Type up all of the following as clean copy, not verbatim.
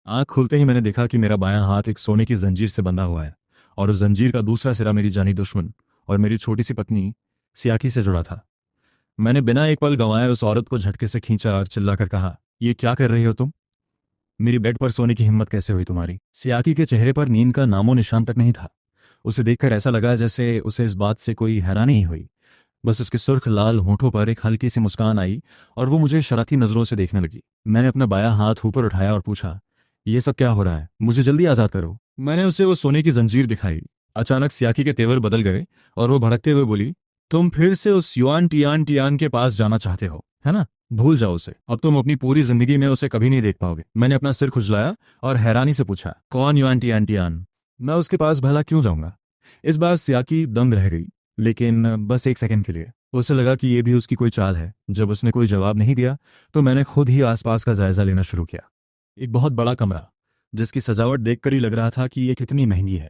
आँख खुलते ही मैंने देखा कि मेरा बायां हाथ एक सोने की जंजीर से बंधा हुआ है और उस जंजीर का दूसरा सिरा मेरी जानी दुश्मन और मेरी छोटी सी पत्नी सियाकी से जुड़ा था। मैंने बिना एक पल गंवाए उस औरत को झटके से खींचा और चिल्लाकर कहा, ये क्या कर रही हो तुम? मेरी बेड पर सोने की हिम्मत कैसे हुई तुम्हारी? सियाकी के चेहरे पर नींद का नामो निशान तक नहीं था। उसे देखकर ऐसा लगा जैसे उसे इस बात से कोई हैरानी ही हुई। बस उसके सुर्ख लाल होठों पर एक हल्की सी मुस्कान आई और वो मुझे शरारती नजरों से देखने लगी। मैंने अपना बायां हाथ ऊपर उठाया और पूछा, ये सब क्या हो रहा है? मुझे जल्दी आज़ाद करो। मैंने उसे वो सोने की जंजीर दिखाई। अचानक सियाकी के तेवर बदल गए और वो भड़कते हुए बोली, तुम फिर से उस युआन टियान टियान के पास जाना चाहते हो, है ना? भूल जाओ उसे, अब तुम अपनी पूरी जिंदगी में उसे कभी नहीं देख पाओगे। मैंने अपना सिर खुजलाया और हैरानी से पूछा, कौन युआन टियान टियान? मैं उसके पास भला क्यों जाऊंगा? इस बार सियाकी दंग रह गई, लेकिन बस एक सेकंड के लिए। उसे लगा कि ये भी उसकी कोई चाल है। जब उसने कोई जवाब नहीं दिया तो मैंने खुद ही आसपास का जायजा लेना शुरू किया। एक बहुत बड़ा कमरा, जिसकी सजावट देखकर ही लग रहा था कि ये कितनी महंगी है।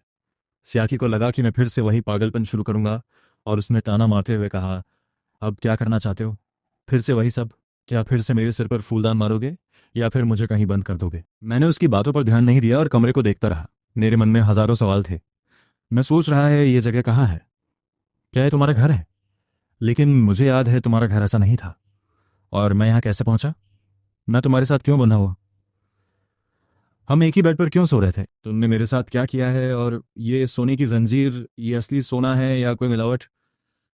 सियाकी को लगा कि मैं फिर से वही पागलपन शुरू करूंगा और उसने ताना मारते हुए कहा, अब क्या करना चाहते हो? फिर से वही सब? क्या फिर से मेरे सिर पर फूलदान मारोगे या फिर मुझे कहीं बंद कर दोगे? मैंने उसकी बातों पर ध्यान नहीं दिया और कमरे को देखता रहा। मेरे मन में हजारों सवाल थे। मैं सोच रहा है, ये जगह कहाँ है? क्या ये तुम्हारा घर है? लेकिन मुझे याद है तुम्हारा घर ऐसा नहीं था। और मैं यहाँ कैसे पहुंचा? मैं तुम्हारे साथ क्यों बंधा हुआ? हम एक ही बेड पर क्यों सो रहे थे? तुमने मेरे साथ क्या किया है? और ये सोने की जंजीर, ये असली सोना है या कोई मिलावट?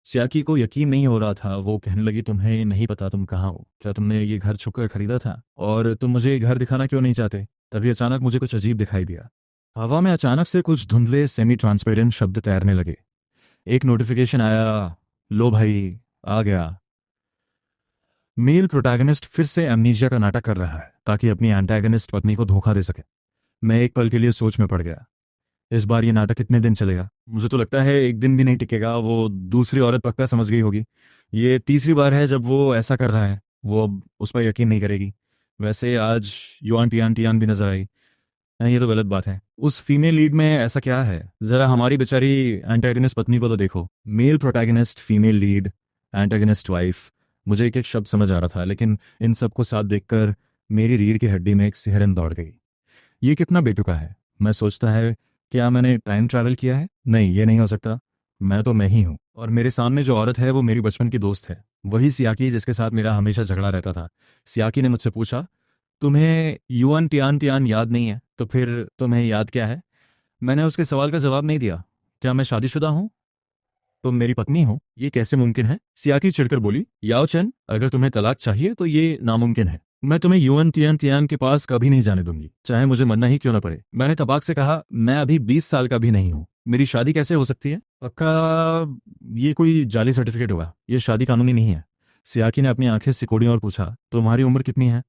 सियाकी को यकीन नहीं हो रहा था। वो कहने लगी, तुम्हें नहीं पता तुम कहाँ हो? क्या तुमने ये घर छुपकर खरीदा था? और तुम मुझे ये घर दिखाना क्यों नहीं चाहते? तभी अचानक मुझे कुछ अजीब दिखाई दिया। हवा में अचानक से कुछ धुंधले सेमी ट्रांसपेरेंट शब्द तैरने लगे। एक नोटिफिकेशन आया, लो भाई आ गया। मेल प्रोटैगनिस्ट फिर से एमनीजिया का नाटक कर रहा है ताकि अपनी एंटागनिस्ट पत्नी को धोखा दे सके। मैं एक पल के लिए सोच में पड़ गया। इस बार ये नाटक कितने दिन चलेगा? मुझे तो लगता है एक दिन भी नहीं टिकेगा। वो दूसरी औरत पक्का समझ गई होगी। ये तीसरी बार है जब वो ऐसा कर रहा है। वो अब उस पर यकीन नहीं करेगी। वैसे आज युआन टियान टियान भी नजर आई। ये तो गलत बात है। उस फीमेल लीड में ऐसा क्या है? जरा हमारी बेचारी एंटागनिस्ट पत्नी को तो देखो। Male protagonist, female lead, antagonist wife. मुझे एक एक शब्द समझ आ रहा था, लेकिन इन सबको साथ देखकर मेरी रीढ़ की हड्डी में एक सिहरन दौड़ गई। ये कितना बेतुका है। मैं सोचता है, क्या मैंने टाइम ट्रैवल किया है? नहीं, ये नहीं हो सकता। मैं तो मैं ही हूँ। और मेरे सामने जो औरत है वो मेरी बचपन की दोस्त है, वही सियाकी जिसके साथ मेरा हमेशा झगड़ा रहता था। सियाकी ने मुझसे पूछा, तुम्हें युआन टियान टियान याद नहीं है तो फिर तुम्हें याद क्या है? मैंने उसके सवाल का जवाब नहीं दिया। क्या मैं शादीशुदा हूँ? तुम मेरी पत्नी हो? ये कैसे मुमकिन है? सियाकी चिढ़कर बोली, याओ चेन, अगर तुम्हें तलाक चाहिए तो ये नामुमकिन है। मैं तुम्हें युआन तियान तियान के पास कभी नहीं जाने दूंगी, चाहे मुझे मरना ही क्यों ना पड़े। मैंने तबाक से कहा, मैं अभी 20 साल का भी नहीं हूँ। मेरी शादी कैसे हो सकती है? पक्का ये कोई जाली सर्टिफिकेट होगा। ये शादी कानूनी नहीं है। सियाकी ने अपनी आंखें सिकोड़ी और पूछा, तुम्हारी उम्र कितनी है?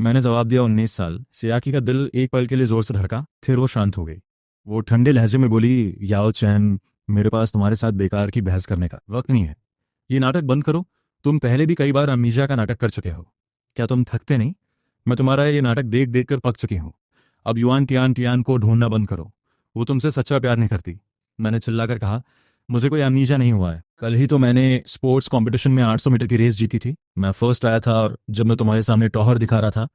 मैंने जवाब दिया, 19 साल। सियाकी का दिल एक पल के लिए जोर से धड़का, फिर वो शांत हो गई। वो ठंडे लहजे में बोली, याओ चैन, मेरे पास तुम्हारे साथ बेकार की बहस करने का वक्त नहीं है। ये नाटक बंद करो। तुम पहले भी कई बार अमीजा का नाटक कर चुके हो। क्या तुम थकते नहीं? मैं तुम्हारा ये नाटक देख देख कर पक चुकी हूँ। अब युआन टियान टियान को ढूंढना बंद करो। वो तुमसे सच्चा प्यार नहीं करती। मैंने चिल्लाकर कहा, मुझे कोई अमीजा नहीं हुआ है। कल ही तो मैंने स्पोर्ट्स कंपटीशन में 800 मीटर की रेस जीती थी। मैं फर्स्ट आया था और जब मैं तुम्हारे सामने टौहर दिखा रहा था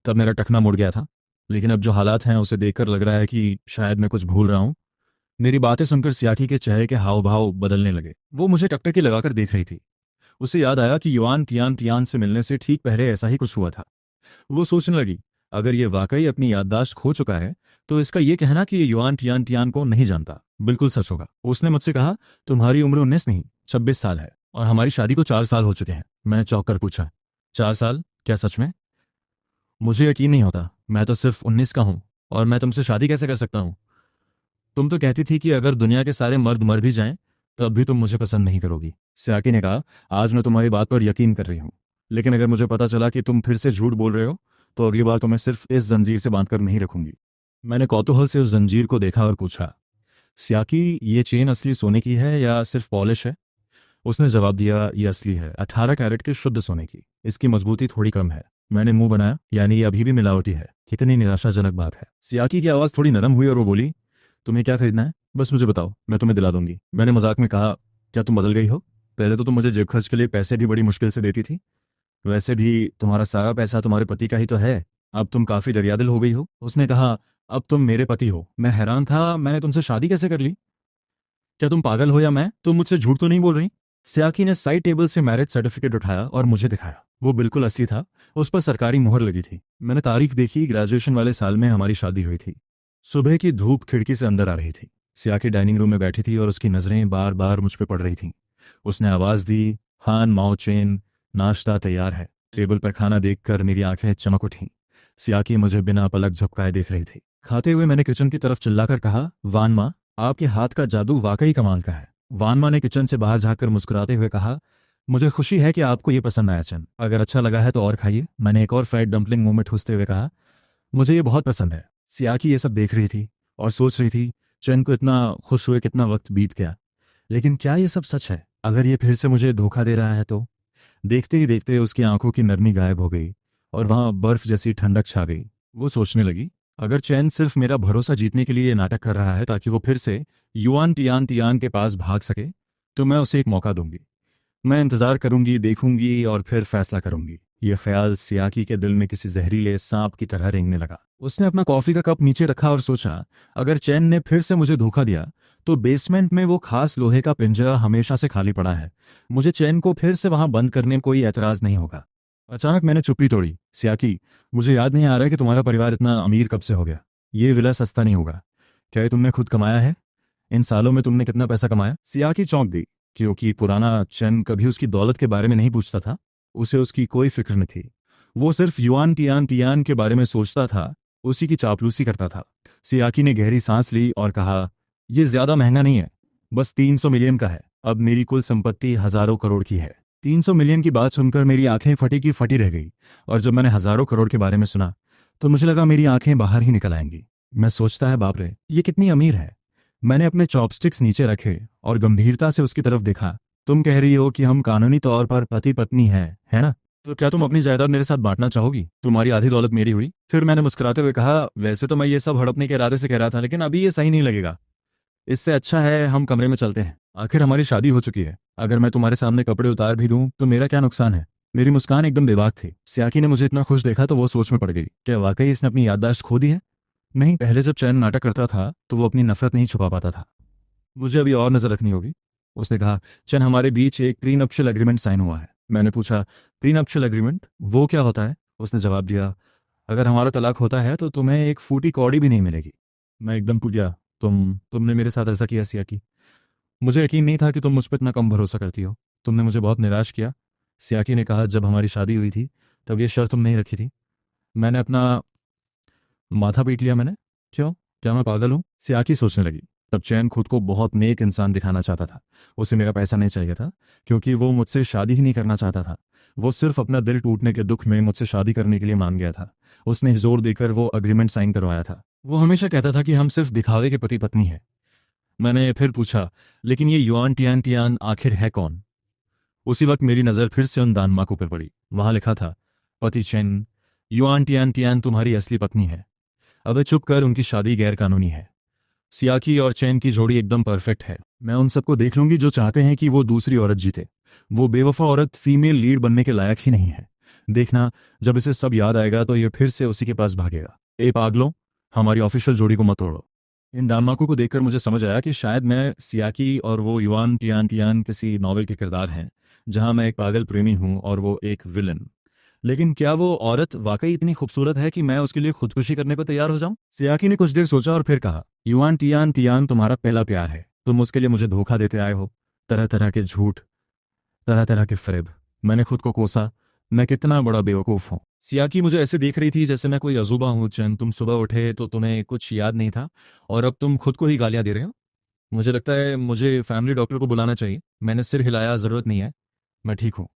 तब मेरा टखना मुड़ गया था। लेकिन अब जो हालात हैं उसे देखकर लग रहा है कि शायद मैं कुछ भूल रहा हूँ। मेरी बातें सुनकर सियाकी के चेहरे के हाव भाव बदलने लगे। वो मुझे टकटकी लगाकर देख रही थी। उसे याद आया कि युआन तियान तियान से मिलने से ठीक पहले ऐसा ही कुछ हुआ था। वो सोचने लगी, अगर ये वाकई अपनी याददाश्त खो चुका है तो इसका ये कहना कि ये युआन तियान तियान को नहीं जानता बिल्कुल सच होगा। उसने मुझसे कहा, तुम्हारी उम्र 19 नहीं 26 साल है और हमारी शादी को 4 साल हो चुके हैं। मैंने चौंक कर पूछा, 4 साल? क्या सच में? मुझे यकीन नहीं होता। मैं तो सिर्फ 19 का हूँ और मैं तुमसे शादी कैसे कर सकता हूँ? तुम तो कहती थी कि अगर दुनिया के सारे मर्द मर भी जाएं तब भी तुम मुझे पसंद नहीं करोगी। सियाकी ने कहा, आज मैं तुम्हारी बात पर यकीन कर रही हूँ, लेकिन अगर मुझे पता चला कि तुम फिर से झूठ बोल रहे हो तो अगली बार तो मैं सिर्फ इस जंजीर से बांधकर नहीं रखूंगी। मैंने कौतूहल से उस जंजीर को देखा और पूछा, सियाकी, ये चेन असली सोने की है या सिर्फ पॉलिश है? उसने जवाब दिया, ये असली है, 18 कैरेट के शुद्ध सोने की। इसकी मजबूती थोड़ी कम है। मैंने मुंह बनाया, यानी ये अभी भी मिलावटी है। कितनी निराशाजनक बात है। सियाकी की आवाज़ थोड़ी नरम हुई और वो बोली, तुम्हें क्या खरीदना है? बस मुझे बताओ, मैं तुम्हें दिला दूंगी। मैंने मजाक में कहा, क्या तुम बदल गई हो? पहले तो तुम मुझे जेब खर्च के लिए पैसे भी बड़ी मुश्किल से देती थी। वैसे भी तुम्हारा सारा पैसा तुम्हारे पति का ही तो है। अब तुम काफी दरियादिल हो गई हो। उसने कहा, अब तुम मेरे पति हो। मैं हैरान था, मैंने तुमसे शादी कैसे कर ली? क्या तुम पागल हो या मैं? तुम मुझसे झूठ तो नहीं बोल रही? सियाकी ने साइड टेबल से मैरिज सर्टिफिकेट उठाया और मुझे दिखाया। वो बिल्कुल असली था, उस पर सरकारी मोहर लगी थी। मैंने तारीख देखी, ग्रेजुएशन वाले साल में हमारी शादी हुई थी। सुबह की धूप खिड़की से अंदर आ रही थी। सियाकी डाइनिंग रूम में बैठी थी और उसकी नजरें बार बार मुझ पर पड़ रही थीं। उसने आवाज दी, हान माओ चेन, नाश्ता तैयार है। टेबल पर खाना देखकर मेरी आंखें चमक उठीं। सियाकी मुझे बिना पलक झपकाए देख रही थी। खाते हुए मैंने किचन की तरफ चिल्लाकर कहा, वान माँ, आपके हाथ का जादू वाकई कमाल का है। वान माँ ने किचन से बाहर झांककर मुस्कुराते हुए कहा, मुझे खुशी है कि आपको ये पसंद आया चंद। अगर अच्छा लगा है तो और खाइए। मैंने एक और फ्राइड डंपलिंग मुंह में ठूसते हुए कहा, मुझे ये बहुत पसंद है। सियाकी ये सब देख रही थी और सोच रही थी, चैन को इतना खुश हुए कितना वक्त बीत गया। लेकिन क्या ये सब सच है? अगर ये फिर से मुझे धोखा दे रहा है तो? देखते ही देखते उसकी आंखों की नरमी गायब हो गई और वहां बर्फ जैसी ठंडक छा गई। वो सोचने लगी, अगर चैन सिर्फ मेरा भरोसा जीतने के लिए ये नाटक कर रहा है ताकि वो फिर से युआन टियान टियान के पास भाग सके, तो मैं उसे एक मौका दूंगी। मैं इंतजार करूंगी, देखूंगी और फिर फैसला करूंगी। यह ख्याल सियाकी के दिल में किसी जहरीले सांप की तरह रेंगने लगा। उसने अपना कॉफी का कप नीचे रखा और सोचा, अगर चैन ने फिर से मुझे धोखा दिया तो बेसमेंट में वो खास लोहे का पिंजरा हमेशा से खाली पड़ा है। मुझे चैन को फिर से वहां बंद करने में कोई एतराज नहीं होगा। अचानक मैंने चुप्पी तोड़ी, सियाकी, मुझे याद नहीं आ रहा है कि तुम्हारा परिवार इतना अमीर कब से हो गया। ये विला सस्ता नहीं होगा। क्या ये तुमने खुद कमाया है? इन सालों में तुमने कितना पैसा कमाया? सियाकी चौंक गई, क्योंकि पुराना चैन कभी उसकी दौलत के बारे में नहीं पूछता था। उसे उसकी कोई फिक्र न थी। वो सिर्फ युआन टियान टियान के बारे में सोचता था, उसी की चापलूसी करता था। सियाकी ने गहरी सांस ली और कहा, यह ज्यादा महंगा नहीं है, बस 300 मिलियन का है। अब मेरी कुल संपत्ति हजारों करोड़ की है। 300 मिलियन की बात सुनकर मेरी आंखें फटी की फटी रह गई, और जब मैंने हजारों करोड़ के बारे में सुना तो मुझे लगा मेरी आंखें बाहर ही निकल आएंगी। मैं सोचता है, बाप रे, ये कितनी अमीर है। मैंने अपने चॉपस्टिक्स नीचे रखे और गंभीरता से उसकी तरफ देखा। तुम कह रही हो कि हम कानूनी तौर पर पति पत्नी हैं, है ना? तो क्या तुम अपनी जायदाद मेरे साथ बांटना चाहोगी? तुम्हारी आधी दौलत मेरी हुई। फिर मैंने मुस्कुराते हुए कहा, वैसे तो मैं ये सब हड़पने के इरादे से कह रहा था, लेकिन अभी ये सही नहीं लगेगा। इससे अच्छा है हम कमरे में चलते हैं। आखिर हमारी शादी हो चुकी है। अगर मैं तुम्हारे सामने कपड़े उतार भी दूं तो मेरा क्या नुकसान है? मेरी मुस्कान एकदम बेबाक थी। सियाकी ने मुझे इतना खुश देखा तो वो सोच में पड़ गई, क्या वाकई इसने अपनी याददाश्त खो दी है? नहीं, पहले जब चैन नाटक करता था तो वो अपनी नफरत नहीं छुपा पाता था। मुझे अभी और नजर रखनी होगी। उसने कहा, चैन, हमारे बीच एक प्रीनप्शियल एग्रीमेंट साइन हुआ है। मैंने पूछा, प्रीनप्शियल एग्रीमेंट वो क्या होता है? उसने जवाब दिया, अगर हमारा तलाक होता है तो तुम्हें एक फूटी कौड़ी भी नहीं मिलेगी। मैं एकदम टूट गया। तुमने मेरे साथ ऐसा किया सियाकी? मुझे यकीन नहीं था कि तुम मुझ पर इतना कम भरोसा करती हो। तुमने मुझे बहुत निराश किया। सियाकी ने कहा, जब हमारी शादी हुई थी तब ये शर्त तुम नहीं रखी थी। मैंने अपना माथा पीट लिया। मैंने? क्यों? क्या मैं पागल हूँ? सियाकी सोचने लगी। तब चैन खुद को बहुत नेक इंसान दिखाना चाहता था। उसे मेरा पैसा नहीं चाहिए था, क्योंकि वो मुझसे शादी ही नहीं करना चाहता था। वो सिर्फ अपना दिल टूटने के दुख में मुझसे शादी करने के लिए मान गया था। उसने जोर देकर वो अग्रीमेंट साइन करवाया था। वो हमेशा कहता था कि हम सिर्फ दिखावे के पति पत्नी हैं। मैंने फिर पूछा, लेकिन ये युआन टियान टियान आखिर है कौन? उसी वक्त मेरी नज़र फिर से उन दानमाकों पर पड़ी। वहां लिखा था, पति चैन, युआन टियान टियान तुम्हारी असली पत्नी है। अबे चुप कर, उनकी शादी गैर कानूनी है। सियाकी और चैन की जोड़ी एकदम परफेक्ट है। मैं उन सबको देख लूंगी जो चाहते हैं कि वो दूसरी औरत जीते। वो बेवफा औरत फीमेल लीड बनने के लायक ही नहीं है। देखना, जब इसे सब याद आएगा तो ये फिर से उसी के पास भागेगा। ए पागलों, हमारी ऑफिशियल जोड़ी को मत तोड़ो। इन दानमाकों को देखकर मुझे समझ आया कि शायद मैं सियाकी और वो युआन टियान टियान किसी नॉवेल के किरदार हैं, जहां मैं एक पागल प्रेमी हूं और वो एक विलन। लेकिन क्या वो औरत वाकई इतनी खूबसूरत है कि मैं उसके लिए खुदकुशी करने को तैयार हो जाऊं? सियाकी ने कुछ देर सोचा और फिर कहा, युआन टियान टियान तुम्हारा पहला प्यार है। तुम उसके लिए मुझे धोखा देते आए हो। तरह तरह के झूठ, तरह तरह के फरेब। मैंने खुद को कोसा, मैं कितना बड़ा बेवकूफ़ हूँ। सियाकी मुझे ऐसे देख रही थी जैसे मैं कोई अजूबा हूँ। चंद, तुम सुबह उठे तो तुम्हें कुछ याद नहीं था और अब तुम खुद को ही गालियां दे रहे हो। मुझे लगता है मुझे फैमिली डॉक्टर को बुलाना चाहिए। मैंने सिर हिलाया, जरूरत नहीं है, मैं ठीक हूँ।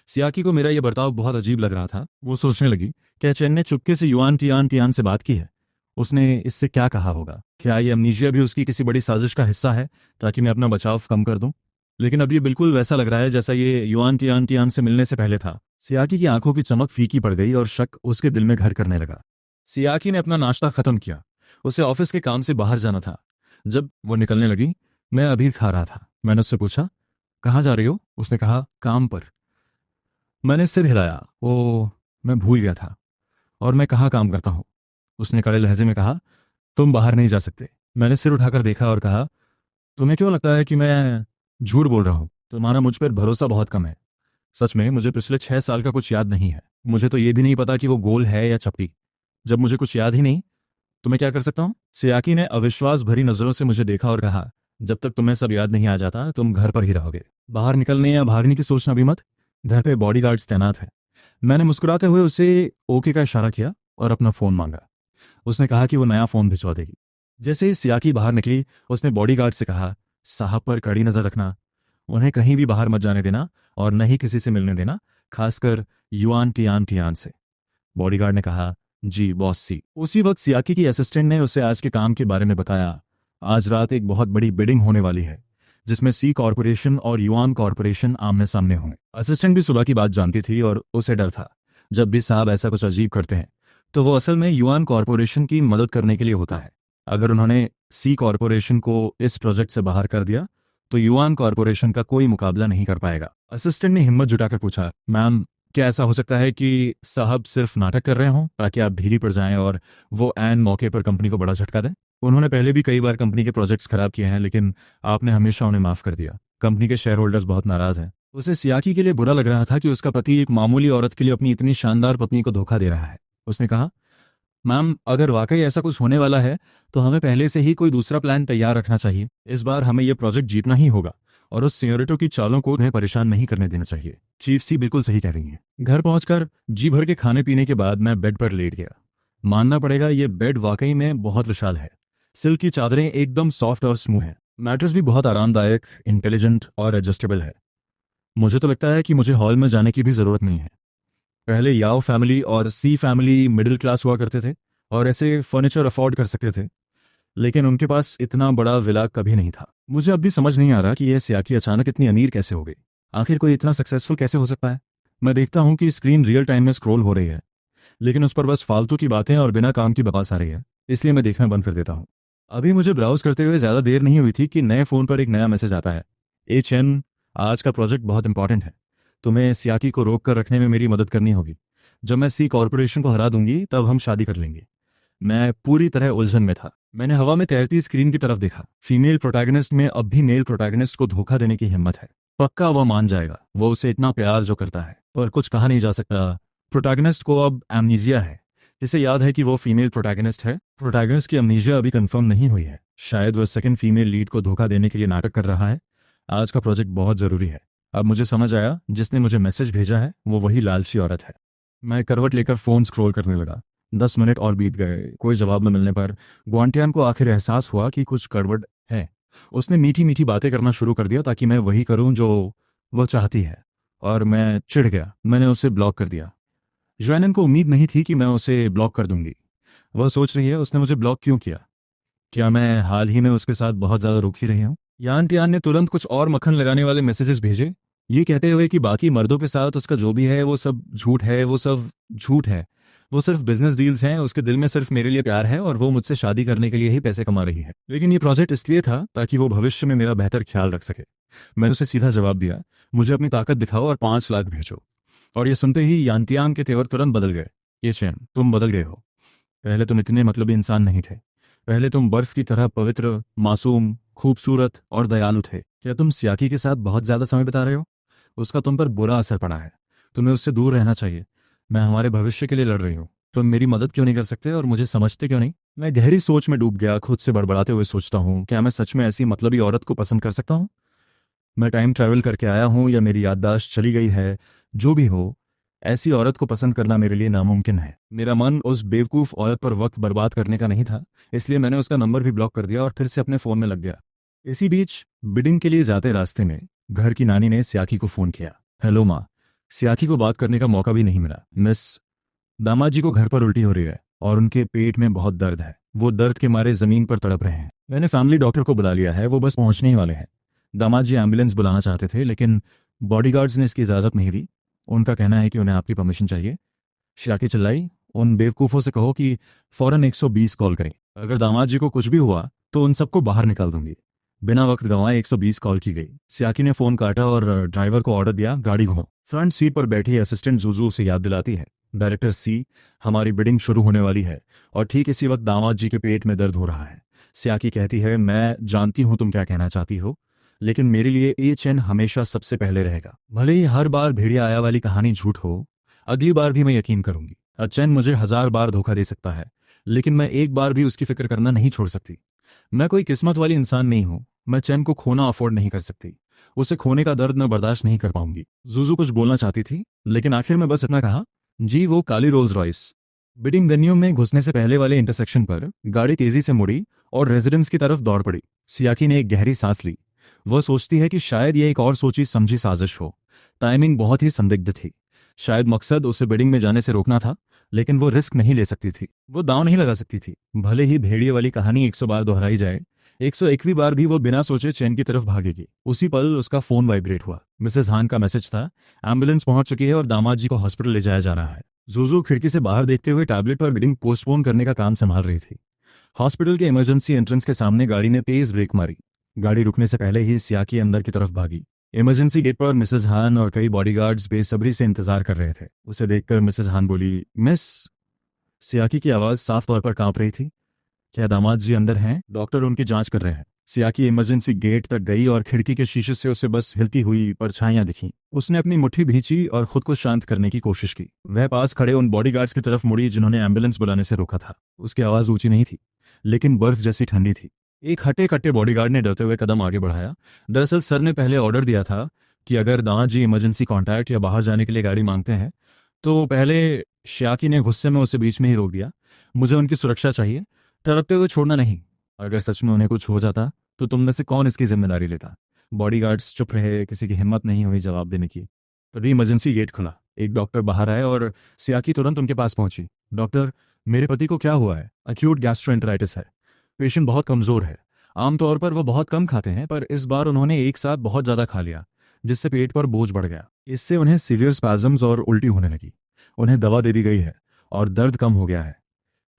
सियाकी को मेरा यह बर्ताव बहुत अजीब लग रहा था। वो सोचने लगी, क्या चैन ने चुपके से युआन टियान टियान से बात की है? उसने इससे क्या कहा होगा? क्या ये अमनीशिया भी उसकी किसी बड़ी साजिश का हिस्सा है ताकि मैं अपना बचाव कम कर दूं? लेकिन अब ये बिल्कुल वैसा लग रहा है जैसा ये युआन टियान टियान से मिलने से पहले था। सियाकी की आंखों की चमक फीकी पड़ गई और शक उसके दिल में घर करने लगा। सियाकी ने अपना नाश्ता खत्म किया। उसे ऑफिस के काम से बाहर जाना था। जब वो निकलने लगी, मैं अभी खा रहा था। मैंने उससे पूछा, कहाँ जा रही हो? उसने कहा, काम पर। मैंने सिर हिलाया। ओ, मैं भूल गया था। और मैं कहाँ काम करता हूँ। उसने कड़े लहजे में कहा, तुम बाहर नहीं जा सकते। मैंने सिर उठाकर देखा और कहा, तुम्हें क्यों लगता है कि मैं झूठ बोल रहा हूँ? तुम्हारा मुझ पर भरोसा बहुत कम है। सच में मुझे पिछले 6 साल का कुछ याद नहीं है। मुझे तो ये भी नहीं पता कि वो गोल है या चपटी। जब मुझे कुछ याद ही नहीं तो मैं क्या कर सकता हूँ? सियाकी ने अविश्वास भरी नजरों से मुझे देखा और कहा, जब तक तुम्हें सब याद नहीं आ जाता तुम घर पर ही रहोगे। बाहर निकलने या भागने की सोचना भी मत। घर पे बॉडीगार्ड्स तैनात हैं। मैंने मुस्कुराते हुए उसे ओके का इशारा किया और अपना फोन मांगा। उसने कहा कि वो नया फोन भिजवा देगी। जैसे ही सियाकी बाहर निकली उसने बॉडीगार्ड से कहा, साहब पर कड़ी नजर रखना। उन्हें कहीं भी बाहर मत जाने देना और न ही किसी से मिलने देना, खासकर युआन टियान टियान से। बॉडीगार्ड ने कहा, जी बॉस सी। उसी वक्त सियाकी की असिस्टेंट ने उसे आज के काम के बारे में बताया। आज रात एक बहुत बड़ी बिडिंग होने वाली है जिसमें सी कॉरपोरेशन और युआन कॉरपोरेशन आमने सामने होंगे। असिस्टेंट भी सुबह की बात जानती थी और उसे डर था, जब भी साहब ऐसा कुछ अजीब करते हैं तो वो असल में युआन कॉरपोरेशन की मदद करने के लिए होता है। अगर उन्होंने सी कॉरपोरेशन को इस प्रोजेक्ट से बाहर कर दिया तो युआन कॉरपोरेशन का कोई मुकाबला नहीं कर पाएगा। असिस्टेंट ने हिम्मत जुटाकर पूछा, मैम क्या ऐसा हो सकता है कि साहब सिर्फ नाटक कर रहे हों ताकि आप ढीली पड़ जाएं और वो ऐन मौके पर कंपनी को बड़ा झटका दें? उन्होंने पहले भी कई बार कंपनी के प्रोजेक्ट्स खराब किए हैं, लेकिन आपने हमेशा उन्हें माफ कर दिया। कंपनी के शेयर होल्डर्स बहुत नाराज हैं। उसे सियाकी के लिए बुरा लग रहा था कि उसका पति एक मामूली औरत के लिए अपनी इतनी शानदार पत्नी को धोखा दे रहा है। उसने कहा, मैम अगर वाकई ऐसा कुछ होने वाला है तो हमें पहले से ही कोई दूसरा प्लान तैयार रखना चाहिए। इस बार हमें यह प्रोजेक्ट जीतना ही होगा और उस सियोरिटो की चालों को उन्हें परेशान नहीं करने देना चाहिए। चीफ सी बिल्कुल सही कह रही हैं। घर पहुंचकर जी भर के खाने पीने के बाद मैं बेड पर लेट गया। मानना पड़ेगा ये बेड वाकई में बहुत विशाल है। सिल्क की चादरें एकदम सॉफ्ट और स्मूथ हैं। मैट्रेस भी बहुत आरामदायक, इंटेलिजेंट और एडजस्टेबल है। मुझे तो लगता है कि मुझे हॉल में जाने की भी जरूरत नहीं है। पहले याओ फैमिली और सी फैमिली मिडिल क्लास हुआ करते थे और ऐसे फर्नीचर अफोर्ड कर सकते थे, लेकिन उनके पास इतना बड़ा विला कभी नहीं था। मुझे अब भी समझ नहीं आ रहा कि यह सियाकी अचानक इतनी अमीर कैसे हो गई। आखिर कोई इतना सक्सेसफुल कैसे हो सकता है? मैं देखता हूँ कि स्क्रीन रियल टाइम में स्क्रॉल हो रही है, लेकिन उस पर बस फालतू की बातें और बिना काम की बकवास आ रही है, इसलिए मैं देखना बंद कर देता हूँ। अभी मुझे ब्राउज करते हुए ज़्यादा देर नहीं हुई थी कि नए फ़ोन पर एक नया मैसेज आता है, HN, आज का प्रोजेक्ट बहुत इंपॉर्टेंट है। तुम्हें सियाकी को रोक कर रखने में मेरी मदद करनी होगी। जब मैं सी कॉरपोरेशन को हरा दूंगी तब हम शादी कर लेंगे। मैं पूरी तरह उलझन में था। मैंने हवा में तैरती स्क्रीन की तरफ देखा। फीमेल प्रोटैगनिस्ट में अब भी मेल प्रोटैगनिस्ट को धोखा देने की हिम्मत है। पक्का वह मान जाएगा, वो उसे इतना प्यार जो करता है, पर कुछ कहा नहीं जा सकता। प्रोटैगनिस्ट को अब एमनीजिया है। इसे याद है कि वो फीमेल प्रोटैगनिस्ट है। प्रोटैगनिस्ट की एमनीजिया अभी कंफर्म नहीं हुई है। शायद वह सेकंड फीमेल लीड को धोखा देने के लिए नाटक कर रहा है। आज का प्रोजेक्ट बहुत जरूरी है। अब मुझे समझ आया, जिसने मुझे मैसेज भेजा है वो वही लालची औरत है। मैं करवट लेकर फोन स्क्रॉल करने लगा। 10 मिनट और बीत गए। कोई जवाब न मिलने पर ग्वांटियान को आखिर एहसास हुआ कि कुछ गड़बड़ है। उसने मीठी मीठी बातें करना शुरू कर दिया ताकि मैं वही करूं जो वो चाहती है, और मैं चिढ़ गया। मैंने उसे ब्लॉक कर दिया। जॉयनन को उम्मीद नहीं थी कि मैं उसे ब्लॉक कर दूंगी। वह सोच रही है उसने मुझे ब्लॉक क्यों किया। क्या मैं हाल ही में उसके साथ बहुत ज़्यादा रुखी रही हूँ? यान टियान ने तुरंत कुछ और मक्खन लगाने वाले मैसेजेस भेजे, ये कहते हुए कि बाकी मर्दों के साथ उसका जो भी है वो सब झूठ है, वो सब झूठ है, वो सिर्फ बिजनेस डील्स हैं। उसके दिल में सिर्फ मेरे लिए प्यार है और वो मुझसे शादी करने के लिए ही पैसे कमा रही है। लेकिन ये प्रोजेक्ट इसलिए था ताकि वो भविष्य में मेरा बेहतर ख्याल रख सके। मैंने उसे सीधा जवाब दिया, मुझे अपनी ताकत दिखाओ और 5 लाख भेजो। और ये सुनते ही यानतियांग के तेवर तुरंत बदल गए। ये चैन, तुम बदल गए हो। पहले तुम इतने मतलबी इंसान नहीं थे। पहले तुम बर्फ की तरह पवित्र, मासूम, खूबसूरत और दयालु थे। क्या तुम सियाकी के साथ बहुत ज्यादा समय बिता रहे हो? उसका तुम पर बुरा असर पड़ा है। तुम्हें उससे दूर रहना चाहिए। मैं हमारे भविष्य के लिए लड़ रही हूँ। तुम मेरी मदद क्यों नहीं कर सकते और मुझे समझते क्यों नहीं? मैं गहरी सोच में डूब गया। खुद से बड़बड़ाते हुए सोचता हूँ, क्या मैं सच में ऐसी मतलबी औरत को पसंद कर सकता हूँ? मैं टाइम ट्रैवल करके आया हूँ या मेरी याददाश्त चली गई है, जो भी हो, ऐसी औरत को पसंद करना मेरे लिए नामुमकिन है। मेरा मन उस बेवकूफ़ औरत पर वक्त बर्बाद करने का नहीं था, इसलिए मैंने उसका नंबर भी ब्लॉक कर दिया और फिर से अपने फ़ोन में लग गया। इसी बीच बिडिंग के लिए जाते रास्ते में घर की नानी ने सियाकी को फ़ोन किया। हेलो माँ। सियाकी को बात करने का मौका भी नहीं मिला। मिस, दामाद जी को घर पर उल्टी हो रही है और उनके पेट में बहुत दर्द है। वो दर्द के मारे ज़मीन पर तड़प रहे हैं। मैंने फैमिली डॉक्टर को बुला लिया है, वो बस पहुंचने ही वाले हैं। दामाद जी एम्बुलेंस बुलाना चाहते थे, लेकिन बॉडीगार्ड्स ने इसकी इजाज़त नहीं दी। उनका कहना है कि उन्हें आपकी परमिशन चाहिए। शियाकी चिल्लाई, उन बेवकूफ़ों से कहो कि फ़ौरन 120 कॉल करें। अगर दामाद जी को कुछ भी हुआ तो उन सबको बाहर निकाल दूंगी। बिना वक्त गंवाए 120 कॉल की गई। सियाकी ने फोन काटा और ड्राइवर को ऑर्डर दिया, गाड़ी घुमाओ। फ्रंट सीट पर बैठी असिस्टेंट जुजू उसे याद दिलाती है, डायरेक्टर सी, हमारी बिडिंग शुरू होने वाली है। और ठीक इसी वक्त दामाद जी के पेट में दर्द हो रहा है। सियाकी कहती है, मैं जानती हूं तुम क्या कहना चाहती हो, लेकिन मेरे लिए ये चैन हमेशा सबसे पहले रहेगा। भले ही हर बार भेड़िया आया वाली कहानी झूठ हो, अगली बार भी मैं यकीन करूंगी। चैन मुझे 1000 बार धोखा दे सकता है, लेकिन मैं एक बार भी उसकी फिक्र करना नहीं छोड़ सकती। मैं कोई किस्मत वाली इंसान नहीं हूं। मैं चैन को खोना अफोर्ड नहीं कर सकती। उसे खोने का दर्द मैं बर्दाश्त नहीं कर पाऊंगी। जुजू कुछ बोलना चाहती थी, लेकिन आखिर में बस इतना कहा, जी वो काली रोल्स रॉयस। बिडिंग वेन्यू में घुसने से पहले वाले इंटरसेक्शन पर गाड़ी तेजी से मुड़ी और रेजिडेंस की तरफ दौड़ पड़ी। सियाकी ने एक गहरी सांस ली। वह सोचती है कि शायद यह एक और सोची समझी साजिश हो। टाइमिंग बहुत ही संदिग्ध थी। शायद मकसद उसे बिडिंग में जाने से रोकना था, लेकिन वो रिस्क नहीं ले सकती थी। वो दांव नहीं लगा सकती थी। भले ही भेड़िए वाली कहानी 100 बार दोहराई जाए, 101वीं बार भी वो बिना सोचे चैन की तरफ भागेगी। उसी पल उसका फोन वाइब्रेट हुआ। मिसेस हान का मैसेज था, एम्बुलेंस पहुंच चुकी है और दामाद जी को हॉस्पिटल ले जाया जा रहा है। जुजू खिड़की से बाहर देखते हुए टैबलेट पर बिडिंग पोस्टपोन करने का काम संभाल रही थी। हॉस्पिटल के इमरजेंसी एंट्रेंस के सामने गाड़ी ने तेज ब्रेक मारी। गाड़ी रुकने से पहले ही सियाकी अंदर की तरफ भागी। इमरजेंसी गेट पर मिसेस हान और कई बॉडीगार्ड्स बेसब्री से इंतजार कर रहे थे। उसे देखकर मिसेस हान बोली, मिस। सियाकी की आवाज साफ तौर पर कांप रही थी। क्या दामाद जी अंदर हैं? डॉक्टर उनकी जांच कर रहे हैं। सियाकी इमरजेंसी गेट तक गई और खिड़की के शीशे से उसे बस हिलती हुई परछाइयां दिखीं। उसने अपनी मुट्ठी भींची और खुद को शांत करने की कोशिश की। वह पास खड़े उन बॉडीगार्ड्स की तरफ मुड़ी जिन्होंने एम्बुलेंस बुलाने से रोका था। उसकी आवाज ऊंची नहीं थी, लेकिन बर्फ जैसी ठंडी थी। एक हटे कट्टे बॉडीगार्ड ने डरते हुए कदम आगे बढ़ाया। दरअसल सर ने पहले ऑर्डर दिया था कि अगर दामाद जी इमरजेंसी कॉन्टैक्ट या बाहर जाने के लिए गाड़ी मांगते हैं तो पहले। सियाकी ने गुस्से में उसे बीच में ही रोक दिया। मुझे उनकी सुरक्षा चाहिए, तड़पते हुए छोड़ना नहीं। अगर सच में उन्हें कुछ हो जाता तो तुम में से कौन इसकी जिम्मेदारी लेता? बॉडीगार्ड्स चुप रहे, किसी की हिम्मत नहीं हुई जवाब देने की। तभी इमरजेंसी गेट खुला। एक डॉक्टर बाहर आए और सियाकी तुरंत उनके पास पहुंची। डॉक्टर, मेरे पति को क्या हुआ है? अक्यूट गैस्ट्रोएंटेराइटिस है। पेशेंट बहुत कमजोर है। आमतौर पर वो बहुत कम खाते हैं, पर इस बार उन्होंने एक साथ बहुत ज्यादा खा लिया, जिससे पेट पर बोझ बढ़ गया। इससे उन्हें सीवियर स्पैज़म्स और उल्टी होने लगी। उन्हें दवा दे दी गई है और दर्द कम हो गया है।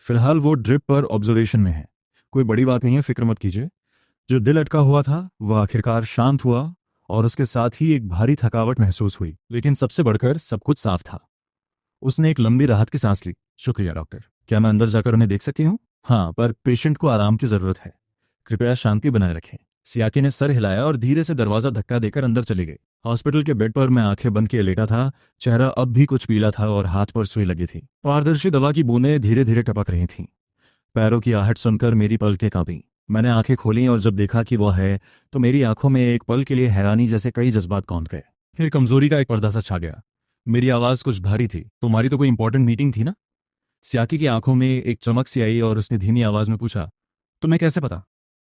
फिलहाल वो ड्रिप पर ऑब्जर्वेशन में है। कोई बड़ी बात नहीं है, फिक्र मत कीजिए। जो दिल अटका हुआ था वह आखिरकार शांत हुआ और उसके साथ ही एक भारी थकावट महसूस हुई, लेकिन सबसे बढ़कर सब कुछ साफ था। उसने एक लंबी राहत की सांस ली। शुक्रिया डॉक्टर। क्या मैं अंदर जाकर उन्हें देख सकती हूँ? हाँ, पर पेशेंट को आराम की जरूरत है। कृपया शांति बनाए रखें। सियाकी ने सर हिलाया और धीरे से दरवाजा धक्का देकर अंदर चली गई। हॉस्पिटल के बेड पर मैं आंखें बंद किए लेटा था। चेहरा अब भी कुछ पीला था और हाथ पर सुई लगी थी। पारदर्शी दवा की बूंदें धीरे धीरे टपक रही थीं। पैरों की आहट सुनकर मेरी पलकें कांपीं। मैंने आंखें खोली और जब देखा कि वह है तो मेरी आंखों में एक पल के लिए हैरानी जैसे कई जज्बात कौंध गए। फिर कमजोरी का एक पर्दा सा छा गया। मेरी आवाज कुछ भारी थी। तुम्हारी तो कोई इंपॉर्टेंट मीटिंग थी ना? सियाकी की आंखों में एक चमक सी आई और उसने धीमी आवाज में पूछा, तुम्हें कैसे पता?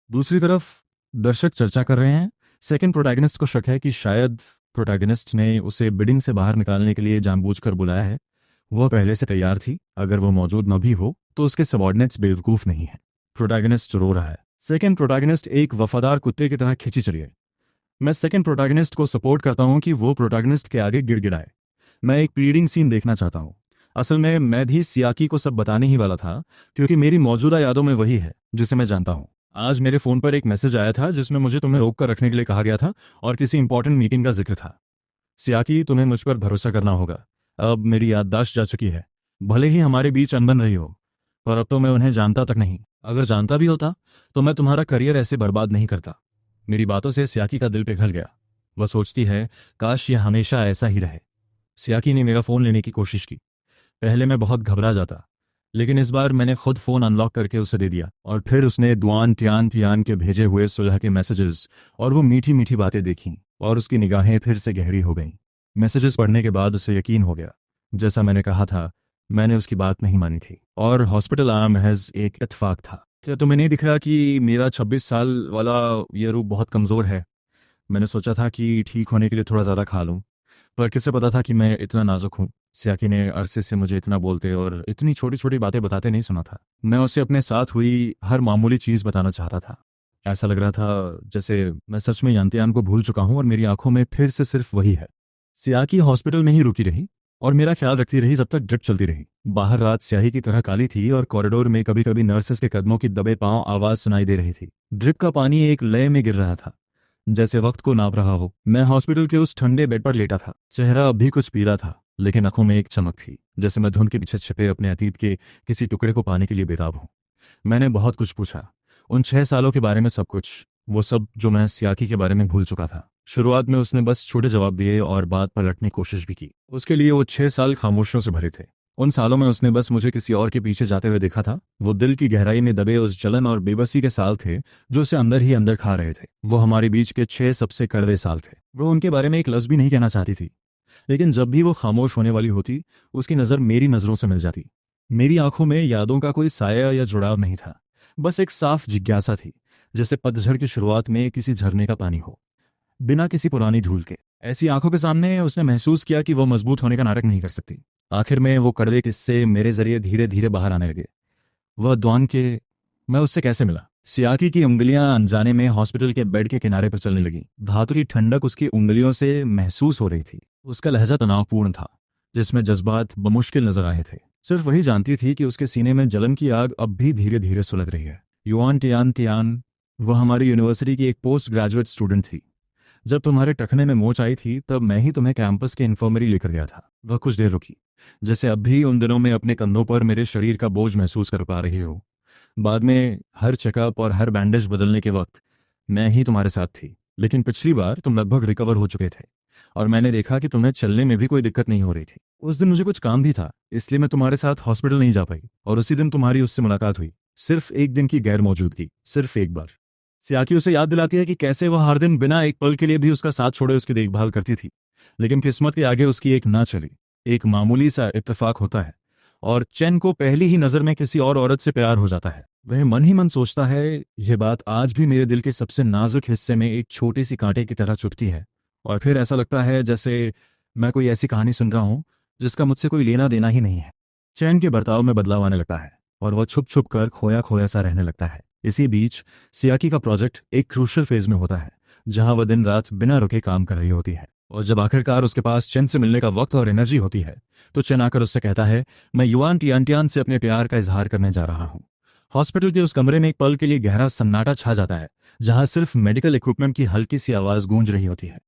दूसरी तरफ दर्शक चर्चा कर रहे हैं। सेकंड प्रोटैगनिस्ट को शक है कि शायद प्रोटैगनिस्ट ने उसे बिडिंग से बाहर निकालने के लिए जानबूझकर बुलाया है। वह पहले से तैयार थी। अगर वो मौजूद न भी हो तो उसके सबॉर्डिनेट्स बेवकूफ नहीं है। प्रोटैगनिस्ट रो रहा है। सेकंड प्रोटैगनिस्ट एक वफादार कुत्ते की तरह खिंची चली है। मैं सेकंड प्रोटैगनिस्ट को सपोर्ट करता हूं कि वो प्रोटैगनिस्ट के आगे गिड़गिड़ाए। मैं एक प्लीडिंग सीन देखना चाहता हूं। असल में मैं भी सियाकी को सब बताने ही वाला था, क्योंकि मेरी मौजूदा यादों में वही है जिसे मैं जानता हूं। आज मेरे फोन पर एक मैसेज आया था जिसमें मुझे तुम्हें रोक कर रखने के लिए कहा गया था और किसी इंपॉर्टेंट मीटिंग का जिक्र था। सियाकी, तुम्हें मुझ पर भरोसा करना होगा। अब मेरी याददाश्त जा चुकी है। भले ही हमारे बीच अनबन रही हो, पर अब तो मैं उन्हें जानता तक नहीं। अगर जानता भी होता तो मैं तुम्हारा करियर ऐसे बर्बाद नहीं करता। मेरी बातों से सियाकी का दिल पिघल गया। वह सोचती है, काश यह हमेशा ऐसा ही रहे। सियाकी ने मेरा फोन लेने की कोशिश की। पहले मैं बहुत घबरा जाता, लेकिन इस बार मैंने खुद फोन अनलॉक करके उसे दे दिया। और फिर उसने दुआन तियान तियान के भेजे हुए सुलह के मैसेजेस और वो मीठी मीठी बातें देखीं और उसकी निगाहें फिर से गहरी हो गईं। मैसेजेस पढ़ने के बाद उसे यकीन हो गया, जैसा मैंने कहा था, मैंने उसकी बात नहीं मानी थी। और हॉस्पिटल आया महज एक इत्तेफाक था। क्या तुम्हें नहीं दिख रहा कि मेरा 26 साल वाला ये रूप बहुत कमज़ोर है? मैंने सोचा था कि ठीक होने के लिए थोड़ा ज़्यादा खा लूँ, पर किसे पता था कि मैं इतना नाजुक हूँ। सियाकी ने अरसे से मुझे इतना बोलते और इतनी छोटी छोटी बातें बताते नहीं सुना था। मैं उसे अपने साथ हुई हर मामूली चीज़ बताना चाहता था। ऐसा लग रहा था जैसे मैं सच में यांतियान को भूल चुका हूँ और मेरी आंखों में फिर से सिर्फ वही है। सियाकी हॉस्पिटल में ही रुकी रही और मेरा ख्याल रखती रही जब तक ड्रिप चलती रही। बाहर रात स्याही की तरह काली थी और कॉरिडोर में कभी कभी नर्सेस के कदमों की दबे पांव आवाज सुनाई दे रही थी। ड्रिप का पानी एक लय में गिर रहा था, जैसे वक्त को नाप रहा हो। मैं हॉस्पिटल के उस ठंडे बेड पर लेटा था। चेहरा अब भी कुछ पीला था, लेकिन आंखों में एक चमक थी, जैसे मैं धुंध के पीछे छिपे अपने अतीत के किसी टुकड़े को पाने के लिए बेताब हूं। मैंने बहुत कुछ पूछा, उन 6 सालों के बारे में, सब कुछ, वो सब जो मैं सियाकी के बारे में भूल चुका था। शुरुआत में उसने बस छोटे जवाब दिए और बात पलटने की कोशिश भी की। उसके लिए वो 6 साल खामोशियों से भरे थे। उन सालों में उसने बस मुझे किसी और के पीछे जाते हुए देखा था। वो दिल की गहराई में दबे उस जलन और बेबसी के साल थे जो उसे अंदर ही अंदर खा रहे थे। वो हमारे बीच के 6 सबसे कड़वे साल थे। वो उनके बारे में एक लफ्ज भी नहीं कहना चाहती थी, लेकिन जब भी वो खामोश होने वाली होती, उसकी नज़र मेरी नज़रों से मिल जाती। मेरी आंखों में यादों का कोई साया या जुड़ाव नहीं था, बस एक साफ जिज्ञासा थी, जैसे पतझड़ की शुरुआत में किसी झरने का पानी हो, बिना किसी पुरानी धूल के। ऐसी आंखों के सामने उसने महसूस किया कि वो मजबूत होने का नाटक नहीं कर सकती। आखिर में वो कड़वे किस्से मेरे जरिए धीरे धीरे बाहर आने लगे। वह द्वान के मैं उससे कैसे मिला। सियाकी की उंगलियां अनजाने में हॉस्पिटल के बेड के किनारे पर चलने लगी। धातुरी ठंडक उसकी उंगलियों से महसूस हो रही थी। उसका लहजा तनावपूर्ण था, जिसमें जज्बात बमुश्किल नजर आए थे। सिर्फ वही जानती थी कि उसके सीने में जलन की आग अब भी धीरे धीरे सुलग रही है। युआन टियान टियान, वह हमारी यूनिवर्सिटी की एक पोस्ट ग्रेजुएट स्टूडेंट थी। जब तुम्हारे टखने में मोच आई थी, तब मैं ही तुम्हें कैंपस के इन्फर्मरी लेकर गया था। वह कुछ देर रुकी, जैसे अब भी उन दिनों में अपने कंधों पर मेरे शरीर का बोझ महसूस कर पा रही हो। बाद में हर चेकअप और हर बैंडेज बदलने के वक्त मैं ही तुम्हारे साथ थी। लेकिन पिछली बार तुम लगभग रिकवर हो चुके थे और मैंने देखा कि तुम्हें चलने में भी कोई दिक्कत नहीं हो रही थी। उस दिन मुझे कुछ काम भी था, इसलिए मैं तुम्हारे साथ हॉस्पिटल नहीं जा पाई, और उसी दिन तुम्हारी उससे मुलाकात हुई। सिर्फ एक दिन की गैर मौजूदगी, सिर्फ एक बार। सियाकी उसे याद दिलाती है कि कैसे वह हर दिन बिना एक पल के लिए भी उसका साथ छोड़े उसकी देखभाल करती थी। लेकिन किस्मत के आगे उसकी एक ना चली। एक मामूली सा इत्तेफाक होता है और चैन को पहली ही नजर में किसी और औरत से प्यार हो जाता है। वह मन ही मन सोचता है। यह बात आज भी मेरे दिल के सबसे नाजुक हिस्से में एक छोटी सी कांटे की तरह चुभती है, और फिर ऐसा लगता है जैसे मैं कोई ऐसी कहानी सुन रहा हूं जिसका मुझसे कोई लेना देना ही नहीं है। चैन के बर्ताव में बदलाव आने लगता है और वह छुप छुप कर खोया खोया सा रहने लगता है। इसी बीच सियाकी का प्रोजेक्ट एक क्रूशल फेज में होता है, जहां वह दिन रात बिना रुके काम कर रही होती है। और जब आखिरकार उसके पास चेन से मिलने का वक्त और एनर्जी होती है, तो चेन आकर उससे कहता है, मैं युआन टियान से अपने प्यार का इजहार करने जा रहा हूँ। हॉस्पिटल के उस कमरे में एक पल के लिए गहरा सन्नाटा छा जाता है, जहां सिर्फ मेडिकल इक्विपमेंट की हल्की सी आवाज गूंज रही होती है।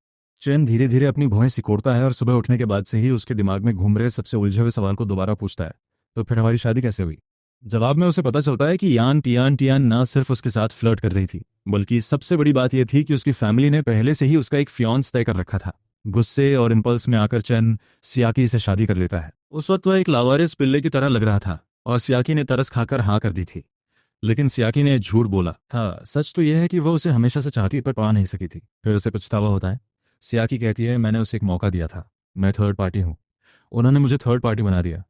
चैन धीरे धीरे अपनी भौहें सिकोड़ता है और सुबह उठने के बाद से ही उसके दिमाग में घूम रहे सबसे उलझे हुए सवाल को दोबारा पूछता है, तो फिर हमारी शादी कैसे हुई। जवाब में उसे पता चलता है कि यान टियान ना सिर्फ उसके साथ फ्लर्ट कर रही थी, बल्कि सबसे बड़ी बात यह थी कि उसकी फैमिली ने पहले से ही उसका एक फियांस तय कर रखा था। गुस्से और इम्पल्स में आकर चैन सियाकी से शादी कर लेता है। उस वक्त वह एक लावारिस पिल्ले की तरह लग रहा था और सियाकी ने तरस खाकर हाँ कर दी थी। लेकिन सियाकी ने झूठ बोला था। सच तो यह है कि वह उसे हमेशा से चाहती पर पा नहीं सकी थी। फिर उसे पछतावा होता है। सियाकी कहती है, मैंने उसे एक मौका दिया था, मैं थर्ड पार्टी हूँ, उन्होंने मुझे थर्ड पार्टी बना दिया।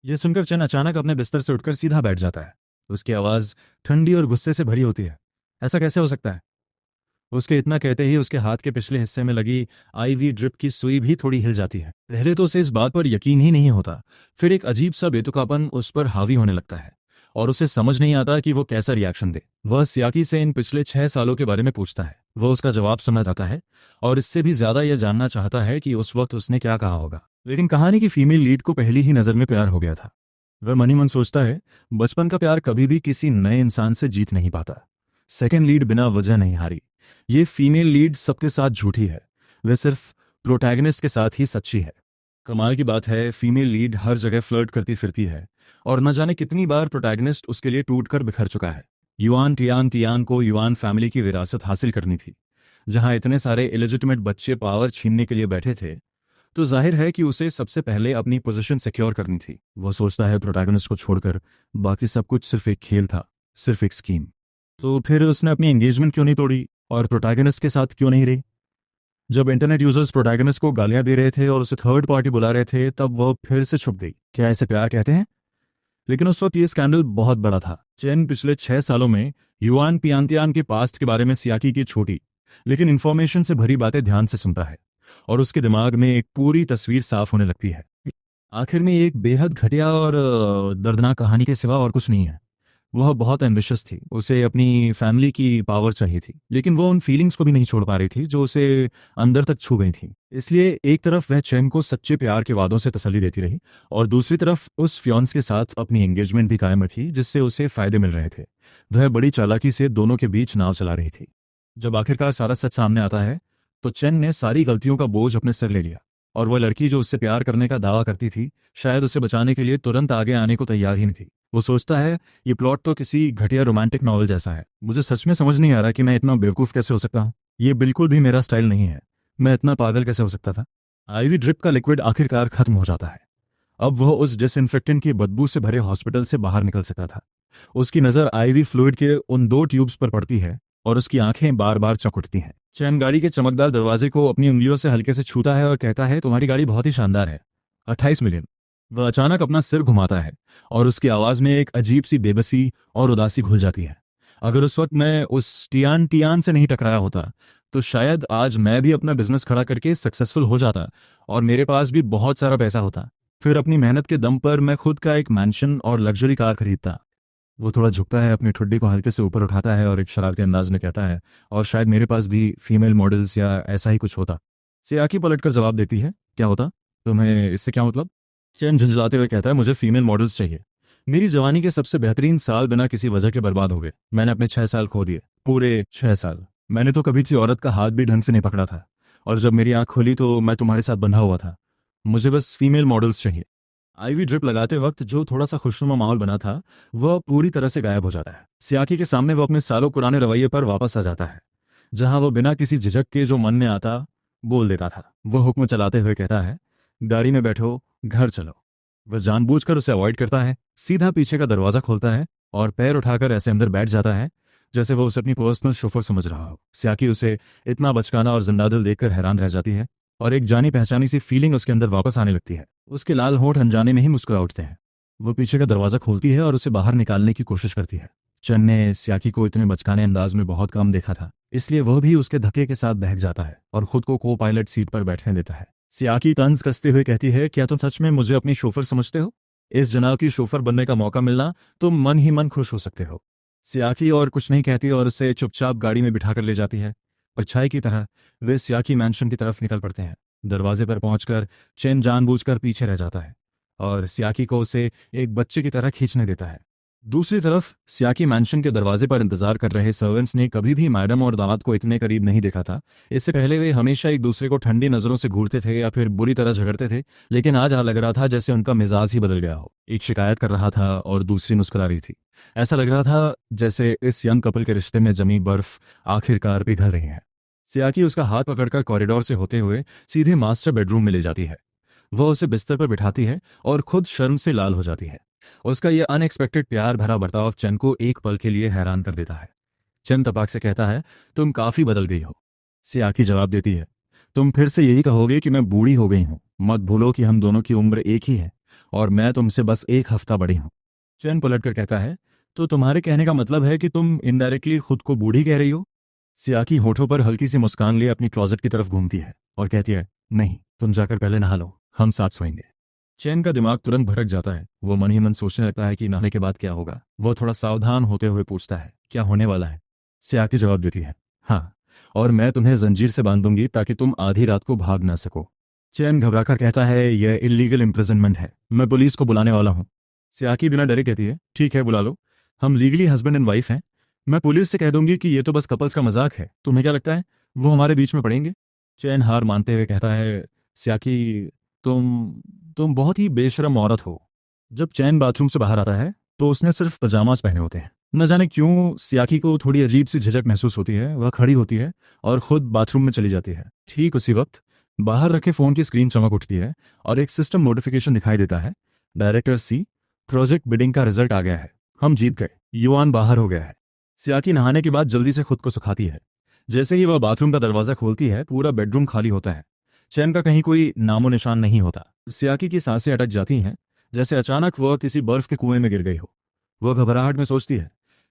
यह सुनकर चैन अचानक अपने बिस्तर से उठकर सीधा बैठ जाता है। उसकी आवाज़ ठंडी और गुस्से से भरी होती है। ऐसा कैसे हो सकता है। उसके इतना कहते ही उसके हाथ के पिछले हिस्से में लगी आईवी ड्रिप की सुई भी थोड़ी हिल जाती है। पहले तो उसे इस बात पर यकीन ही नहीं होता, फिर एक अजीब सा बेतुकापन उस पर हावी होने लगता है और उसे समझ नहीं आता कि वो कैसा रिएक्शन दे। वह सियाकी से इन पिछले 6 सालों के बारे में पूछता है। वह उसका जवाब सुनना चाहता है और इससे भी ज्यादा यह जानना चाहता है कि उस वक्त उसने क्या कहा होगा। लेकिन कहानी की फीमेल लीड को पहली ही नजर में प्यार हो गया था। वह मनी मन सोचता है, बचपन का प्यार कभी भी किसी नए इंसान से जीत नहीं पाता। सेकेंड लीड बिना वजह नहीं हारी। ये फीमेल लीड सबके साथ झूठी है, वह सिर्फ प्रोटैगनिस्ट के साथ ही सच्ची है। कमाल की बात है, फीमेल लीड हर जगह फ्लर्ट करती फिरती है और न जाने कितनी बार प्रोटैगनिस्ट उसके लिए टूटकर बिखर चुका है। युआन टियान को युआन फैमिली की विरासत हासिल करनी थी। जहां इतने सारे इलेजिटिमेट बच्चे पावर छीनने के लिए बैठे थे, तो जाहिर है कि उसे सबसे पहले अपनी पोजीशन सिक्योर करनी थी। वह सोचता है प्रोटैगनिस्ट को छोड़कर बाकी सब कुछ सिर्फ एक खेल था, सिर्फ एक स्कीम। तो फिर उसने अपनी एंगेजमेंट क्यों नहीं तोड़ी और प्रोटैगनिस्ट के साथ क्यों नहीं रही। जब इंटरनेट यूजर्स प्रोटैगनिस्ट को गालियां दे रहे थे और उसे थर्ड पार्टी बुला रहे थे, तब वह फिर से छुप गई। क्या इसे प्यार कहते हैं। लेकिन उस वक्त ये स्कैंडल बहुत बड़ा था। चैन पिछले 6 सालों में युआन टियान के पास्ट के बारे में सियाकी की छोटी लेकिन इन्फॉर्मेशन से भरी बातें ध्यान से सुनता है और उसके दिमाग में एक पूरी तस्वीर साफ होने लगती है। आखिर में एक बेहद घटिया और दर्दनाक कहानी के सिवा और कुछ नहीं है। वह बहुत एम्बिशियस थी, उसे अपनी फैमिली की पावर चाहिए थी, लेकिन वो उन फीलिंग्स को भी नहीं छोड़ पा रही थी जो उसे अंदर तक छू गई थी। इसलिए एक तरफ वह चैन को सच्चे प्यार के वादों से तसल्ली देती रही, और दूसरी तरफ उस फियांस के साथ अपनी एंगेजमेंट भी कायम रखी जिससे उसे फायदे मिल रहे थे। वह बड़ी चालाकी से दोनों के बीच नाव चला रही थी। जब आखिरकार सारा सच सामने आता है तो चेन ने सारी गलतियों का बोझ अपने सिर ले लिया, और वह लड़की जो उससे प्यार करने का दावा करती थी शायद उसे बचाने के लिए तुरंत आगे आने को तैयार ही नहीं थी। वो सोचता है ये प्लॉट तो किसी घटिया रोमांटिक नॉवल जैसा है। मुझे सच में समझ नहीं आ रहा कि मैं इतना बेवकूफ़ कैसे हो सकता हूँ। ये बिल्कुल भी मेरा स्टाइल नहीं है। मैं इतना पागल कैसे हो सकता था। आईवी ड्रिप का लिक्विड आखिरकार खत्म हो जाता है। अब वह उस डिसइंफेक्टेंट की बदबू से भरे हॉस्पिटल से बाहर निकल सकता था। उसकी नज़र आईवी फ्लूइड के उन 2 ट्यूब्स पर पड़ती है और उसकी आंखें बार बार चौंक उठती हैं। चैन गाड़ी के चमकदार दरवाजे को अपनी उंगलियों से हल्के से छूता है और कहता है, तुम्हारी गाड़ी बहुत ही शानदार है। 28 मिलियन। वह अचानक अपना सिर घुमाता है और उसकी आवाज़ में एक अजीब सी बेबसी और उदासी घुल जाती है। अगर उस वक्त मैं उस टियान टियान से नहीं टकराया होता तो शायद आज मैं भी अपना बिजनेस खड़ा करके सक्सेसफुल हो जाता और मेरे पास भी बहुत सारा पैसा होता। फिर अपनी मेहनत के दम पर मैं खुद का एक मैंशन और लग्जरी कार खरीदता। वो थोड़ा झुकता है, अपनी ठुड्डी को हल्के से ऊपर उठाता है और एक शरारती अंदाज में कहता है, और शायद मेरे पास भी फीमेल मॉडल्स या ऐसा ही कुछ होता। सियाकी पलटकर जवाब देती है, क्या होता? तुम्हें इससे क्या मतलब? चैन झुंझलाते हुए कहता है, मुझे फीमेल मॉडल्स चाहिए। मेरी जवानी के सबसे बेहतरीन साल बिना किसी वजह के बर्बाद हो गए। मैंने अपने 6 साल खो दिए, पूरे 6 साल। मैंने तो कभी किसी औरत का हाथ भी ढंग से नहीं पकड़ा था, और जब मेरी आंख खुली तो मैं तुम्हारे साथ बंधा हुआ था। मुझे बस फीमेल मॉडल्स चाहिए। आईवी ड्रिप लगाते वक्त जो थोड़ा सा खुशनुमा माहौल बना था वह पूरी तरह से गायब हो जाता है। सियाकी के सामने वो अपने सालों पुराने रवैये पर वापस आ जाता है, जहां वो बिना किसी झिझक के जो मन में आता बोल देता था। वह हुक्म चलाते हुए कहता है, गाड़ी में बैठो, घर चलो। वह जानबूझकर उसे अवॉइड करता है, सीधा पीछे का दरवाजा खोलता है और पैर उठाकर ऐसे अंदर बैठ जाता है जैसे वो उसे अपनी पर्सनल शोफर समझ रहा हो। सियाकी उसे इतना बचकाना और जिंदादिल देखकर हैरान रह जाती है, और एक जानी पहचानी सी फीलिंग उसके अंदर वापस आने लगती है। उसके लाल होंठ अनजाने में ही मुस्कुरा उठते हैं। वो पीछे का दरवाजा खोलती है और उसे बाहर निकालने की कोशिश करती है। चन ने सियाकी को इतने बचकाने अंदाज में बहुत कम देखा था, इसलिए वह भी उसके धक्के के साथ बहक जाता है और खुद को को पायलट सीट पर बैठने देता है। सियाकी तंज कसते हुए कहती है, क्या तुम सच में मुझे अपनी शोफर समझते हो? इस जनाब की शोफर बनने का मौका मिलना तुम मन ही मन खुश हो सकते हो। सियाकी और कुछ नहीं कहती और उसे चुपचाप गाड़ी में बिठाकर ले जाती है। परछाई की तरह वे सियाकी मैंशन की तरफ निकल पड़ते हैं। दरवाजे पर पहुंचकर चेन जानबूझकर पीछे रह जाता है और सियाकी को उसे एक बच्चे की तरह खींचने देता है। दूसरी तरफ सियाकी मैंशन के दरवाजे पर इंतजार कर रहे सर्वेंट्स ने कभी भी मैडम और दामाद को इतने करीब नहीं देखा था। इससे पहले वे हमेशा एक दूसरे को ठंडी नजरों से घूरते थे या फिर बुरी तरह झगड़ते थे, लेकिन आज लग रहा था जैसे उनका मिजाज ही बदल गया हो। एक शिकायत कर रहा था और दूसरी मुस्कुरा रही थी। ऐसा लग रहा था जैसे इस यंग कपल के रिश्ते में जमी बर्फ आखिरकार पिघल रही है। सियाकी उसका हाथ पकड़कर कॉरिडोर से होते हुए सीधे मास्टर बेडरूम में ले जाती है। वह उसे बिस्तर पर बिठाती है और खुद शर्म से लाल हो जाती है। उसका यह अनएक्सपेक्टेड प्यार भरा बर्ताव चन को एक पल के लिए हैरान कर देता है। चन तपाक से कहता है, तुम काफी बदल गई हो। सियाकी जवाब देती है, तुम फिर से यही कहोगे कि मैं बूढ़ी हो गई हूँ। मत भूलो कि हम दोनों की उम्र एक ही है और मैं तुमसे बस 1 हफ्ता बड़ी हूँ। चन पलटकर कहता है, तो तुम्हारे कहने का मतलब है कि तुम इनडायरेक्टली खुद को बूढ़ी कह रही हो? सियाकी होठों पर हल्की सी मुस्कान लिए अपनी क्लोजेट की तरफ घूमती है और कहती है, नहीं, तुम जाकर पहले नहा लो, हम साथ सोएंगे। चैन का दिमाग तुरंत भटक जाता है। वो मन ही मन सोचने लगता है कि नहाने के बाद क्या होगा। वो थोड़ा सावधान होते हुए पूछता है, क्या होने वाला है? सियाकी जवाब देती है, हाँ, और मैं तुम्हें जंजीर से बांध दूंगी ताकि तुम आधी रात को भाग ना सको। चैन घबराकर कहता है, यह इलीगल इम्प्रिजनमेंट है, मैं पुलिस को बुलाने वाला हूँ। सियाकी बिना डरे कहती है, ठीक है, बुला लो, हम लीगली हस्बैंड एंड वाइफ हैं। मैं पुलिस से कह दूंगी कि ये तो बस कपल्स का मजाक है। तुम्हें क्या लगता है वो हमारे बीच में पड़ेंगे? चैन हार मानते हुए कहता है, सियाकी, तुम बहुत ही बेशरम औरत हो। जब चैन बाथरूम से बाहर आता है तो उसने सिर्फ पजामास पहने होते हैं। न जाने क्यों सियाकी को थोड़ी अजीब सी झिझक महसूस होती है। वह खड़ी होती है और खुद बाथरूम में चली जाती है। ठीक उसी वक्त बाहर रखे फोन की स्क्रीन चमक उठती है और एक सिस्टम नोटिफिकेशन दिखाई देता है, डायरेक्टर सी, प्रोजेक्ट बिडिंग का रिजल्ट आ गया है, हम जीत गए, युआन बाहर हो गया है। सियाकी नहाने के बाद जल्दी से खुद को सुखाती है। जैसे ही वह बाथरूम का दरवाजा खोलती है पूरा बेडरूम खाली होता है। चैन का कहीं कोई नामो निशान नहीं होता। सियाकी की सांसें अटक जाती हैं, जैसे अचानक वह किसी बर्फ के कुएं में गिर गई हो। वह घबराहट में सोचती है,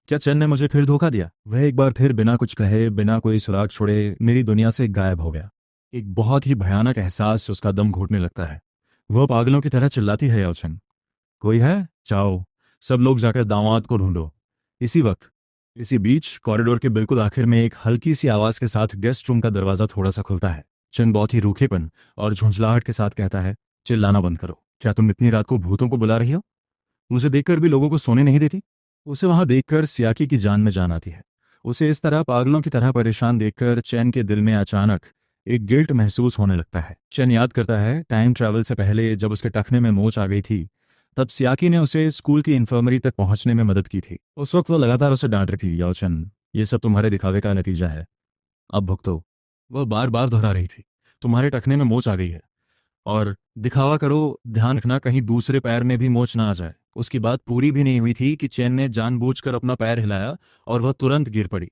क्या चैन ने मुझे फिर धोखा दिया? वह एक बार फिर बिना कुछ कहे, बिना कोई सुराग छोड़े मेरी दुनिया से गायब हो गया। एक बहुत ही भयानक एहसास उसका दम घुटने लगता है। वह पागलों की तरह चिल्लाती है, याओ चैन, कोई है? जाओ, सब लोग जाकर दामाद को ढूंढो। इसी वक्त, इसी बीच कॉरिडोर के बिल्कुल आखिर में एक हल्की सी आवाज के साथ गेस्ट रूम का दरवाजा थोड़ा सा खुलता है। चैन बहुत ही रूखेपन और झुंझलाहट के साथ कहता है, चिल्लाना बंद करो। क्या तुम इतनी रात को भूतों को बुला रही हो? मुझे देखकर भी लोगों को सोने नहीं देती? उसे वहां देखकर सियाकी की जान में जान आती है। उसे इस तरह पागलों की तरह परेशान देखकर चैन के दिल में अचानक एक गिल्ट महसूस होने लगता है। चैन याद करता है टाइम ट्रैवल से पहले जब उसके टखने में मोच आ गई थी, तब सियाकी ने उसे स्कूल की इन्फर्मरी तक पहुंचने में मदद की थी। उस वक्त वो लगातार उसे डांट रही थी, याओ चैन, ये सब तुम्हारे दिखावे का नतीजा है, अब भुगतो। वह बार बार दोहरा रही थी, तुम्हारे टखने में मोच आ गई है और दिखावा करो, ध्यान रखना कहीं दूसरे पैर में भी मोच ना आ जाए। उसकी बात पूरी भी नहीं हुई थी कि चैन ने जानबूझकर अपना पैर हिलाया और वह तुरंत गिर पड़ी।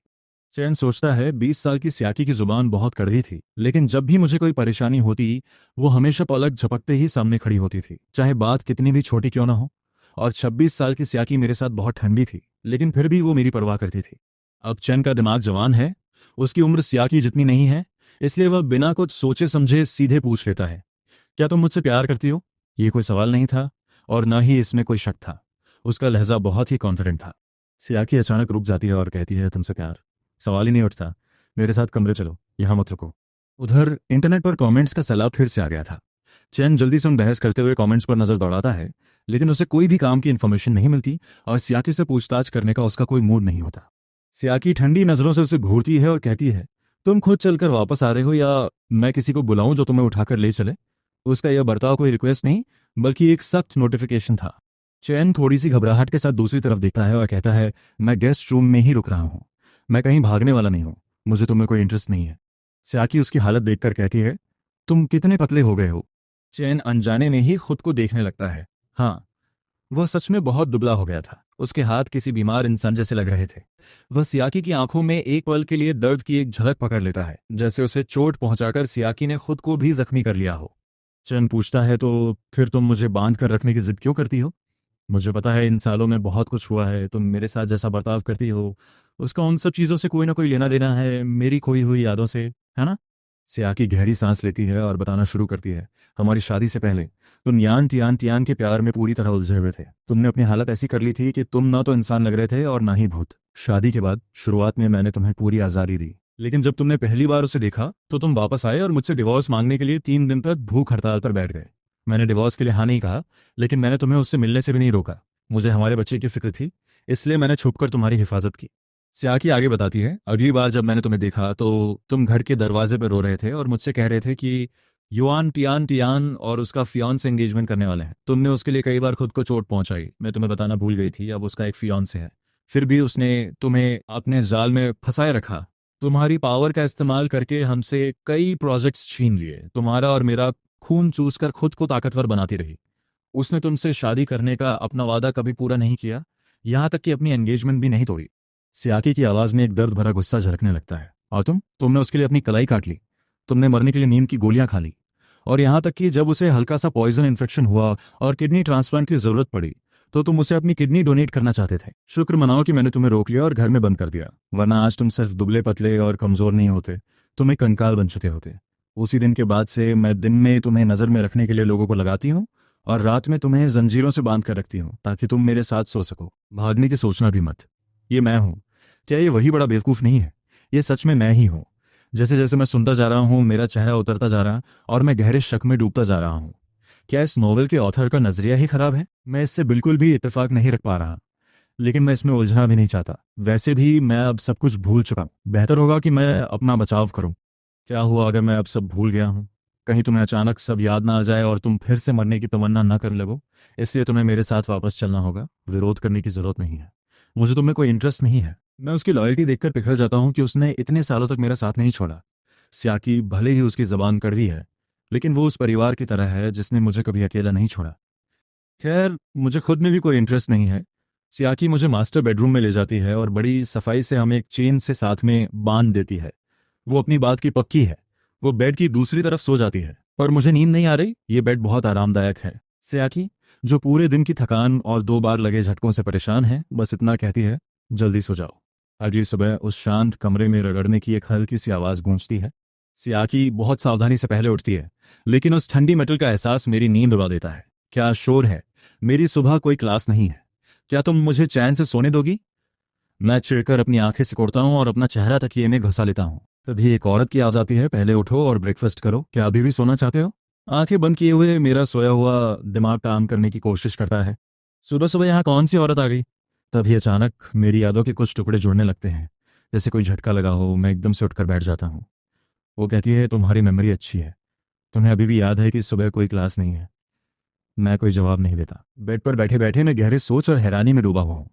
चैन सोचता है 20 साल की सियाकी की जुबान बहुत कड़वी थी, लेकिन जब भी मुझे कोई परेशानी होती वो हमेशा पलक झपकते ही सामने खड़ी होती थी, चाहे बात कितनी भी छोटी क्यों ना हो। और 26 साल की सियाकी मेरे साथ बहुत ठंडी थी, लेकिन फिर भी वो मेरी परवाह करती थी। अब चैन का दिमाग जवान है, उसकी उम्र सियाकी जितनी नहीं है, इसलिए वह बिना कुछ सोचे समझे सीधे पूछ लेता है, क्या तुम मुझसे प्यार करती हो? ये कोई सवाल नहीं था और न ही इसमें कोई शक था। उसका लहजा बहुत ही कॉन्फिडेंट था। सियाकी अचानक रुक जाती है और कहती है, तुमसे प्यार? सवाल ही नहीं उठता। मेरे साथ कमरे चलो, यहाँ मत रुको। उधर इंटरनेट पर कमेंट्स का सैलाब फिर से आ गया था। चैन जल्दी से उन बहस करते हुए कमेंट्स पर नजर दौड़ाता है, लेकिन उसे कोई भी काम की इन्फॉर्मेशन नहीं मिलती और सियाकी से पूछताछ करने का उसका कोई मूड नहीं होता। सियाकी ठंडी नजरों से उसे घूरती है और कहती है, तुम खुद चलकर वापस आ रहे हो या मैं किसी को बुलाऊं जो तुम्हें उठाकर ले चले? उसका यह बर्ताव कोई रिक्वेस्ट नहीं बल्कि एक सख्त नोटिफिकेशन था। चैन थोड़ी सी घबराहट के साथ दूसरी तरफ देखता है और कहता है, मैं गेस्ट रूम में ही रुक रहा हूँ, मैं कहीं भागने वाला नहीं हूँ, मुझे तुम्हें कोई इंटरेस्ट नहीं है। सियाकी उसकी हालत देखकर कहती है, तुम कितने पतले हो गए हो? चैन अनजाने में ही खुद को देखने लगता है। हाँ, वह सच में बहुत दुबला हो गया था। उसके हाथ किसी बीमार इंसान जैसे लग रहे थे। वह सियाकी की आंखों में एक पल के लिए दर्द की एक झलक पकड़ लेता है, जैसे उसे चोट पहुंचाकर सियाकी ने खुद को भी जख्मी कर लिया हो। चैन पूछता है, तो फिर तुम मुझे बांध कर रखने की जिद क्यों करती हो? मुझे पता है इन सालों में बहुत कुछ हुआ है, तुम मेरे साथ जैसा बर्ताव करती हो उसका उन सब चीज़ों से कोई ना कोई लेना देना है, मेरी खोई हुई यादों से, है ना? सियाकी गहरी सांस लेती है और बताना शुरू करती है, हमारी शादी से पहले तुम यान टियान टियान के प्यार में पूरी तरह उलझे हुए थे। तुमने अपनी हालत ऐसी कर ली थी कि तुम ना तो इंसान लग रहे थे और ना ही भूत। शादी के बाद शुरुआत में मैंने तुम्हें पूरी आज़ादी दी, लेकिन जब तुमने पहली बार उसे देखा तो तुम वापस आए और मुझसे डिवोर्स मांगने के लिए 3 दिन तक भूख हड़ताल पर बैठ गए। मैंने डिवोर्स के लिए हाँ नहीं कहा, लेकिन मैंने तुम्हें उससे मिलने से भी नहीं रोका। मुझे हमारे बच्चे की फिक्र थी, इसलिए मैंने छुपकर तुम्हारी हिफाजत की। सियाकी आगे बताती है, अगली बार जब मैंने तुम्हें देखा तो तुम घर के दरवाजे पर रो रहे थे और मुझसे कह रहे थे कि युआन टियान टियान और उसका फियांस एंगेजमेंट करने वाले हैं। तुमने उसके लिए कई बार खुद को चोट पहुंचाई, मैं तुम्हें बताना भूल गई थी, अब उसका एक फियांसे है। फिर भी उसने तुम्हें अपने जाल में फंसाए रखा। तुम्हारी पावर का इस्तेमाल करके हमसे कई प्रोजेक्ट्स छीन लिए, तुम्हारा और मेरा खून चूस कर खुद को ताकतवर बनाती रही। उसने तुमसे शादी करने का अपना वादा कभी पूरा नहीं किया, यहाँ तक कि अपनी एंगेजमेंट भी नहीं तोड़ी। सियाकी की आवाज में एक दर्द भरा गुस्सा झलकने लगता है। और तुमने उसके लिए अपनी कलाई काट ली, तुमने मरने के लिए नींद की गोलियां खा ली, और यहाँ तक कि जब उसे हल्का सा पॉइजन इन्फेक्शन हुआ और किडनी ट्रांसप्लांट की जरूरत पड़ी तो तुम उसे अपनी किडनी डोनेट करना चाहते थे। शुक्र मनाओ कि मैंने तुम्हें रोक लिया और घर में बंद कर दिया, वरना आज तुम सिर्फ दुबले पतले और कमजोर नहीं होते, तुम एक कंकाल बन चुके होते। उसी दिन के बाद से मैं दिन में तुम्हें नजर में रखने के लिए लोगों को लगाती हूँ और रात में तुम्हें जंजीरों से बांध कर रखती हूँ ताकि तुम मेरे साथ सो सको। भागने की सोचना भी मत। ये मैं हूँ। क्या ये वही बड़ा बेवकूफ़ नहीं है? ये सच में मैं ही हूँ। जैसे जैसे मैं सुनता जा रहा हूँ मेरा चेहरा उतरता जा रहा और मैं गहरे शक में डूबता जा रहा हूँ। क्या इस नॉवेल के ऑथर का नजरिया ही खराब है? मैं इससे बिल्कुल भी इत्तेफाक नहीं रख पा रहा, लेकिन मैं इसमें उलझना भी नहीं चाहता। वैसे भी मैं अब सब कुछ भूल चुका हूँ, बेहतर होगा कि मैं अपना बचाव करूँ। क्या हुआ अगर मैं अब सब भूल गया हूँ? कहीं तुम्हें अचानक सब याद ना आ जाए और तुम फिर से मरने की तमन्ना ना कर लगो। इसलिए तुम्हें मेरे साथ वापस चलना होगा, विरोध करने की जरूरत नहीं है। मुझे तुम्हें कोई इंटरेस्ट नहीं है। मैं उसकी लॉयल्टी देखकर पिघल जाता हूँ कि उसने इतने सालों तक मेरा साथ नहीं छोड़ा। सियाकी भले ही उसकी जबान कड़वी है, लेकिन वो उस परिवार की तरह है जिसने मुझे कभी अकेला नहीं छोड़ा। खैर, मुझे खुद में भी कोई इंटरेस्ट नहीं है। सियाकी मुझे मास्टर बेडरूम में ले जाती है और बड़ी सफाई से हमें एक चेन से साथ में बांध देती है। वो अपनी बात की पक्की है। वो बेड की दूसरी तरफ सो जाती है, पर मुझे नींद नहीं आ रही। ये बेड बहुत आरामदायक है। सियाकी, जो पूरे दिन की थकान और 2 बार लगे झटकों से परेशान है, बस इतना कहती है, जल्दी सो जाओ। अगली सुबह उस शांत कमरे में रगड़ने की एक हल्की सी आवाज गूंजती है। सियाकी बहुत सावधानी से पहले उठती है, लेकिन उस ठंडी मेटल का एहसास मेरी नींद उड़ा देता है। क्या शोर है? मेरी सुबह कोई क्लास नहीं है। क्या तुम मुझे चैन से सोने दोगी? मैं चिढ़कर अपनी आंखें सिकोड़ता हूँ और अपना चेहरा तकिए में घुसा लेता हूँ। तभी एक औरत की आवाज आती है, पहले उठो और ब्रेकफास्ट करो। क्या अभी भी सोना चाहते हो? आंखें बंद किए हुए मेरा सोया हुआ दिमाग काम करने की कोशिश करता है। सुबह सुबह यहाँ कौन सी औरत आ गई? तभी अचानक मेरी यादों के कुछ टुकड़े जुड़ने लगते हैं, जैसे कोई झटका लगा हो। मैं एकदम से उठकर बैठ जाता हूँ। वो कहती है, तुम्हारी मेमोरी अच्छी है, तुम्हें अभी भी याद है कि सुबह कोई क्लास नहीं है। मैं कोई जवाब नहीं देता। बेड पर बैठे बैठे मैं गहरे सोच और हैरानी में डूबा हुआ हूँ।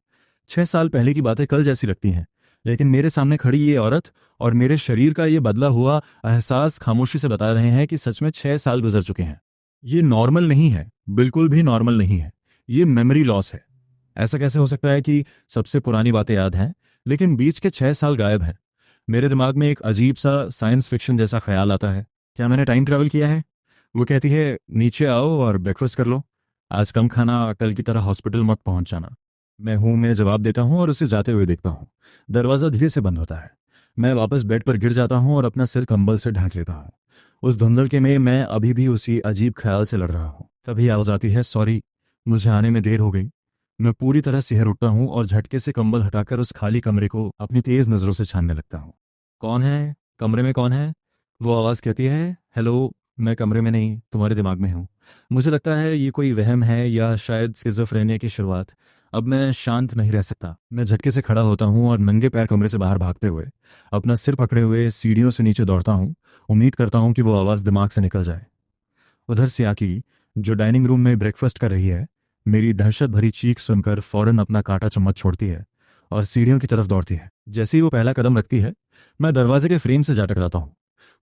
6 साल पहले की बातें कल जैसी लगती हैं, लेकिन मेरे सामने खड़ी ये औरत और मेरे शरीर का ये बदला हुआ एहसास खामोशी से बता रहे हैं कि सच में 6 साल गुजर चुके हैं। ये नॉर्मल नहीं है, बिल्कुल भी नॉर्मल नहीं है। ये मेमोरी लॉस है। ऐसा कैसे हो सकता है कि सबसे पुरानी बातें याद हैं, लेकिन बीच के 6 साल गायब हैं? मेरे दिमाग में एक अजीब सा साइंस फिक्शन जैसा ख्याल आता है। क्या मैंने टाइम ट्रैवल किया है? वो कहती है, नीचे आओ और ब्रेकफास्ट कर लो। आज कम खाना, कल की तरह हॉस्पिटल मत पहुंच जाना। मैं जवाब देता हूँ और उसे जाते हुए देखता हूँ। दरवाज़ा धीरे से बंद होता है। मैं वापस बेड पर गिर जाता हूँ और अपना सिर कंबल से ढांक लेता हूँ। उस धुंधलके में मैं अभी भी उसी अजीब ख्याल से लड़ रहा हूँ। तभी आवाज़ आती है, सॉरी, मुझे आने में देर हो गई। मैं पूरी तरह सिहर उठता हूँ और झटके से कंबल हटाकर उस खाली कमरे को अपनी तेज़ नज़रों से छानने लगता हूँ। कौन है? कमरे में कौन है? वो आवाज़ कहती है, हेलो। मैं कमरे में नहीं, तुम्हारे दिमाग में हूँ। मुझे लगता है ये कोई वहम है या शायद स्किज़ोफ्रेनिया की शुरुआत। अब मैं शांत नहीं रह सकता। मैं झटके से खड़ा होता हूँ और नंगे पैर कमरे से बाहर भागते हुए अपना सिर पकड़े हुए सीढ़ियों से नीचे दौड़ता हूँ। उम्मीद करता हूँ कि वो आवाज़ दिमाग से निकल जाए। उधर सियाकी, जो डाइनिंग रूम में ब्रेकफास्ट कर रही है, मेरी दहशत भरी चीख सुनकर फौरन अपना कांटा चम्मच छोड़ती है और सीढ़ियों की तरफ दौड़ती है। जैसे ही वो पहला कदम रखती है, मैं दरवाजे के फ्रेम से जा टकराता हूँ।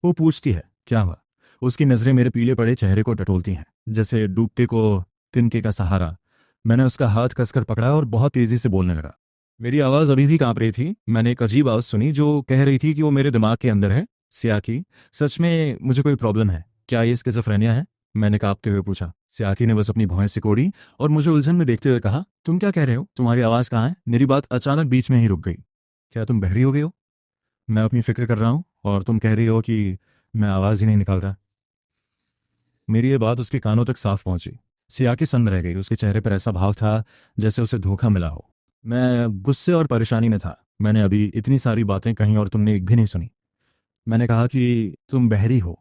वो पूछती है, क्या हुआ? उसकी नज़रें मेरे पीले पड़े चेहरे को टटोलती हैं, जैसे डूबते को तिनके का सहारा। मैंने उसका हाथ कसकर पकड़ा और बहुत तेज़ी से बोलने लगा। मेरी आवाज़ अभी भी कांप रही थी। मैंने एक अजीब आवाज़ सुनी जो कह रही थी कि वो मेरे दिमाग के अंदर है। सियाकी, सच में मुझे कोई प्रॉब्लम है? क्या ये स्किज़ोफ्रेनिया है? मैंने कांपते हुए पूछा। सियाकी ने बस अपनी भौहें सिकोड़ी और मुझे उलझन में देखते हुए कहा, तुम क्या कह रहे हो? तुम्हारी आवाज़ कहाँ है? मेरी बात अचानक बीच में ही रुक गई। क्या तुम बहरी हो गई हो? मैं अपनी फिक्र कर रहा हूँ और तुम कह रही हो कि मैं आवाज़ ही नहीं निकाल रहा। मेरी ये बात उसके कानों तक साफ पहुंची। सियाकी सन्न रह गई। उसके चेहरे पर ऐसा भाव था जैसे उसे धोखा मिला हो। मैं गुस्से और परेशानी में था। मैंने अभी इतनी सारी बातें कहीं और तुमने एक भी नहीं सुनी। मैंने कहा कि तुम बहरी हो,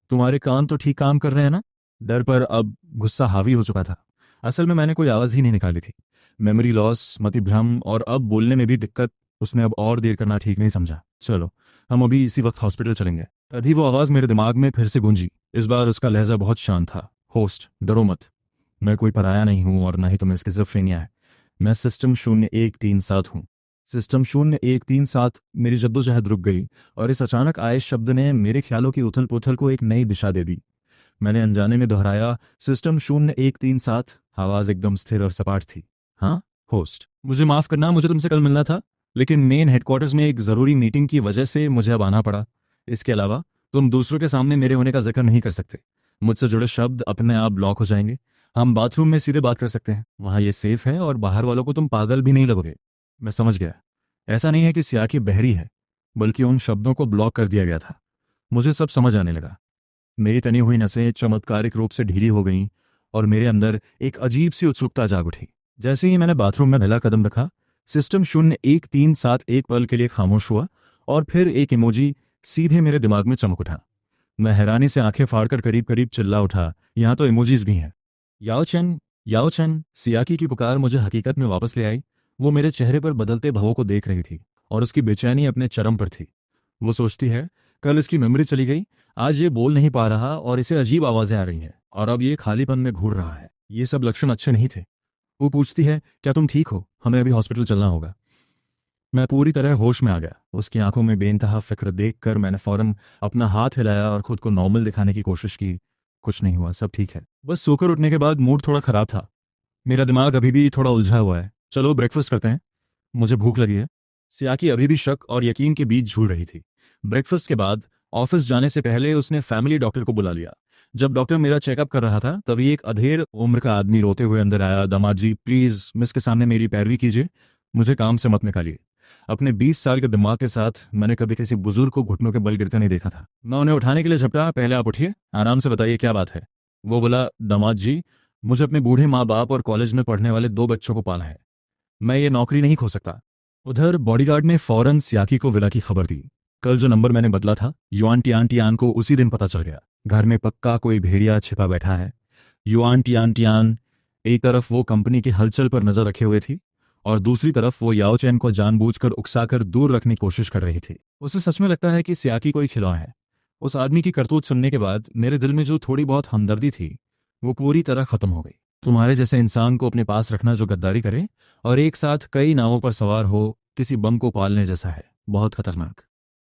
तुम्हारे कान तो ठीक काम कर रहे हैं ना? डर पर अब गुस्सा हावी हो चुका था। असल में मैंने कोई आवाज़ ही नहीं निकाली थी। मेमोरी लॉस, मतिभ्रम और अब बोलने में भी दिक्कत। उसने अब और देर करना ठीक नहीं समझा। चलो, हम अभी इसी वक्त हॉस्पिटल चलेंगे। तभी वो आवाज़ मेरे दिमाग में फिर से गूंजी। इस बार उसका लहजा बहुत शांत था। होस्ट, डरो मत। मैं कोई पराया नहीं हूँ और ना ही तुम्हें स्किज़ोफ्रेनिया है। मैं सिस्टम 0137 हूँ। सिस्टम 0137। मेरी जद्दोजहद रुक गई और इस अचानक आए शब्द ने मेरे ख्यालों की उथल पुथल को एक नई दिशा दे दी। मैंने अनजाने में दोहराया, सिस्टम 0137। आवाज़ एकदम स्थिर और सपाट थी। हाँ? होस्ट, मुझे माफ़ करना, मुझे तुमसे कल मिलना था, लेकिन मेन हेडक्वार्टर्स में एक ज़रूरी मीटिंग की वजह से मुझे अब आना पड़ा। इसके अलावा तुम दूसरों के सामने मेरे होने का जिक्र नहीं कर सकते। मुझसे जुड़े शब्द अपने आप ब्लॉक हो जाएंगे। हम बाथरूम में सीधे बात कर सकते हैं, वहाँ ये सेफ है और बाहर वालों को तुम पागल भी नहीं लगोगे। मैं समझ गया। ऐसा नहीं है कि सियाकी बहरी है, बल्कि उन शब्दों को ब्लॉक कर दिया गया था। मुझे सब समझ आने लगा। मेरी तनी हुई नसें चमत्कारिक रूप से ढीली हो गईं और मेरे अंदर एक अजीब सी उत्सुकता जाग उठी। जैसे ही मैंने बाथरूम में पहला कदम रखा, सिस्टम 0137 एक पल के लिए खामोश हुआ और फिर एक इमोजी सीधे मेरे दिमाग में चमक उठा। मैं हैरानी से आंखें फाड़कर करीब करीब चिल्ला उठा, यहाँ तो इमोजीज भी हैं। याओ चन, याओ चन। सियाकी की पुकार मुझे हकीकत में वापस ले आई। वो मेरे चेहरे पर बदलते भावों को देख रही थी और उसकी बेचैनी अपने चरम पर थी। वो सोचती है, कल इसकी मेमोरी चली गई, आज ये बोल नहीं पा रहा और इसे अजीब आवाज़ें आ रही हैं और अब ये खालीपन में घूर रहा है। ये सब लक्षण अच्छे नहीं थे। वो पूछती है, क्या तुम ठीक हो? हमें अभी हॉस्पिटल चलना होगा। मैं पूरी तरह होश में आ गया। उसकी आंखों में बेइंतहा फिक्र देखकर मैंने फौरन अपना हाथ हिलाया और खुद को नॉर्मल दिखाने की कोशिश की। कुछ नहीं हुआ, सब ठीक है। बस सोकर उठने के बाद मूड थोड़ा खराब था। मेरा दिमाग अभी भी थोड़ा उलझा हुआ है। चलो ब्रेकफास्ट करते हैं, मुझे भूख लगी है। सियाकी अभी भी शक और यकीन के बीच झूल रही थी। ब्रेकफास्ट के बाद ऑफिस जाने से पहले उसने फैमिली डॉक्टर को बुला लिया। जब डॉक्टर मेरा चेकअप कर रहा था, तभी एक अधेड़ उम्र का आदमी रोते हुए अंदर आया। दामाद जी, प्लीज मिस के सामने मेरी पैरवी कीजिए, मुझे काम से मत निकालिए। अपने 20 साल के दिमाग के साथ मैंने कभी किसी बुजुर्ग को घुटनों के बल गिरते नहीं देखा था। मैं उन्हें उठाने के लिए झपटा, पहले आप उठिए, आराम से बताइए क्या बात है। वो बोला, दामाद जी, मुझे अपने बूढ़े माँ बाप और कॉलेज में पढ़ने वाले 2 बच्चों को पालना है। मैं ये नौकरी नहीं खो सकता। उधर बॉडीगार्ड ने फौरन सियाकी को विला की खबर दी। कल जो नंबर मैंने बदला था, युआन टियान टियान को उसी दिन पता चल गया। घर में पक्का कोई भेड़िया छिपा बैठा है। युआन टियान टियान एक तरफ वो कंपनी की हलचल पर नजर रखे हुए थी और दूसरी तरफ वो याओ चैन को जानबूझकर उकसाकर दूर रखने की कोशिश कर रही थी। उसे सच में लगता है कि सियाकी कोई खिलौना है। उस आदमी की करतूत सुनने के बाद मेरे दिल में जो थोड़ी बहुत हमदर्दी थी वो पूरी तरह खत्म हो गई। तुम्हारे जैसे इंसान को अपने पास रखना जो गद्दारी करे और एक साथ कई नावों पर सवार हो किसी बम को पालने जैसा है, बहुत खतरनाक।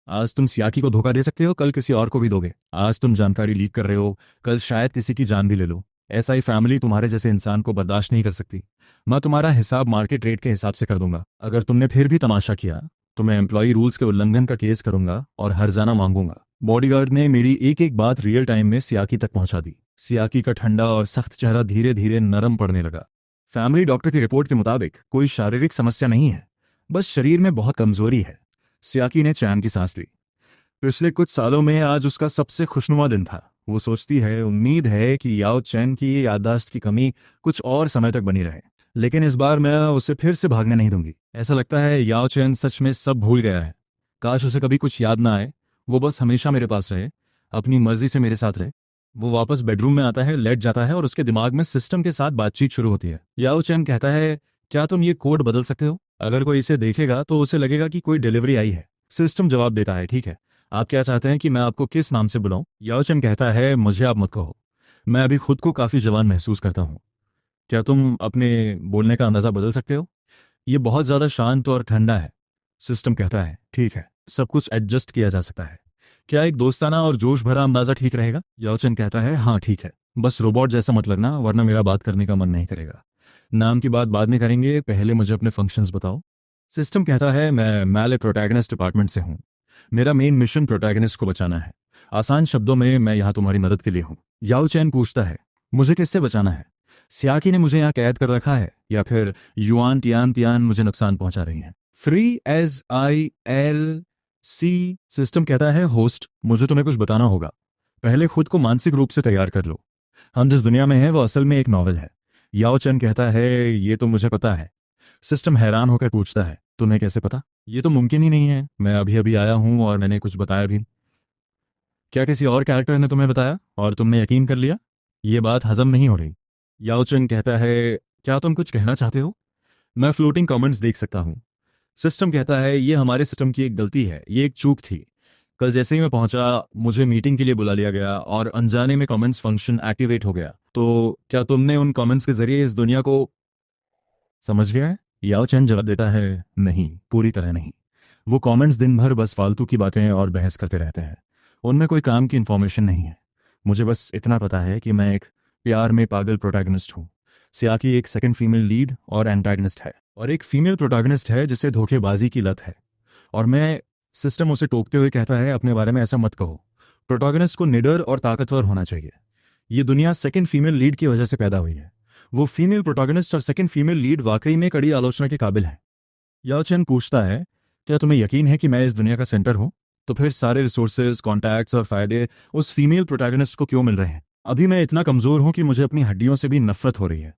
आज तुम सियाकी को धोखा दे सकते हो, कल किसी और को भी दोगे। आज तुम जानकारी लीक कर रहे हो, कल शायद किसी की जान भी ले लो। ऐसा ही फैमिली तुम्हारे जैसे इंसान को बर्दाश्त नहीं कर सकती। मैं तुम्हारा हिसाब मार्केट रेट के हिसाब से कर दूंगा। अगर तुमने फिर भी तमाशा किया तो मैं एम्प्लॉय रूल्स के उल्लंघन का केस करूंगा और हर्जाना मांगूंगा। बॉडीगार्ड ने मेरी एक एक बात रियल टाइम में सियाकी तक पहुंचा दी। सियाकी का ठंडा और सख्त चेहरा धीरे धीरे नरम पड़ने लगा। फैमिली डॉक्टर की रिपोर्ट के मुताबिक कोई शारीरिक समस्या नहीं है, बस शरीर में बहुत कमजोरी है। सियाकी ने चैन की सांस ली। पिछले कुछ सालों में आज उसका सबसे खुशनुमा दिन था। वो सोचती है, उम्मीद है कि याओ चैन की याददाश्त की कमी कुछ और समय तक बनी रहे, लेकिन इस बार मैं उसे फिर से भागने नहीं दूंगी। ऐसा लगता है याओ चैन सच में सब भूल गया है। काश उसे कभी कुछ याद ना आए, वो बस हमेशा मेरे पास रहे, अपनी मर्जी से मेरे साथ रहे। वो वापस बेडरूम में आता है, लेट जाता है और उसके दिमाग में सिस्टम के साथ बातचीत शुरू होती है। याओ चैन कहता है, क्या तुम ये कोड बदल सकते हो? अगर कोई इसे देखेगा तो उसे लगेगा कि कोई डिलीवरी आई है। सिस्टम जवाब देता है, ठीक है, आप क्या चाहते हैं कि मैं आपको किस नाम से बुलाऊं? याओ चैन कहता है, मुझे आप मत कहो, मैं अभी खुद को काफी जवान महसूस करता हूँ। क्या तुम अपने बोलने का अंदाजा बदल सकते हो? ये बहुत ज्यादा शांत और ठंडा है। सिस्टम कहता है, ठीक है, सब कुछ एडजस्ट किया जा सकता है। क्या एक दोस्ताना और जोश भरा अंदाजा ठीक रहेगा? याओ चैन कहता है, हाँ ठीक है, बस रोबोट जैसा मत लगना, वरना मेरा बात करने का मन नहीं करेगा। नाम की बात बाद में करेंगे, पहले मुझे अपने फंक्शंस बताओ। सिस्टम कहता है, मैं मैले प्रोटैगनिस्ट डिपार्टमेंट से हूँ। मेरा मेन मिशन प्रोटैगनिस्ट को बचाना है। आसान शब्दों में, मैं यहाँ तुम्हारी मदद के लिए हूँ। याओ चैन पूछता है, मुझे किससे बचाना है? सियाकी ने मुझे यहाँ कैद कर रखा है या फिर युआन टियान टियान मुझे नुकसान पहुंचा रही है? फ्री एज आई एल सी। सिस्टम कहता है, होस्ट, मुझे तुम्हें कुछ बताना होगा। पहले खुद को मानसिक रूप से तैयार कर लो। हम जिस दुनिया में हैं वो असल में एक नॉवल है। याओ चैन कहता है, ये तो मुझे पता है। सिस्टम हैरान होकर पूछता है, तुम्हें कैसे पता? ये तो मुमकिन ही नहीं है, मैं अभी अभी आया हूं और मैंने कुछ बताया भी। क्या किसी और कैरेक्टर ने तुम्हें बताया और तुमने यकीन कर लिया? ये बात हजम नहीं हो रही। याओ चैन कहता है, क्या तुम कुछ कहना चाहते हो? मैं फ्लोटिंग कमेंट्स देख सकता हूँ। सिस्टम कहता है, ये हमारे सिस्टम की एक गलती है, ये एक चूक थी। कल जैसे ही मैं पहुंचा मुझे मीटिंग के लिए बुला लिया गया और अनजाने में कमेंट्स फंक्शन एक्टिवेट हो गया। तो क्या तुमने उन कमेंट्स के जरिए इस दुनिया को समझ गया है? याओ चैन जवाब देता है, नहीं, पूरी तरह नहीं। वो कमेंट्स दिन भर बस फालतू की बातें और बहस करते रहते हैं। उनमें कोई काम की इन्फॉर्मेशन नहीं है। मुझे बस इतना पता है कि मैं एक प्यार में पागल प्रोटैगनिस्ट हूँ। सियाकी एक सेकंड फीमेल लीड और एंटागनिस्ट है, और एक फीमेल प्रोटैगनिस्ट है जिसे धोखेबाजी की लत है। और मैं सिस्टम उसे टोकते हुए कहता है, अपने बारे में ऐसा मत कहो। प्रोटैगनिस्ट को निडर और ताकतवर होना चाहिए। ये दुनिया सेकंड फीमेल लीड की वजह से पैदा हुई है। वो फीमेल प्रोटैगनिस्ट और सेकंड फीमेल लीड वाकई में कड़ी आलोचना के काबिल हैं। याओ चैन पूछता है, क्या तुम्हें यकीन है कि मैं इस दुनिया का सेंटर हूं? तो फिर सारे रिसोर्सेज, कॉन्टैक्ट्स और फायदे उस फीमेल प्रोटैगनिस्ट को क्यों मिल रहे हैं? अभी मैं इतना कमजोर हूं कि मुझे अपनी हड्डियों से भी नफरत हो रही है।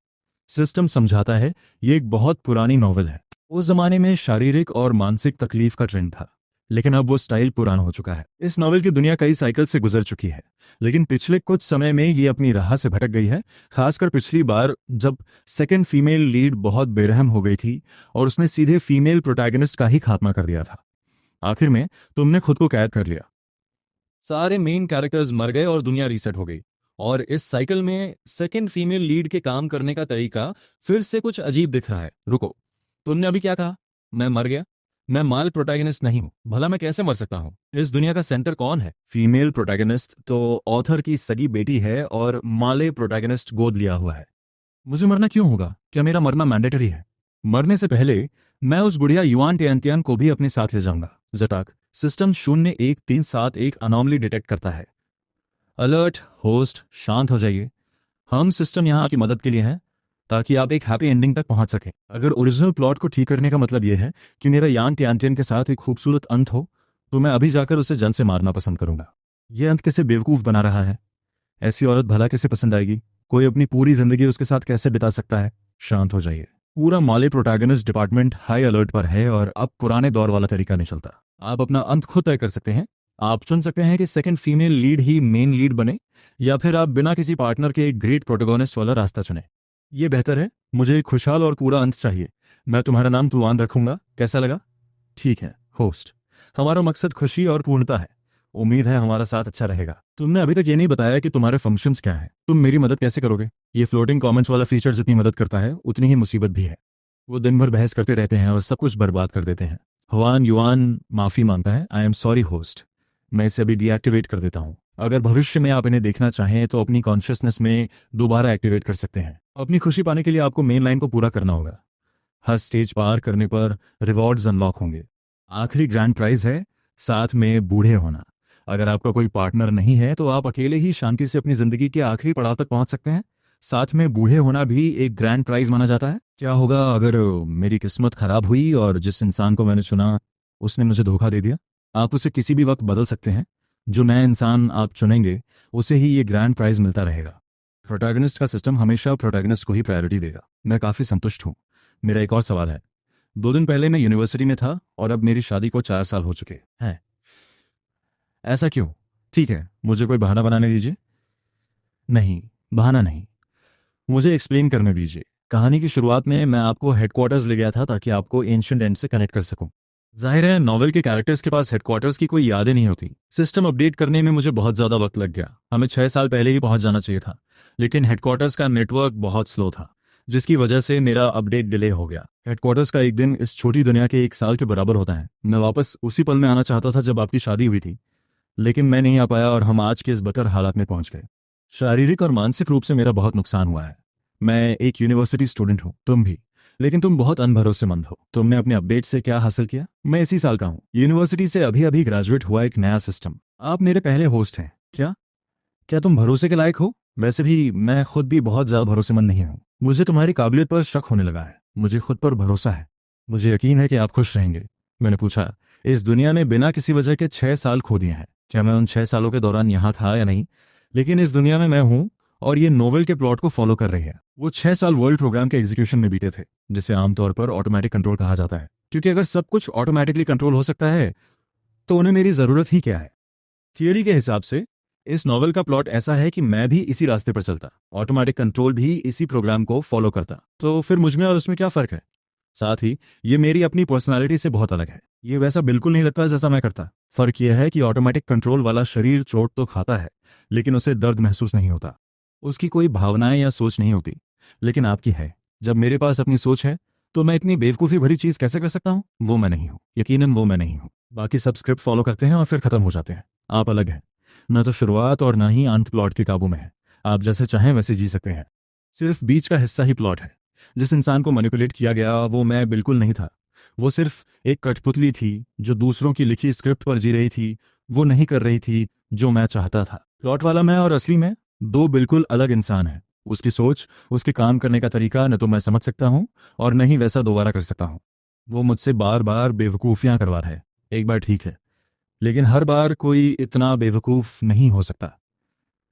सिस्टम समझाता है, ये एक बहुत पुरानी नॉवल है। उस जमाने में शारीरिक और मानसिक तकलीफ का ट्रेंड था, लेकिन अब वो स्टाइल पुराना हो चुका है। इस नॉवल की दुनिया कई साइकिल से गुजर चुकी है, लेकिन पिछले कुछ समय में ये अपनी राह से भटक गई है। खासकर पिछली बार जब सेकंड फीमेल लीड बहुत बेरहम हो गई थी और उसने सीधे फीमेल प्रोटैगनिस्ट का ही खात्मा कर दिया था। आखिर में तुमने खुद को कैद कर लिया, सारे मेन कैरेक्टर्स मर गए और दुनिया रीसेट हो गई। और इस साइकिल में सेकंड फीमेल लीड के काम करने का तरीका फिर से कुछ अजीब दिख रहा है। रुको, तुमने अभी क्या कहा? मैं मर गया? मैं माल प्रोटैगनिस्ट नहीं हूं। भला मैं कैसे मर सकता हूं? इस दुनिया का सेंटर कौन है? फीमेल प्रोटैगनिस्ट तो ऑथर की सगी बेटी है और माले प्रोटैगनिस्ट गोद लिया हुआ है। मुझे मरना क्यों होगा? क्या मेरा मरना मैंडेटरी है? मरने से पहले मैं उस बुढ़िया युआन टियान को भी अपने साथ ले जाऊंगा। जटाक। सिस्टम 01371 अनॉमली डिटेक्ट करता है। अलर्ट होस्ट, शांत हो जाइए। हम सिस्टम यहाँ आपकी मदद के लिए हैं ताकि आप एक हैप्पी एंडिंग तक पहुंच सकें। अगर ओरिजिनल प्लॉट को ठीक करने का मतलब यह है कि मेरा यान टियान के साथ एक खूबसूरत अंत हो, तो मैं अभी जाकर उसे जन से मारना पसंद करूंगा। यह अंत किसे बेवकूफ बना रहा है? ऐसी औरत भला किसे पसंद आएगी? कोई अपनी पूरी जिंदगी उसके साथ कैसे बिता सकता है? शांत हो जाइए। पूरा माले प्रोटैगनिस्ट डिपार्टमेंट हाई अलर्ट पर है और अब पुराने दौर वाला तरीका नहीं चलता। आप अपना अंत खुद तय कर सकते हैं। आप चुन सकते हैं कि सेकंड फीमेल लीड ही मेन लीड बने, या फिर आप बिना किसी पार्टनर के एक ग्रेट प्रोटोगोनिस्ट वाला रास्ता चुने। ये बेहतर है। मुझे एक खुशहाल और पूरा अंत चाहिए। मैं तुम्हारा नाम तुआन रखूंगा, कैसा लगा? ठीक है होस्ट, हमारा मकसद खुशी और पूर्णता है। उम्मीद है हमारा साथ अच्छा रहेगा। तुमने अभी तक ये नहीं बताया कि तुम्हारे फंक्शंस क्या हैं। तुम मेरी मदद कैसे करोगे? ये फ्लोटिंग कमेंट्स वाला फीचर जितनी मदद करता है उतनी ही मुसीबत भी है। वो दिन भर बहस करते रहते हैं और सब कुछ बर्बाद कर देते हैं। हुआन युआन माफी मांगता है। आई एम सॉरी होस्ट, मैं इसे अभी डीएक्टिवेट कर देता हूँ। अगर भविष्य में आप इन्हें देखना चाहें तो अपनी कॉन्शियसनेस में दोबारा एक्टिवेट कर सकते हैं। अपनी खुशी पाने के लिए आपको मेन लाइन को पूरा करना होगा। हर स्टेज पार करने पर रिवॉर्ड्स अनलॉक होंगे। आखिरी ग्रैंड प्राइज है साथ में बूढ़े होना। अगर आपका कोई पार्टनर नहीं है तो आप अकेले ही शांति से अपनी जिंदगी के आखिरी पड़ाव तक पहुंच सकते हैं। साथ में बूढ़े होना भी एक ग्रैंड प्राइज माना जाता है। क्या होगा अगर मेरी किस्मत खराब हुई और जिस इंसान को मैंने चुना उसने मुझे धोखा दे दिया? आप उसे किसी भी वक्त बदल सकते हैं। जो नया इंसान आप चुनेंगे उसे ही ये ग्रैंड प्राइज मिलता रहेगा। प्रोटैगनिस्ट का सिस्टम हमेशा प्रोटैगनिस्ट को ही प्रायोरिटी देगा। मैं काफ़ी संतुष्ट हूँ। मेरा एक और सवाल है। 2 दिन पहले मैं यूनिवर्सिटी में था और अब मेरी शादी को 4 साल हो चुके हैं। ऐसा क्यों? ठीक है, मुझे कोई बहाना बनाने दीजिए। नहीं, बहाना नहीं, मुझे एक्सप्लेन करने दीजिए। कहानी की शुरुआत में मैं आपको हेडक्वार्टर्स ले गया था ताकि आपको एंशिएंट एंड से कनेक्ट कर सकूं। जाहिर है नॉवेल के कैरेक्टर्स के पास हेडक्वार्टर्स की कोई यादें नहीं होती। सिस्टम अपडेट करने में मुझे बहुत ज़्यादा वक्त लग गया। हमें 6 साल पहले ही पहुंच जाना चाहिए था, लेकिन हेडक्वार्टर्स का नेटवर्क बहुत स्लो था, जिसकी वजह से मेरा अपडेट डिले हो गया। हेडक्वार्टर्स का एक दिन इस छोटी दुनिया के 1 साल के बराबर होता है। मैं वापस उसी पल में आना चाहता था जब आपकी शादी हुई थी, लेकिन मैं नहीं आ पाया और हम आज के इस बदतर हालात में पहुंच गए। शारीरिक और मानसिक रूप से मेरा बहुत नुकसान हुआ है। मैं एक यूनिवर्सिटी स्टूडेंट हूँ, तुम भी, लेकिन तुम बहुत अनभरोसेमंद हो। तुमने अपने अपडेट से क्या हासिल किया? मैं इसी साल का हूँ, यूनिवर्सिटी से अभी अभी ग्रेजुएट हुआ एक नया सिस्टम। आप मेरे पहले होस्ट हैं। क्या क्या तुम भरोसे के लायक हो? वैसे भी मैं खुद भी बहुत ज्यादा भरोसेमंद नहीं हूँ। मुझे तुम्हारी काबिलियत पर शक होने लगा है। मुझे खुद पर भरोसा है। मुझे यकीन है कि आप खुश रहेंगे। मैंने पूछा, इस दुनिया ने बिना किसी वजह के 6 साल खो दिए हैं। क्या मैं उन 6 सालों के दौरान यहाँ था या नहीं? लेकिन इस दुनिया में मैं हूँ और ये नोवेल के प्लॉट को फॉलो कर रही है। वो 6 साल वर्ल्ड प्रोग्राम के एग्जीक्यूशन में बीते थे, जिसे आमतौर पर ऑटोमेटिक कंट्रोल कहा जाता है। क्योंकि अगर सब कुछ ऑटोमेटिकली कंट्रोल हो सकता है तो उन्हें मेरी जरूरत ही क्या है? थियरी के हिसाब से इस नॉवल का प्लॉट ऐसा है कि मैं भी इसी रास्ते पर चलता, ऑटोमेटिक कंट्रोल भी इसी प्रोग्राम को फॉलो करता, तो फिर मुझमें और उसमें क्या फर्क है? साथ ही ये मेरी अपनी पर्सनालिटी से बहुत अलग है। ये वैसा बिल्कुल नहीं लगता जैसा मैं करता। फर्क यह है कि ऑटोमेटिक कंट्रोल वाला शरीर चोट तो खाता है, लेकिन उसे दर्द महसूस नहीं होता। उसकी कोई भावनाएं या सोच नहीं होती, लेकिन आपकी है। जब मेरे पास अपनी सोच है तो मैं इतनी बेवकूफ़ी भरी चीज़ कैसे कर सकता हूँ? वो मैं नहीं हूँ, यकीनन वो मैं नहीं हूँ। बाकी सब स्क्रिप्ट फॉलो करते हैं और फिर खत्म हो जाते हैं। आप अलग हैं। न तो शुरुआत और ना ही अंत प्लॉट के काबू में है। आप जैसे चाहें वैसे जी सकते हैं। सिर्फ बीच का हिस्सा ही प्लॉट है। जिस इंसान को मैनिपुलेट किया गया वो मैं बिल्कुल नहीं था। वो सिर्फ एक कठपुतली थी जो दूसरों की लिखी स्क्रिप्ट पर जी रही थी। वो नहीं कर रही थी जो मैं चाहता था। प्लॉट वाला मैं और असली मैं 2 बिल्कुल अलग इंसान हैं। उसकी सोच, उसके काम करने का तरीका न तो मैं समझ सकता हूँ और न ही वैसा दोबारा कर सकता हूँ। वो मुझसे बार बार बेवकूफ़ियाँ करवा रहा है। एक बार ठीक है, लेकिन हर बार कोई इतना बेवकूफ़ नहीं हो सकता।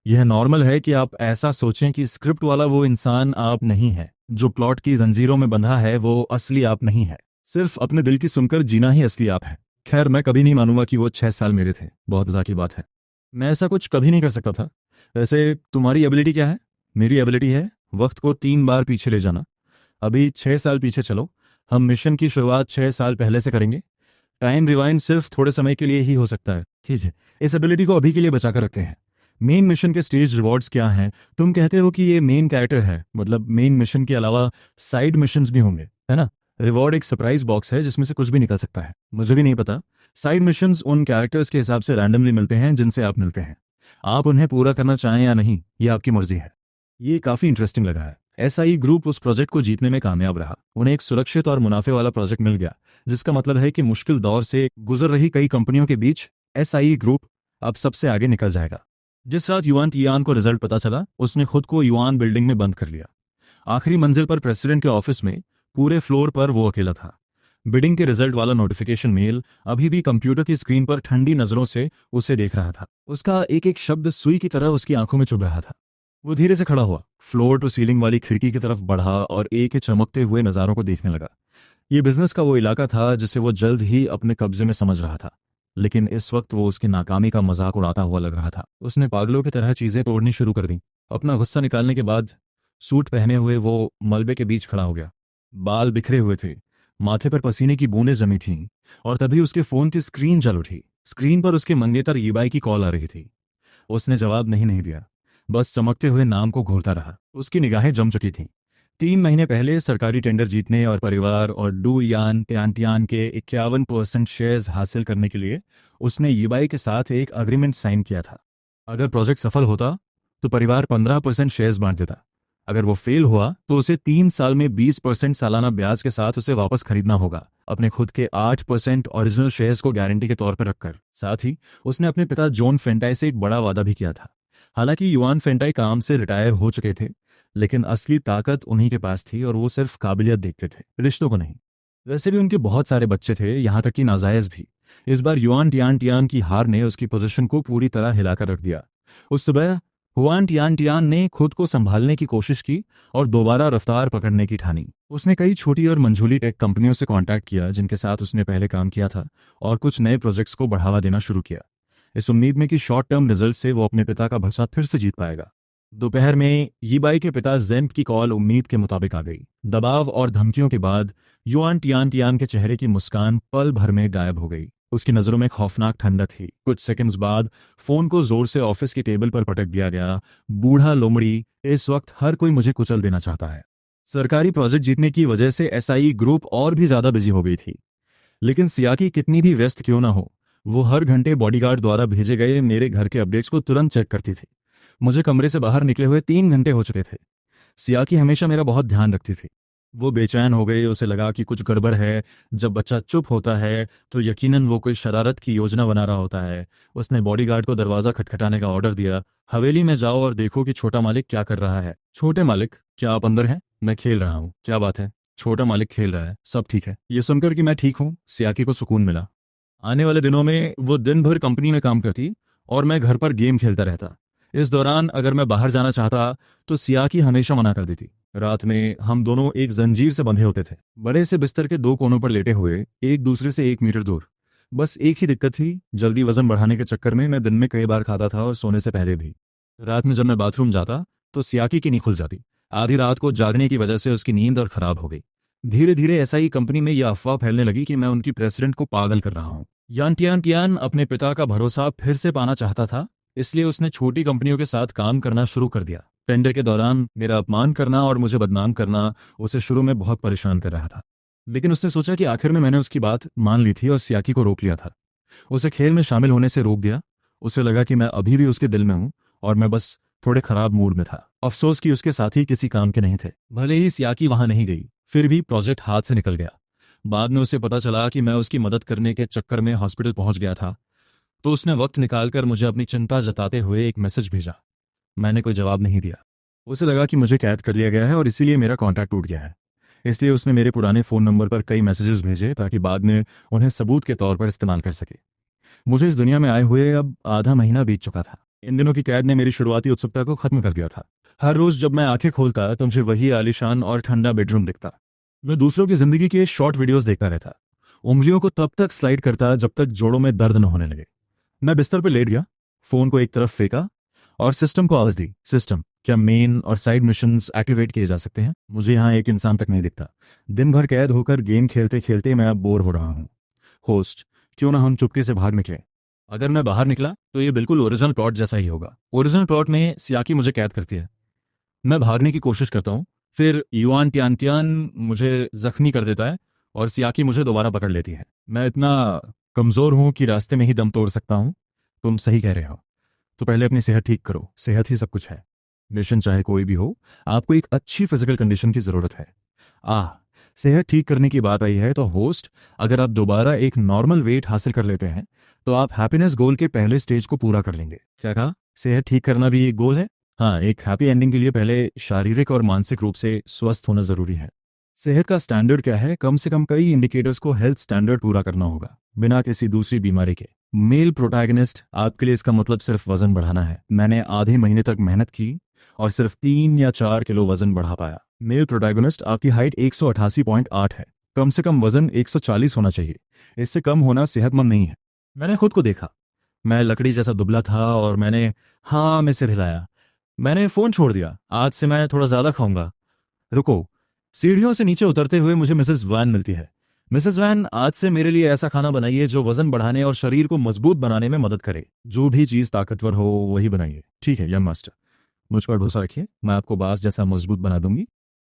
यह नॉर्मल है कि आप ऐसा सोचें कि स्क्रिप्ट वाला वो इंसान आप नहीं है। जो प्लॉट की जंजीरों में बंधा है वो असली आप नहीं है। सिर्फ अपने दिल की सुनकर जीना ही असली आप है। खैर, मैं कभी नहीं मानूंगा कि वो 6 साल मेरे थे। बहुत मजाक की बात है। मैं ऐसा कुछ कभी नहीं कर सकता था। वैसे तुम्हारी एबिलिटी क्या है? मेरी एबिलिटी है वक्त को 3 बार पीछे ले जाना। अभी 6 साल पीछे चलो। हम मिशन की शुरुआत 6 साल पहले से करेंगे। टाइम रिवाइंड सिर्फ थोड़े समय के लिए ही हो सकता है। ठीक है, इस एबिलिटी को अभी के लिए बचा कर रखते हैं। मेन मिशन के स्टेज रिवॉर्ड्स क्या हैं? तुम कहते हो कि ये मेन कैरेक्टर है, मतलब मेन मिशन के अलावा साइड मिशंस भी होंगे, है ना? रिवॉर्ड एक सरप्राइज बॉक्स है जिसमें से कुछ भी निकल सकता है। मुझे भी नहीं पता। साइड मिशंस उन कैरेक्टर्स के हिसाब से रैंडमली मिलते हैं जिनसे आप मिलते हैं। आप उन्हें पूरा करना चाहें या नहीं, ये आपकी मर्जी है। ये काफी इंटरेस्टिंग लगा है। एसआई ग्रुप उस प्रोजेक्ट को जीतने में कामयाब रहा। उन्हें एक सुरक्षित और मुनाफे वाला प्रोजेक्ट मिल गया, जिसका मतलब है कि मुश्किल दौर से गुजर रही कई कंपनियों के बीच एसआई ग्रुप अब सबसे आगे निकल जाएगा। जिस रात युआन तियान को रिजल्ट पता चला, उसने खुद को युआन बिल्डिंग में बंद कर लिया। आखिरी मंजिल पर प्रेसिडेंट के ऑफिस में पूरे फ्लोर पर वो अकेला था। बिडिंग के रिजल्ट वाला नोटिफिकेशन मेल अभी भी कंप्यूटर की स्क्रीन पर ठंडी नजरों से उसे देख रहा था। उसका एक एक शब्द सुई की तरह उसकी आंखों में चुभ रहा था। वो धीरे से खड़ा हुआ, फ्लोर टू सीलिंग वाली खिड़की की तरफ बढ़ा और एक एक चमकते हुए नज़ारों को देखने लगा। ये बिजनेस का वो इलाका था जिसे वो जल्द ही अपने कब्जे में समझ रहा था, लेकिन इस वक्त वो उसकी नाकामी का मजाक उड़ाता हुआ लग रहा था। उसने पागलों की तरह चीजें तोड़नी शुरू कर दी। अपना गुस्सा निकालने के बाद सूट पहने हुए वो मलबे के बीच खड़ा हो गया। बाल बिखरे हुए थे, माथे पर पसीने की बूंदें जमी थीं, और तभी उसके फोन की स्क्रीन जल उठी। स्क्रीन पर उसके मंगेतर ईबाई की कॉल आ रही थी। उसने जवाब नहीं दिया, बस चमकते हुए नाम को घूरता रहा। उसकी निगाहें जम चुकी थीं। 3 महीने पहले सरकारी टेंडर जीतने और परिवार और डू यान त्यान के 51% शेयर्स हासिल करने के लिए उसने ईबाई के साथ एक अग्रीमेंट साइन किया था। अगर प्रोजेक्ट सफल होता तो परिवार 15% शेयर्स बांट देता। अगर वो फेल हुआ तो उसे 3 साल में 20% सालाना ब्याज के साथ उसे वापस खरीदना होगा, अपने खुद के 8% ओरिजिनल शेयर्स को गारंटी के तौर पर रखकर। साथ ही उसने अपने पिता जॉन फेंटाई से एक बड़ा वादा भी किया था। हालांकि युआन फेंटाई काम से रिटायर हो चुके थे, लेकिन असली ताकत उन्हीं के पास थी और वो सिर्फ काबिलियत देखते थे, रिश्तों को नहीं। वैसे भी उनके बहुत सारे बच्चे थे, यहाँ तक कि नाजायज भी। इस बार युआन टियान की हार ने उसकी पोजीशन को पूरी तरह हिलाकर रख दिया। उस सुबह हुआन टियान ने खुद को संभालने की कोशिश की और दोबारा रफ्तार पकड़ने की ठानी। उसने कई छोटी और मंझोली टेक कंपनियों से कांटेक्ट किया जिनके साथ उसने पहले काम किया था, और कुछ नए प्रोजेक्ट्स को बढ़ावा देना शुरू किया, इस उम्मीद में कि शॉर्ट टर्म रिजल्ट से वो अपने पिता का भरोसा फिर से जीत पाएगा। दोपहर में यीबाई के पिता जेंप की कॉल उम्मीद के मुताबिक आ गई। दबाव और धमकियों के बाद युआन टियान के चेहरे की मुस्कान पल भर में गायब हो गई। उसकी नजरों में खौफनाक ठंडक थी। कुछ सेकंड्स बाद फोन को जोर से ऑफिस की टेबल पर पटक दिया गया। बूढ़ा लोमड़ी, इस वक्त हर कोई मुझे कुचल देना चाहता है। सरकारी प्रोजेक्ट जीतने की वजह से एसआई ग्रुप और भी ज्यादा बिजी हो गई थी, लेकिन सियाकी कितनी भी व्यस्त क्यों ना हो, वो हर घंटे बॉडीगार्ड द्वारा भेजे गए मेरे घर के अपडेट्स को तुरंत चेक करती थी। मुझे कमरे से बाहर निकले हुए 3 घंटे हो चुके थे। सियाकी हमेशा मेरा बहुत ध्यान रखती थी। वो बेचैन हो गई, उसे लगा कि कुछ गड़बड़ है। जब बच्चा चुप होता है तो यकीनन वो कोई शरारत की योजना बना रहा होता है। उसने बॉडीगार्ड को दरवाज़ा खटखटाने का ऑर्डर दिया। हवेली में जाओ और देखो कि छोटा मालिक क्या कर रहा है। छोटे मालिक, क्या आप अंदर हैं? मैं खेल रहा हूँ। क्या बात है? छोटा मालिक खेल रहा है, सब ठीक है। ये सुनकर कि मैं ठीक हूँ, सियाकी को सुकून मिला। आने वाले दिनों में वो दिन भर कंपनी में काम करती और मैं घर पर गेम खेलता रहता। इस दौरान अगर मैं बाहर जाना चाहता तो सियाकी हमेशा मना कर देती। रात में हम दोनों एक जंजीर से बंधे होते थे, बड़े से बिस्तर के 2 कोनों पर लेटे हुए, एक दूसरे से 1 मीटर दूर। बस एक ही दिक्कत थी, जल्दी वजन बढ़ाने के चक्कर में मैं दिन में कई बार खाता था और सोने से पहले भी। रात में जब मैं बाथरूम जाता तो सियाकी की नींद खुल जाती। आधी रात को जागने की वजह से उसकी नींद और खराब हो गई। धीरे धीरे ऐसा ही कंपनी में यह अफवाह फैलने लगी कि मैं उनकी प्रेसिडेंट को पागल कर रहा हूँ। यान टियान अपने पिता का भरोसा फिर से पाना चाहता था, इसलिए उसने छोटी कंपनियों के साथ काम करना शुरू कर दिया। टेंडर के दौरान मेरा अपमान करना और मुझे बदनाम करना उसे शुरू में बहुत परेशान कर रहा था, लेकिन उसने सोचा कि आखिर में मैंने उसकी बात मान ली थी और सियाकी को रोक लिया था। उसे खेल में शामिल होने से रोक दिया। उसे लगा कि मैं अभी भी उसके दिल में हूं और मैं बस थोड़े खराब मूड में था। अफसोस कि उसके साथी किसी काम के नहीं थे। भले ही सियाकी वहां नहीं गई, फिर भी प्रोजेक्ट हाथ से निकल गया। बाद में उसे पता चला कि मैं उसकी मदद करने के चक्कर में हॉस्पिटल पहुंच गया था, तो उसने वक्त निकालकर मुझे अपनी चिंता जताते हुए एक मैसेज भेजा। मैंने कोई जवाब नहीं दिया। उसे लगा कि मुझे कैद कर लिया गया है और इसीलिए मेरा कॉन्टैक्ट टूट गया है। इसलिए उसने मेरे पुराने फ़ोन नंबर पर कई मैसेजेस भेजे ताकि बाद में उन्हें सबूत के तौर पर इस्तेमाल कर सके। मुझे इस दुनिया में आए हुए अब आधा महीना बीत चुका था। इन दिनों की कैद ने मेरी शुरुआती उत्सुकता को खत्म कर दिया था। हर रोज जब मैं आंखें खोलता तो मुझे वही आलीशान और ठंडा बेडरूम दिखता। मैं दूसरों की जिंदगी के शॉर्ट वीडियोस देखता रहता, उंगलियों को तब तक स्लाइड करता जब तक जोड़ों में दर्द न होने लगे। मैं बिस्तर पर लेट गया, फोन को एक तरफ फेंका और सिस्टम को आवाज दी। सिस्टम, क्या मेन और साइड मिशंस एक्टिवेट किए जा सकते हैं? मुझे यहाँ एक इंसान तक नहीं दिखता। दिन भर कैद होकर गेम खेलते खेलते मैं अब बोर हो रहा हूँ। होस्ट, क्यों ना हम चुपके से भाग निकले? अगर मैं बाहर निकला तो ये बिल्कुल ओरिजिनल प्लॉट जैसा ही होगा। ओरिजिनल प्लॉट में सियाकी मुझे कैद करती है, मैं भागने की कोशिश करता हूँ, फिर युआन टियान मुझे जख्मी कर देता है और सियाकी मुझे दोबारा पकड़ लेती है। मैं इतना कमज़ोर हूँ कि रास्ते में ही दम तोड़ सकता हूँ। तुम सही कह रहे हो, तो पहले अपनी सेहत ठीक करो। सेहत ही सब कुछ है। मिशन चाहे कोई भी हो, आपको एक अच्छी फिजिकल कंडीशन की ज़रूरत है। सेहत ठीक करने की बात आई है तो होस्ट, अगर आप दोबारा एक नॉर्मल वेट हासिल कर लेते हैं तो आप हैप्पीनेस गोल के पहले स्टेज को पूरा कर लेंगे। क्या कहा? सेहत ठीक करना भी एक गोल है? हाँ, एक हैप्पी एंडिंग के लिए पहले शारीरिक और मानसिक रूप से स्वस्थ होना जरूरी है। सेहत का स्टैंडर्ड क्या है? कम से कम कई इंडिकेटर्स को हेल्थ स्टैंडर्ड पूरा करना होगा, बिना किसी दूसरी बीमारी के। मेल प्रोटैगनिस्ट, आपके लिए इसका मतलब सिर्फ वजन बढ़ाना है। मैंने आधे महीने तक मेहनत की, और सिर्फ 3 या 4 किलो वजन बढ़ा पाया। मेल प्रोटैगनिस्ट, आपकी हाइट 188.8 है, कम से कम वजन 140 होना चाहिए, इससे कम होना सेहतमंद नहीं है। मैंने खुद को देखा, मैं लकड़ी जैसा दुबला था और मैंने हाँ में सिर हिलाया। मैंने फोन छोड़ दिया, आज से मैं थोड़ा ज्यादा खाऊंगा। रुको, सीढ़ियों से नीचे उतरते हुए मुझे मिसेस वैन मिलती है। मिसेस वैन, आज से मेरे लिए ऐसा खाना बनाइए जो वजन बढ़ाने और शरीर को मजबूत बनाने में मदद करे। जो भी चीज ताकतवर हो वही बनाइए। ठीक है यंग मास्टर, मुझ पर भरोसा रखिए, मैं आपको बास जैसा मजबूत बना दूंगी।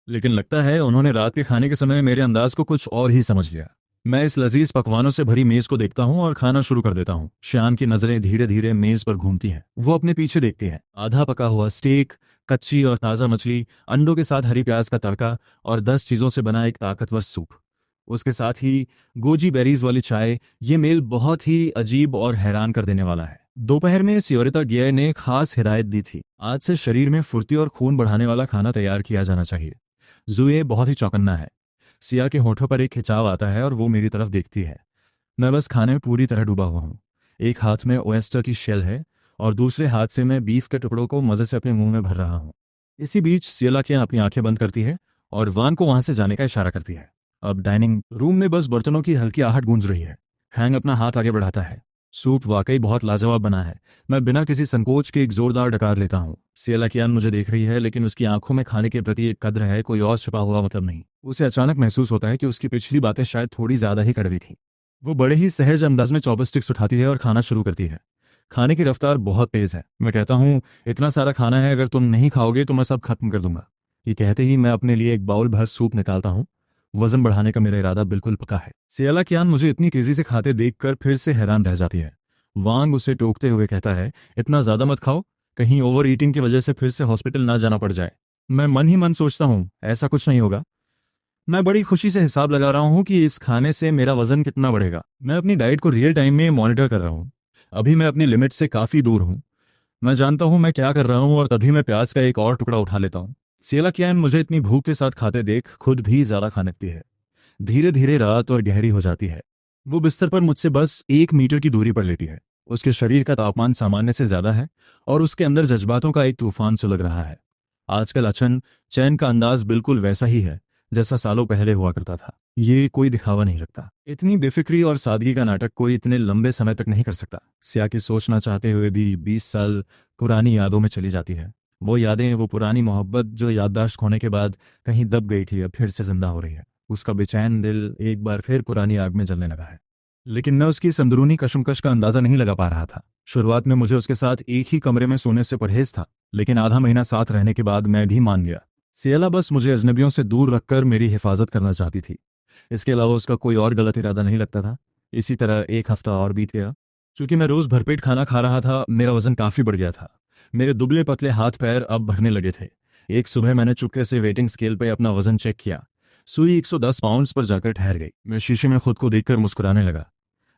लेकिन लगता है उन्होंने रात के खाने के समय मेरे अंदाज को कुछ और ही समझ लिया। मैं इस लजीज पकवानों से भरी मेज को देखता हूँ और खाना शुरू कर देता हूँ। श्यान की नजरें धीरे धीरे मेज पर घूमती हैं। वो अपने पीछे देखती है। आधा पका हुआ स्टेक, कच्ची और ताज़ा मछली, अंडों के साथ हरी प्याज का तड़का और 10 चीज़ों से बना एक ताकतवर सूप। उसके साथ ही गोजी बेरीज वाली चाय। ये मेल बहुत ही अजीब और हैरान कर देने वाला है। दोपहर में सियोरिता गियर ने खास हिदायत दी थी, आज से शरीर में फुर्ती और खून बढ़ाने वाला खाना तैयार किया जाना चाहिए। जुए बहुत ही चौकन्ना है। सिया के होठों पर एक खिंचाव आता है और वो मेरी तरफ देखती है। मैं बस खाने में पूरी तरह डूबा हुआ हूँ। एक हाथ में ओएस्टर की शेल है और दूसरे हाथ से मैं बीफ के टुकड़ों को मजे से अपने मुंह में भर रहा हूँ। इसी बीच सियला क्या अपनी आंखें बंद करती है और वान को वहां से जाने का इशारा करती है। अब डाइनिंग रूम में बस बर्तनों की हल्की आहट गूंज रही है। हैंग अपना हाथ आगे बढ़ाता है। सूप वाकई बहुत लाजवाब बना है। मैं बिना किसी संकोच के एक जोरदार डकार लेता हूँ। सियला कियान मुझे देख रही है, लेकिन उसकी आंखों में खाने के प्रति एक कद्र है, कोई और छुपा हुआ मतलब नहीं। उसे अचानक महसूस होता है कि उसकी पिछली बातें शायद थोड़ी ज्यादा ही कड़वी थी। वो बड़े ही सहज अंदाज में चॉपस्टिक्स उठाती है और खाना शुरू करती है। खाने की रफ्तार बहुत तेज है। मैं कहता हूँ, इतना सारा खाना है, अगर तुम नहीं खाओगे तो मैं सब खत्म कर दूंगा। ये कहते ही मैं अपने लिए एक बाउल भर सूप निकालता हूँ। वजन बढ़ाने का मेरा इरादा बिल्कुल पक्का है। सियला कियान मुझे इतनी तेजी से खाते देखकर फिर से हैरान रह जाती है। वांग उसे टोकते हुए कहता है, इतना ज्यादा मत खाओ, कहीं ओवर ईटिंग की वजह से फिर से हॉस्पिटल ना जाना पड़ जाए। मैं मन ही मन सोचता हूँ, ऐसा कुछ नहीं होगा। मैं बड़ी खुशी से हिसाब लगा रहा हूँ कि इस खाने से मेरा वजन कितना बढ़ेगा। मैं अपनी डाइट को रियल टाइम में मॉनिटर कर रहा हूँ। अभी मैं अपनी लिमिट से काफी दूर हूँ। मैं जानता हूँ मैं क्या कर रहा हूँ और तभी मैं प्याज का एक और टुकड़ा उठा लेता हूँ। सियला कियान मुझे इतनी भूख के साथ खाते देख खुद भी ज्यादा खाने लगती है। धीरे धीरे रात और गहरी हो जाती है। वो बिस्तर पर मुझसे बस 1 मीटर की दूरी पर लेटी है। उसके शरीर का तापमान सामान्य से ज्यादा है और उसके अंदर जज्बातों का एक तूफान सुलग रहा है। आजकल अचन चैन का अंदाज बिल्कुल वैसा ही है जैसा सालों पहले हुआ करता था। ये कोई दिखावा नहीं लगता। इतनी बेफिक्री और सादगी का नाटक कोई इतने लंबे समय तक नहीं कर सकता। सियाकी सोचना चाहते हुए भी 20 साल पुरानी यादों में चली जाती है। वो यादें, वो पुरानी मोहब्बत जो याददाश्त खोने के बाद कहीं दब गई थी, अब फिर से जिंदा हो रही है। उसका बेचैन दिल एक बार फिर पुरानी आग में जलने लगा है। लेकिन मैं उसकी इस अंदरूनी कशमकश का अंदाजा नहीं लगा पा रहा था। शुरुआत में मुझे उसके साथ एक ही कमरे में सोने से परहेज था, लेकिन आधा महीना साथ रहने के बाद मैं भी मान गया। सियला बस मुझे अजनबियों से दूर रखकर मेरी हिफाजत करना चाहती थी। इसके अलावा उसका कोई और गलत इरादा नहीं लगता था। इसी तरह एक हफ्ता और बीत गया। चूंकि मैं रोज भरपेट खाना खा रहा था, मेरा वजन काफी बढ़ गया था। मेरे दुबले पतले हाथ पैर अब भरने लगे थे। एक सुबह मैंने चुपके से वेटिंग स्केल पर अपना वजन चेक किया। सुई 110 पाउंड्स पर जाकर ठहर गई। मैं शीशे में खुद को देखकर मुस्कुराने लगा।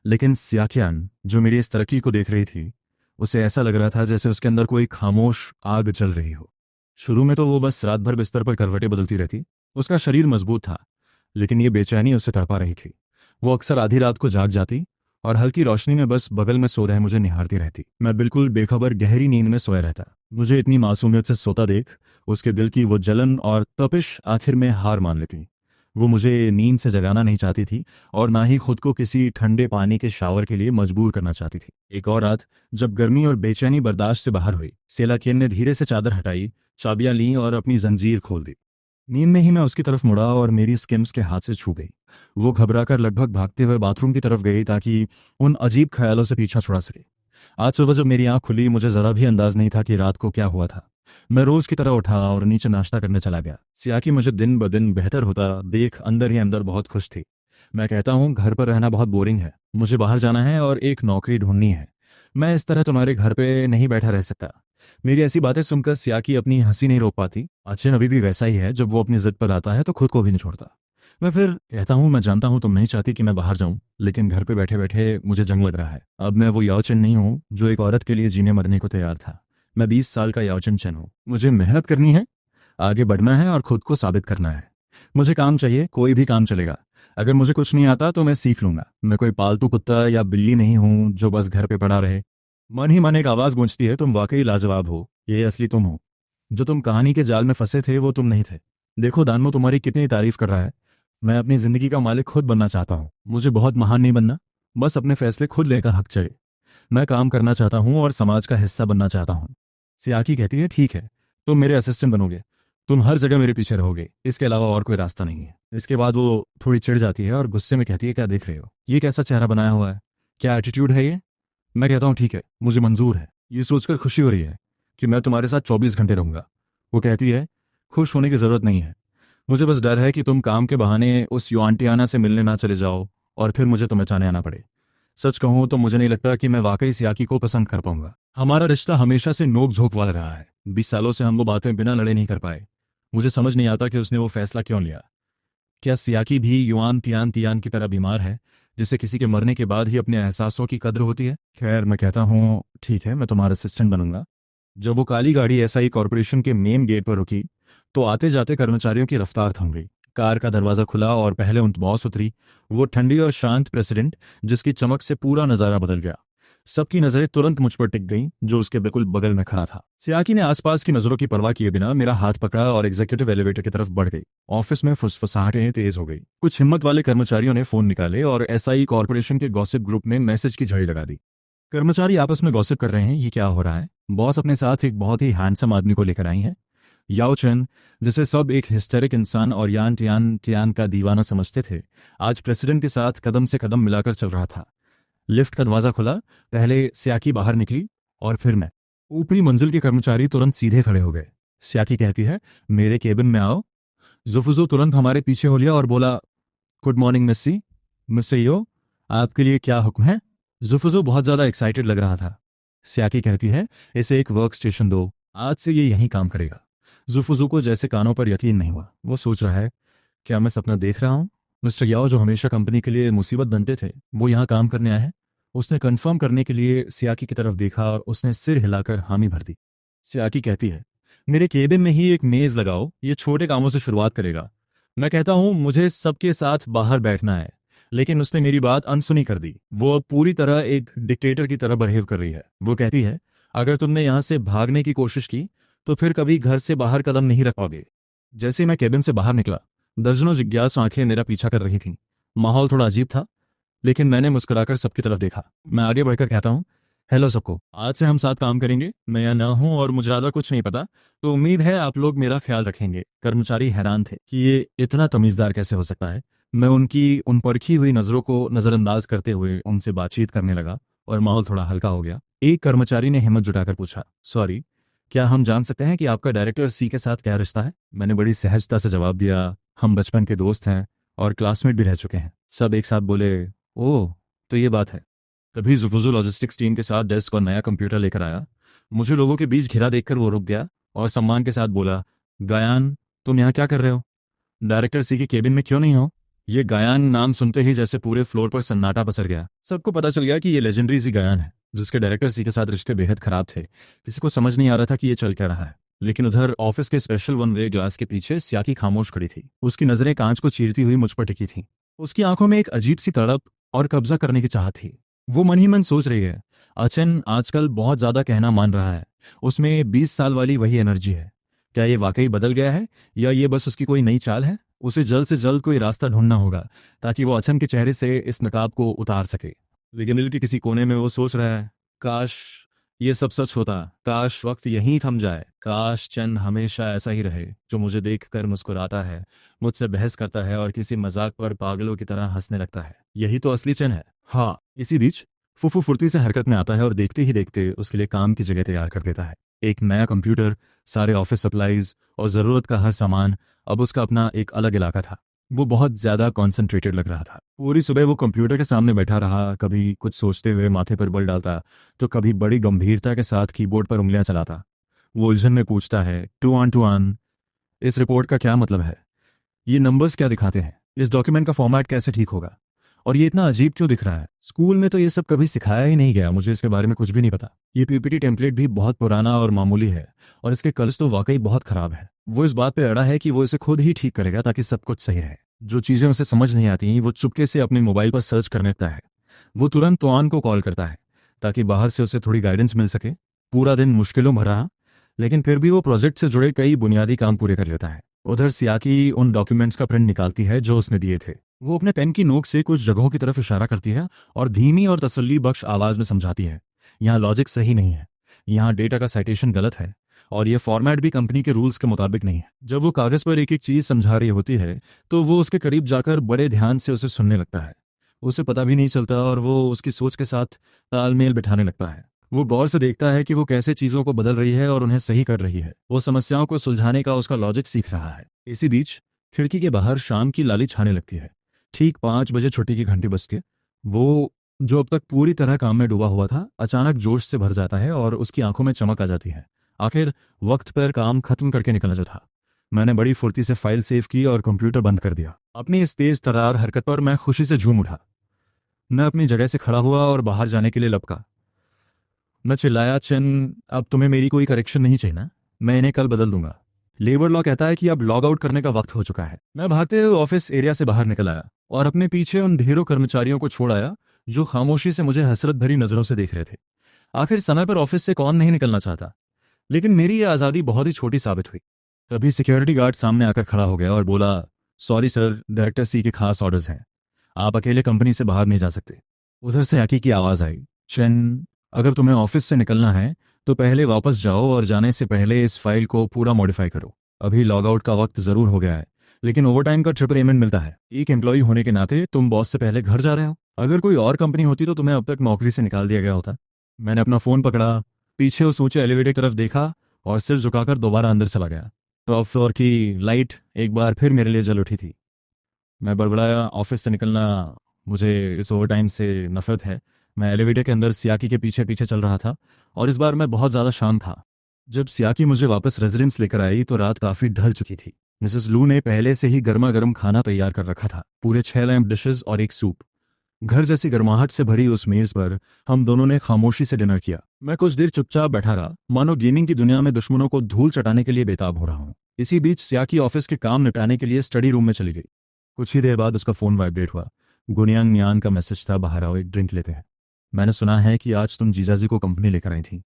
लेकिन सियाकियान, जो मेरी इस तरक्की को देख रही थी, उसे ऐसा लग रहा था जैसे उसके अंदर कोई खामोश आग जल रही हो। शुरू में तो वो बस रात भर बिस्तर पर करवटें बदलती रहती। उसका शरीर मजबूत था, लेकिन ये बेचैनी उसे तड़पा रही थी। वो अक्सर आधी रात को जाग जाती और हल्की रोशनी में बस बगल में सो रहे मुझे निहारती रहती। मैं बिल्कुल बेखबर गहरी नींद में सोया रहता। मुझे इतनी मासूमियत से सोता देख उसके दिल की वो जलन और तपिश आखिर में हार मान लेती। वो मुझे नींद से जगाना नहीं चाहती थी और ना ही खुद को किसी ठंडे पानी के शावर के लिए मजबूर करना चाहती थी। एक और रात, जब गर्मी और बेचैनी बर्दाश्त से बाहर हुई, सेलाकियन ने धीरे से चादर हटाई, चाबियां लीं और अपनी जंजीर खोल दी। नींद में ही मैं उसकी तरफ मुड़ा और मेरी स्किम्स के हाथ से छू गई। वो घबराकर लगभग भागते हुए बाथरूम की तरफ गई ताकि उन अजीब ख्यालों से पीछा छुड़ा सके। आज सुबह जब मेरी आंख खुली, मुझे जरा भी अंदाज नहीं था कि रात को क्या हुआ था। मैं रोज की तरह उठा और नीचे नाश्ता करने चला गया। सियाकी मुझे दिन ब दिन बेहतर होता देख अंदर ही अंदर बहुत खुश थी। मैं कहता हूँ, घर पर रहना बहुत बोरिंग है, मुझे बाहर जाना है और एक नौकरी ढूंढनी है। मैं इस तरह तुम्हारे घर पे नहीं बैठा रह सकता। मेरी ऐसी बातें सुनकर सियाकी अपनी हंसी नहीं रोक पाती। अचन अभी भी वैसा ही है, जब वो अपनी जिद पर आता है तो खुद को भी नहीं छोड़ता। मैं फिर कहता हूँ, मैं जानता हूँ तुम नहीं चाहती कि मैं बाहर जाऊं, लेकिन घर पे बैठे बैठे मुझे जंग लग रहा है। अब मैं वो याओचन नहीं हूँ जो एक औरत के लिए जीने मरने को तैयार था। मैं 20 साल का याओचन चैन हूँ। मुझे मेहनत करनी है, आगे बढ़ना है और खुद को साबित करना है। मुझे काम चाहिए, कोई भी काम चलेगा। अगर मुझे कुछ नहीं आता तो मैं सीख लूंगा। मैं कोई पालतू कुत्ता या बिल्ली नहीं हूँ जो बस घर पे पड़ा रहे। मन ही मन एक आवाज गूंजती है, तुम वाकई लाजवाब हो, ये असली तुम हो। जो तुम कहानी के जाल में फंसे थे वो तुम नहीं थे। देखो दानमो तुम्हारी कितनी तारीफ कर रहा है। मैं अपनी जिंदगी का मालिक खुद बनना चाहता हूँ। मुझे बहुत महान नहीं बनना, बस अपने फैसले खुद लेने का हक चाहिए। मैं काम करना चाहता हूँ और समाज का हिस्सा बनना चाहता हूँ। सियाकी कहती है, ठीक है, तुम मेरे असिस्टेंट बनोगे, तुम हर जगह मेरे पीछे रहोगे, इसके अलावा और कोई रास्ता नहीं है। इसके बाद वो थोड़ी चिढ़ जाती है और गुस्से में कहती है, क्या देख रहे हो, ये कैसा चेहरा बनाया हुआ है, क्या एटीट्यूड है ये। मैं कहता हूँ, ठीक है, मुझे मंजूर है। ये सोचकर खुशी हो रही है कि मैं तुम्हारे साथ 24 घंटे रहूंगा। वो कहती है, खुश होने की जरूरत नहीं है, मुझे बस डर है कि तुम काम के बहाने उस युआंटियाना से मिलने ना चले जाओ और फिर मुझे तुम्हें चाहने आना पड़े। सच कहूं तो मुझे नहीं लगता कि मैं वाकई सियाकी को पसंद कर पाऊंगा। हमारा रिश्ता हमेशा से नोक झोंक वाला रहा है। 20 सालों से हम वो बातें बिना लड़े नहीं कर पाए। मुझे समझ नहीं आता कि उसने वो फैसला क्यों लिया। क्या सियाकी भी युआन तियान तियान की तरह बीमार है, जिसे किसी के मरने के बाद ही अपने एहसासों की कद्र होती है। खैर, मैं कहता हूँ, ठीक है, मैं तुम्हारा असिस्टेंट बनूंगा। जब वो काली गाड़ी एसआई कॉरपोरेशन के मेन गेट पर रुकी तो आते जाते कर्मचारियों की रफ्तार थम गई। कार का दरवाजा खुला और पहले उन बॉस उतरी, वो ठंडी और शांत प्रेसिडेंट, जिसकी चमक से पूरा नजारा बदल गया। सबकी नजरें तुरंत मुझ पर टिक गईं, जो उसके बिल्कुल बगल में खड़ा था। सियाकी ने आसपास की नजरों की परवाह किए बिना मेरा हाथ पकड़ा और एग्जीक्यूटिव एलिवेटर की तरफ बढ़ गई। ऑफिस में फुसफुसाहटें तेज हो गई। कुछ हिम्मत वाले कर्मचारियों ने फोन निकाले और एसआई कॉरपोरेशन के गॉसिप ग्रुप में मैसेज की झड़ी लगा दी। कर्मचारी आपस में गॉसिप कर रहे हैं, ये क्या हो रहा है। बॉस अपने साथ एक बहुत ही हैंडसम आदमी को लेकर आई है, याओ चेन, जिसे सब एक हिस्टेरिक इंसान और यान टियान टियान का दीवाना समझते थे, आज प्रेसिडेंट के साथ कदम से कदम मिलाकर चल रहा था। लिफ्ट का दरवाजा खुला, पहले स्याकी बाहर निकली और फिर मैं। ऊपरी मंजिल के कर्मचारी तुरंत सीधे खड़े हो गए। स्याकी कहती है, मेरे केबिन में आओ। जुफुजो तुरंत हमारे पीछे हो लिया और बोला, गुड मॉर्निंग मिस्सी, मिस्टर यो, आपके लिए क्या हुक्म है। जुफुजो बहुत ज्यादा एक्साइटेड लग रहा था। स्याकी कहती है, इसे एक वर्क स्टेशन दो, आज से ये यहीं काम करेगा। जुफुजो को जैसे कानों पर यकीन नहीं हुआ। वो सोच रहा है, क्या मैं सपना देख रहा हूँ। मिस्टर याओ, जो हमेशा कंपनी के लिए मुसीबत बनते थे, वो यहाँ काम करने आए हैं। उसने कंफर्म करने के लिए सियाकी की तरफ देखा और उसने सिर हिलाकर हामी भर दी। सियाकी कहती है, मेरे केबिन में ही एक मेज लगाओ, ये छोटे कामों से शुरुआत करेगा। मैं कहता हूँ, मुझे सबके साथ बाहर बैठना है, लेकिन उसने मेरी बात अनसुनी कर दी। वो अब पूरी तरह एक डिक्टेटर की तरह बिहेव कर रही है। वो कहती है, अगर तुमने यहां से भागने की कोशिश की तो फिर कभी घर से बाहर कदम नहीं रख पाओगे। जैसे मैं केबिन से बाहर निकला, दर्जनों जिज्ञासु आंखें मेरा पीछा कर रही थीं। माहौल थोड़ा अजीब था, लेकिन मैंने मुस्कुराकर सबकी तरफ देखा। मैं आगे बढ़कर कहता हूँ, हेलो सबको, आज से हम साथ काम करेंगे। मैं यहाँ ना हूँ और मुझे ज़्यादा कुछ नहीं पता, तो उम्मीद है आप लोग मेरा ख्याल रखेंगे। कर्मचारी हैरान थे कि ये इतना तमीज़दार कैसे हो सकता है। मैं उनकी उन परखी हुई नज़रों को नज़रअंदाज करते हुए उनसे बातचीत करने लगा और माहौल थोड़ा हल्का हो गया। एक कर्मचारी ने हिम्मत जुटाकर पूछा, सॉरी, क्या हम जान सकते हैं कि आपका डायरेक्टर सी के साथ क्या रिश्ता है। मैंने बड़ी सहजता से जवाब दिया, हम बचपन के दोस्त हैं और क्लासमेट भी रह चुके हैं। सब एक साथ बोले, ओह, तो ये बात है। तभी जुफुजू लॉजिस्टिक्स टीम के साथ डेस्क और नया कंप्यूटर लेकर आया। मुझे लोगों के बीच घिरा देखकर वो रुक गया और सम्मान के साथ बोला, गायान, तुम यहाँ क्या कर रहे हो, डायरेक्टर सी के केबिन में क्यों नहीं हो। ये गायान नाम सुनते ही जैसे पूरे फ्लोर पर सन्नाटा पसर गया। सबको पता चल गया कि ये लेजेंडरी सी गायान है, जिसके डायरेक्टर सी के साथ रिश्ते बेहद खराब थे। किसी को समझ नहीं आ रहा था कि ये चल क्या रहा है। लेकिन उधर ऑफिस के स्पेशल वन वे ग्लास के पीछे स्याकी खामोश खड़ी थी। उसकी नजरें कांच को चीरती हुई मुझ पर टिकी थीं। उसकी आंखों में एक अजीब सी तड़प और कब्जा करने की चाहत थी। वो मन ही मन सोच रही है, अचन आजकल बहुत ज्यादा कहना मान रहा है, उसमें 20 साल वाली वही एनर्जी है। क्या ये वाकई बदल गया है या ये बस उसकी कोई नई चाल है। उसे जल्द से जल्द कोई रास्ता ढूंढना होगा ताकि वो अचन के चेहरे से इस नकाब को उतार सके। लेकिन दिल के किसी कोने में वो सोच रहा है, काश ये सब सच होता, काश वक्त यहीं थम जाए, काश चंद हमेशा ऐसा ही रहे, जो मुझे देखकर मुस्कुराता है, मुझसे बहस करता है और किसी मजाक पर पागलों की तरह हंसने लगता है। यही तो असली चंद है। हाँ, इसी बीच फुफू फुर्ती से हरकत में आता है और देखते ही देखते उसके लिए काम की जगह तैयार कर देता है। एक नया कंप्यूटर, सारे ऑफिस सप्लाईज और ज़रूरत का हर सामान। अब उसका अपना एक अलग इलाका था। वो बहुत ज़्यादा कॉन्सेंट्रेटेड लग रहा था। पूरी सुबह वो कंप्यूटर के सामने बैठा रहा, कभी कुछ सोचते हुए माथे पर बल डालता तो कभी बड़ी गंभीरता के साथ कीबोर्ड पर उंगलियां चलाता। वो उलझन में पूछता है, टू ऑन, इस रिपोर्ट का क्या मतलब है, ये नंबर्स क्या दिखाते हैं, इस डॉक्यूमेंट का फॉर्मेट कैसे ठीक होगा, और ये इतना अजीब क्यों दिख रहा है। स्कूल में तो ये सब कभी सिखाया ही नहीं गया, मुझे इसके बारे में कुछ भी नहीं पता। ये पीपीटी टेम्पलेट भी बहुत पुराना और मामूली है और इसके कलर्स तो वाकई बहुत खराब है। वो इस बात पे अड़ा है कि वो इसे खुद ही ठीक करेगा ताकि सब कुछ सही रहे। जो चीज़ें उसे समझ नहीं आती वो चुपके से अपने मोबाइल पर सर्च कर लेता है। वो तुरंत तोआन को कॉल करता है ताकि बाहर से उसे थोड़ी गाइडेंस मिल सके। पूरा दिन मुश्किलों भरा, लेकिन फिर भी वो प्रोजेक्ट से जुड़े कई बुनियादी काम पूरे कर लेता है। उधर सियाकी उन डॉक्यूमेंट्स का प्रिंट निकालती है जो उसने दिए थे। वो अपने पेन की नोक से कुछ जगहों की तरफ इशारा करती है और धीमी और तसल्ली बख्श आवाज में समझाती है, यहाँ लॉजिक सही नहीं है, यहाँ डेटा का साइटेशन गलत है, और ये फॉर्मेट भी कंपनी के रूल्स के मुताबिक नहीं है। जब वो कागज पर एक एक चीज समझा रही होती है तो वो उसके करीब जाकर बड़े ध्यान से उसे सुनने लगता है। उसे पता भी नहीं चलता और वो उसकी सोच के साथ तालमेल बिठाने लगता है। वो गौर से देखता है कि वो कैसे चीजों को बदल रही है और उन्हें सही कर रही है। वो समस्याओं को सुलझाने का उसका लॉजिक सीख रहा है। इसी बीच खिड़की के बाहर शाम की लाली छाने लगती है। ठीक 5 बजे छुट्टी की घंटी बजती है। वो, जो अब तक पूरी तरह काम में डूबा हुआ था, अचानक जोश से भर जाता है और उसकी आंखों में चमक आ जाती है। आखिर वक्त पर काम खत्म करके निकलना जो था। मैंने बड़ी फुर्ती से फाइल सेव की और कंप्यूटर बंद कर दिया। अपनी इस तेज तर्रार हरकत पर मैं खुशी से झूम उठा। मैं अपनी जगह से खड़ा हुआ और बाहर जाने के लिए लपका। मैं चिल्लाया, चेन, अब तुम्हें मेरी कोई करेक्शन नहीं चाहिए ना? मैं इन्हें कल बदल दूंगा। लेबर लॉ कहता है कि अब लॉग आउट करने का वक्त हो चुका है। मैं भागते हुए ऑफिस एरिया से बाहर निकल आया और अपने पीछे उन ढेरों कर्मचारियों को छोड़ आया जो खामोशी से मुझे हसरत भरी नजरों से देख रहे थे। आखिर समय पर ऑफिस से कौन नहीं निकलना चाहता, लेकिन मेरी यह आज़ादी बहुत ही छोटी साबित हुई। तभी सिक्योरिटी गार्ड सामने आकर खड़ा हो गया और बोला, सॉरी सर, डायरेक्टर सी के खास ऑर्डर्स हैं, आप अकेले कंपनी से बाहर नहीं जा सकते। उधर से आकी की आवाज़ आई, चेन, अगर तुम्हें ऑफिस से निकलना है तो पहले वापस जाओ और जाने से पहले इस फाइल को पूरा मॉडिफाई करो। अभी लॉग आउट का वक्त ज़रूर हो गया है, लेकिन ओवरटाइम का ट्रिपल पेमेंट मिलता है। एक एम्प्लॉय होने के नाते तुम बॉस से पहले घर जा रहे हो। अगर कोई और कंपनी होती तो तुम्हें अब तक नौकरी से निकाल दिया गया होता। मैंने अपना फ़ोन पकड़ा, पीछे उस ऊंचे एलिवेटर की तरफ देखा और सिर झुकाकर दोबारा अंदर चला गया। टॉप फ्लोर की लाइट एक बार फिर मेरे लिए जल उठी थी। मैं बड़बड़ाया, ऑफिस से निकलना, मुझे इस ओवरटाइम से नफरत है। मैं एलिवेटर के अंदर सियाकी के पीछे पीछे चल रहा था और इस बार मैं बहुत ज़्यादा शांत था। जब सियाकी मुझे वापस रेजिडेंस लेकर आई तो रात काफ़ी ढल चुकी थी। मिसेस लू ने पहले से ही गर्मा गर्म खाना तैयार कर रखा था, पूरे 6 लैम्प डिशेस और एक सूप। घर जैसी गर्माहट से भरी उस मेज़ पर हम दोनों ने खामोशी से डिनर किया। मैं कुछ देर चुपचाप बैठा रहा, मानो गेमिंग की दुनिया में दुश्मनों को धूल चटाने के लिए बेताब हो रहा हूँ। इसी बीच सियाकी ऑफिस के काम निपटाने के लिए स्टडी रूम में चली गई। कुछ ही देर बाद उसका फ़ोन वाइब्रेट हुआ। गुनियांग नियान का मैसेज था, बाहर आओ, एक ड्रिंक लेते हैं। मैंने सुना है कि आज तुम जीजाजी को कंपनी लेकर आई थी,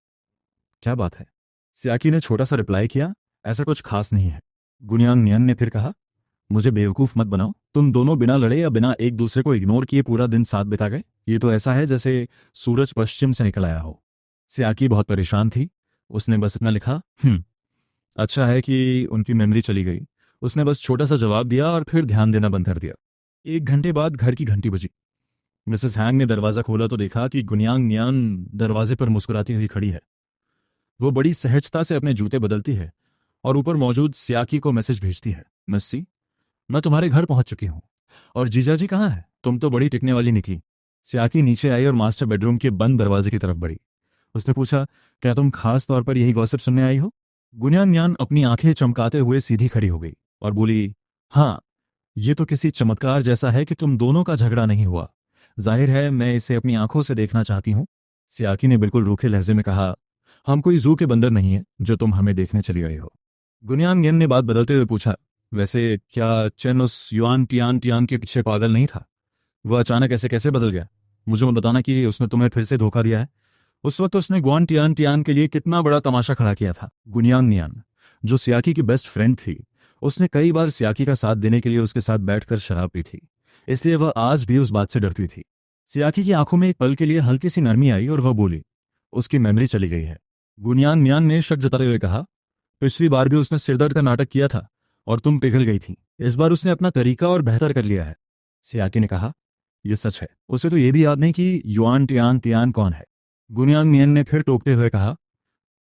क्या बात है? सियाकी ने छोटा सा रिप्लाई किया, ऐसा कुछ खास नहीं है। गुनियांग नियन ने फिर कहा, मुझे बेवकूफ़ मत बनाओ, तुम दोनों बिना लड़े या बिना एक दूसरे को इग्नोर किए पूरा दिन साथ बिता गए। ये तो ऐसा है जैसे सूरज पश्चिम से निकल आया हो। सियाकी बहुत परेशान थी। उसने बस इतना लिखा, अच्छा है कि उनकी मेमोरी चली गई। उसने बस छोटा सा जवाब दिया और फिर ध्यान देना बंद कर दिया। 1 घंटे बाद घर की घंटी बजी। मिसेस हैंग ने दरवाज़ा खोला तो देखा कि गुनियांग नियान दरवाजे पर मुस्कुराती हुई खड़ी है। वो बड़ी सहजता से अपने जूते बदलती है और ऊपर मौजूद सियाकी को मैसेज भेजती है, मिस्सी, मैं तुम्हारे घर पहुंच चुकी हूं। और जीजाजी कहाँ है? तुम तो बड़ी टिकने वाली निकली। सियाकी नीचे आई और मास्टर बेडरूम के बंद दरवाजे की तरफ बढ़ी। उसने पूछा, क्या तुम खास तौर पर यही गॉसिप सुनने आई हो? गुनियांग नियान अपनी आंखें चमकाते हुए सीधी खड़ी हो गई और बोली, हाँ, ये तो किसी चमत्कार जैसा है कि तुम दोनों का झगड़ा नहीं हुआ। जाहिर है मैं इसे अपनी आंखों से देखना चाहती हूँ। सियाकी ने बिल्कुल रूखे लहजे में कहा, हम कोई जू के बंदर नहीं है जो तुम हमें देखने चली गई हो। गुनियांग नियान ने बात बदलते हुए पूछा, वैसे क्या चेन उस युआन टियान टियान के पीछे पागल नहीं था? वह अचानक ऐसे कैसे बदल गया? मुझे मत बताना कि उसने तुम्हें फिर से धोखा दिया है। उस वक्त उसने गुआन टियान टियान के लिए कितना बड़ा तमाशा खड़ा किया था। गुनियांग नियान, जो सियाकी की बेस्ट फ्रेंड थी, उसने कई बार सियाकी का साथ देने के लिए उसके साथ बैठकर शराब पी थी, इसलिए वह आज भी उस बात से डरती थी। सियाकी की आंखों में एक पल के लिए हल्की सी नरमी आई और वह बोली, उसकी मेमोरी चली गई है। गुनियांग नियान ने शक जताते हुए कहा, पिछली बार भी उसने सिरदर्द का नाटक किया था और तुम पिघल गई थी। इस बार उसने अपना तरीका और बेहतर कर लिया है। सियाकी ने कहा, यह सच है। उसे तो यह भी याद नहीं कि युआन टियान टियान कौन है। गुनियांग नियन ने फिर टोकते हुए कहा,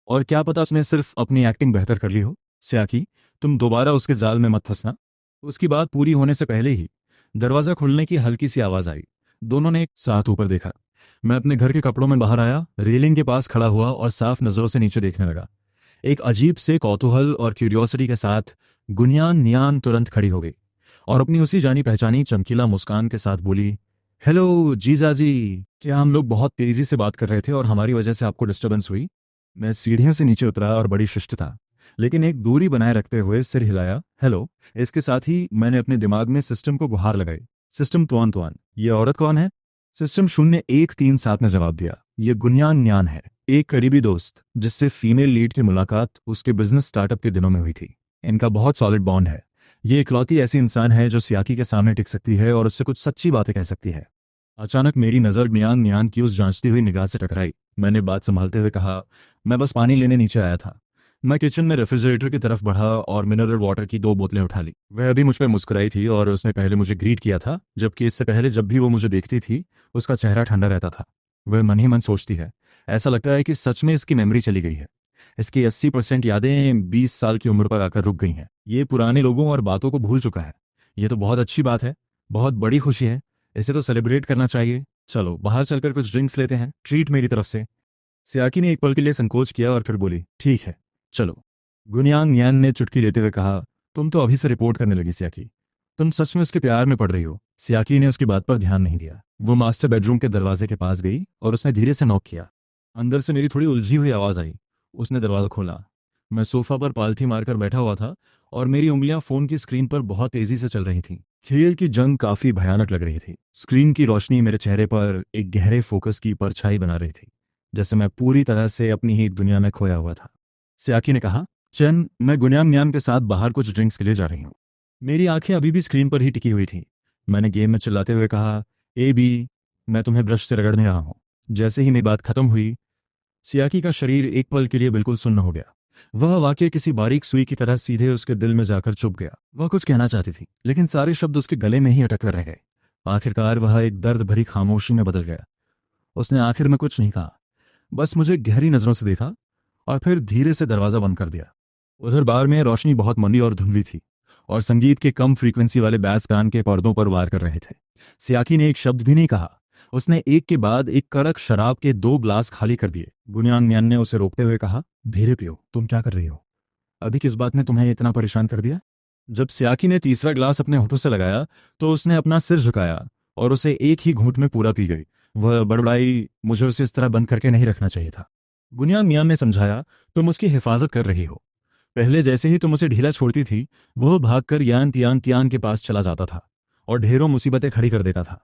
और क्या पता उसने सिर्फ अपनी एक्टिंग बेहतर कर ली हो। सियाकी, तुम दोबारा उसके जाल में मत फंसना। उसकी बात पूरी होने से पहले ही दरवाजा खुलने की हल्की सी आवाज आई। दोनों ने एक साथ ऊपर देखा। मैं अपने घर के कपड़ों में बाहर आया, रेलिंग के पास खड़ा हुआ और साफ नजरों से नीचे देखने लगा। एक अजीब से कौतूहल और क्यूरियोसिटी के साथ गुनियांग नियान तुरंत खड़ी हो गई और अपनी उसी जानी पहचानी चमकीला मुस्कान के साथ बोली, हेलो जीजाजी, क्या हम लोग बहुत तेजी से बात कर रहे थे और हमारी वजह से आपको डिस्टर्बेंस हुई? मैं सीढ़ियों से नीचे उतरा और बड़ी शिष्ट था, लेकिन एक दूरी बनाए रखते हुए सिर हिलाया, हेलो। इसके साथ ही मैंने अपने दिमाग में सिस्टम को गुहार लगाई, सिस्टम तुआन, ये औरत कौन है? सिस्टम 0137 ने जवाब दिया, ये गुनियांग नियान है। एक करीबी दोस्त जिससे फीमेल लीड की मुलाकात उसके बिजनेस स्टार्टअप के दिनों में हुई थी। इनका बहुत सॉलिड बॉन्ड है। ये इकलौती ऐसी इंसान है जो सियाकी के सामने टिक सकती है और उससे कुछ सच्ची बातें कह सकती है। अचानक मेरी नज़र म्यान म्यान की उस जांचती हुई निगाह से टकराई। मैंने बात संभालते हुए कहा, मैं बस पानी लेने नीचे आया था। मैं किचन में रेफ्रिजरेटर की तरफ बढ़ा और मिनरल वाटर की 2 बोतलें उठा ली। वह अभी मुझ पर मुस्कुराई थी और उसने पहले मुझे ग्रीट किया था, जबकि इससे पहले जब भी वो मुझे देखती थी उसका चेहरा ठंडा रहता था। वह मन ही मन सोचती है, ऐसा लगता है कि सच में इसकी मेमोरी चली गई है। इसकी 80% यादें 20 साल की उम्र पर आकर रुक गई हैं। ये पुराने लोगों और बातों को भूल चुका है। ये तो बहुत अच्छी बात है, बहुत बड़ी खुशी है। इसे तो सेलिब्रेट करना चाहिए। चलो बाहर चलकर कुछ ड्रिंक्स लेते हैं, ट्रीट मेरी तरफ से। सियाकी ने एक पल के लिए संकोच किया और फिर बोली, ठीक है चलो। गुनियांग नियान ने चुटकी लेते हुए कहा, तुम तो अभी से रिपोर्ट करने लगी सियाकी। तुम सच में उसके प्यार में पड़ रही हो। सियाकी ने उसकी बात पर ध्यान नहीं दिया। वो मास्टर बेडरूम के दरवाजे के पास गई और उसने धीरे से नॉक किया। अंदर से मेरी थोड़ी उलझी हुई आवाज़ आई। उसने दरवाज़ा खोला। मैं सोफा पर पालथी मारकर बैठा हुआ था और मेरी उंगलियां फ़ोन की स्क्रीन पर बहुत तेज़ी से चल रही थीं। खेल की जंग काफ़ी भयानक लग रही थी। स्क्रीन की रोशनी मेरे चेहरे पर एक गहरे फोकस की परछाई बना रही थी, जैसे मैं पूरी तरह से अपनी ही दुनिया में खोया हुआ था। सियाकी ने कहा, चन, मैं गुनियांग नियान के साथ बाहर कुछ ड्रिंक्स के लिए जा रही हूँ। मेरी आंखें अभी भी स्क्रीन पर ही टिकी हुई थी। मैंने गेम में चिल्लाते हुए कहा, ए बी, मैं तुम्हें ब्रश से रगड़ने रहा हूँ। जैसे ही मेरी बात खत्म हुई, सियाकी का शरीर एक पल के लिए बिल्कुल सुन्न हो गया। वह वाकई किसी बारीक सुई की तरह सीधे उसके दिल में जाकर चुभ गया। वह कुछ कहना चाहती थी, लेकिन सारे शब्द उसके गले में ही अटक कर रह गए। आखिरकार वह एक दर्द भरी खामोशी में बदल गया। उसने आखिर में कुछ नहीं कहा, बस मुझे गहरी नजरों से देखा और फिर धीरे से दरवाजा बंद कर दिया। उधर बार में रोशनी बहुत मंदी और धुंधली थी और संगीत के कम फ्रीक्वेंसी वाले बैस कान के पर्दों पर वार कर रहे थे। सियाकी ने एक शब्द भी नहीं कहा। उसने एक के बाद एक कड़क शराब के 2 ग्लास खाली कर दिए। गुनियांग नियान ने उसे रोकते हुए कहा, धीरे पियो, तुम क्या कर रही हो? अभी किस बात ने तुम्हें इतना परेशान कर दिया? जब सियाकी ने तीसरा ग्लास अपने होठों से लगाया तो उसने अपना सिर झुकाया और उसे एक ही घूंट में पूरा पी गई। वह बड़बड़ाई, मुझे उसे इस तरह बंद करके नहीं रखना चाहिए था। गुनियांग नियान ने समझाया, तुम उसकी हिफाजत कर रही हो। पहले जैसे ही तुम उसे ढीला छोड़ती थी, वह भागकर यान तियान तियान के पास चला जाता था और ढेरों मुसीबतें खड़ी कर देता था।